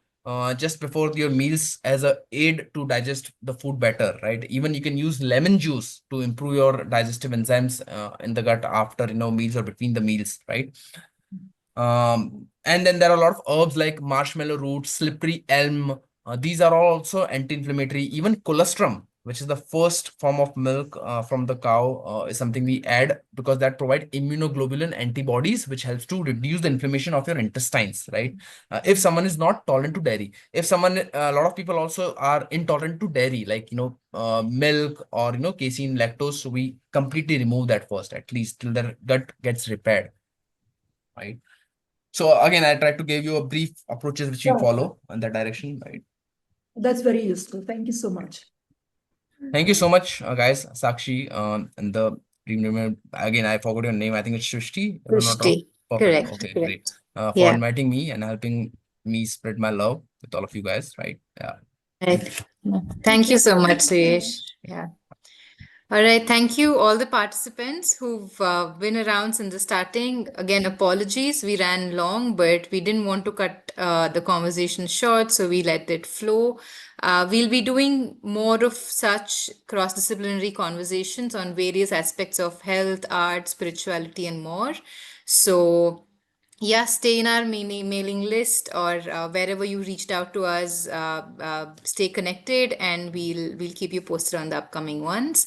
just before your meals as a aid to digest the food better, right? Even you can use lemon juice to improve your digestive enzymes in the gut after meals or between the meals, right? And then there are a lot of herbs like marshmallow root, slippery elm. These are all also anti-inflammatory. Even colostrum, which is the first form of milk from the cow, is something we add because that provide immunoglobulin antibodies, which helps to reduce the inflammation of your intestines, right? If someone is not tolerant to dairy, a lot of people also are intolerant to dairy, like, milk or, casein, lactose. So we completely remove that first, at least till their gut gets repaired, right? So again, I tried to give you a brief approaches which we Yeah. follow in that direction, right? That's very useful. Thank you so much. Thank you so much, guys. Sakshi, and the again, I forgot your name. I think it's Shrishti, if I'm not wrong. Pushti. Perfect. Correct. Okay, great. Correct. For Yeah. inviting me and helping me spread my love with all of you guys, right? Yeah. Thank you. Right. Thank you so much, Suyesh. Yeah. All right. Thank you, all the participants who've been around since the starting. Again, apologies. We ran long, but we didn't want to cut the conversation short, so we let it flow. We'll be doing more of such cross-disciplinary conversations on various aspects of health, art, spirituality, and more. So, yeah, stay in our mailing list, or wherever you reached out to us. Stay connected, and we'll keep you posted on the upcoming ones.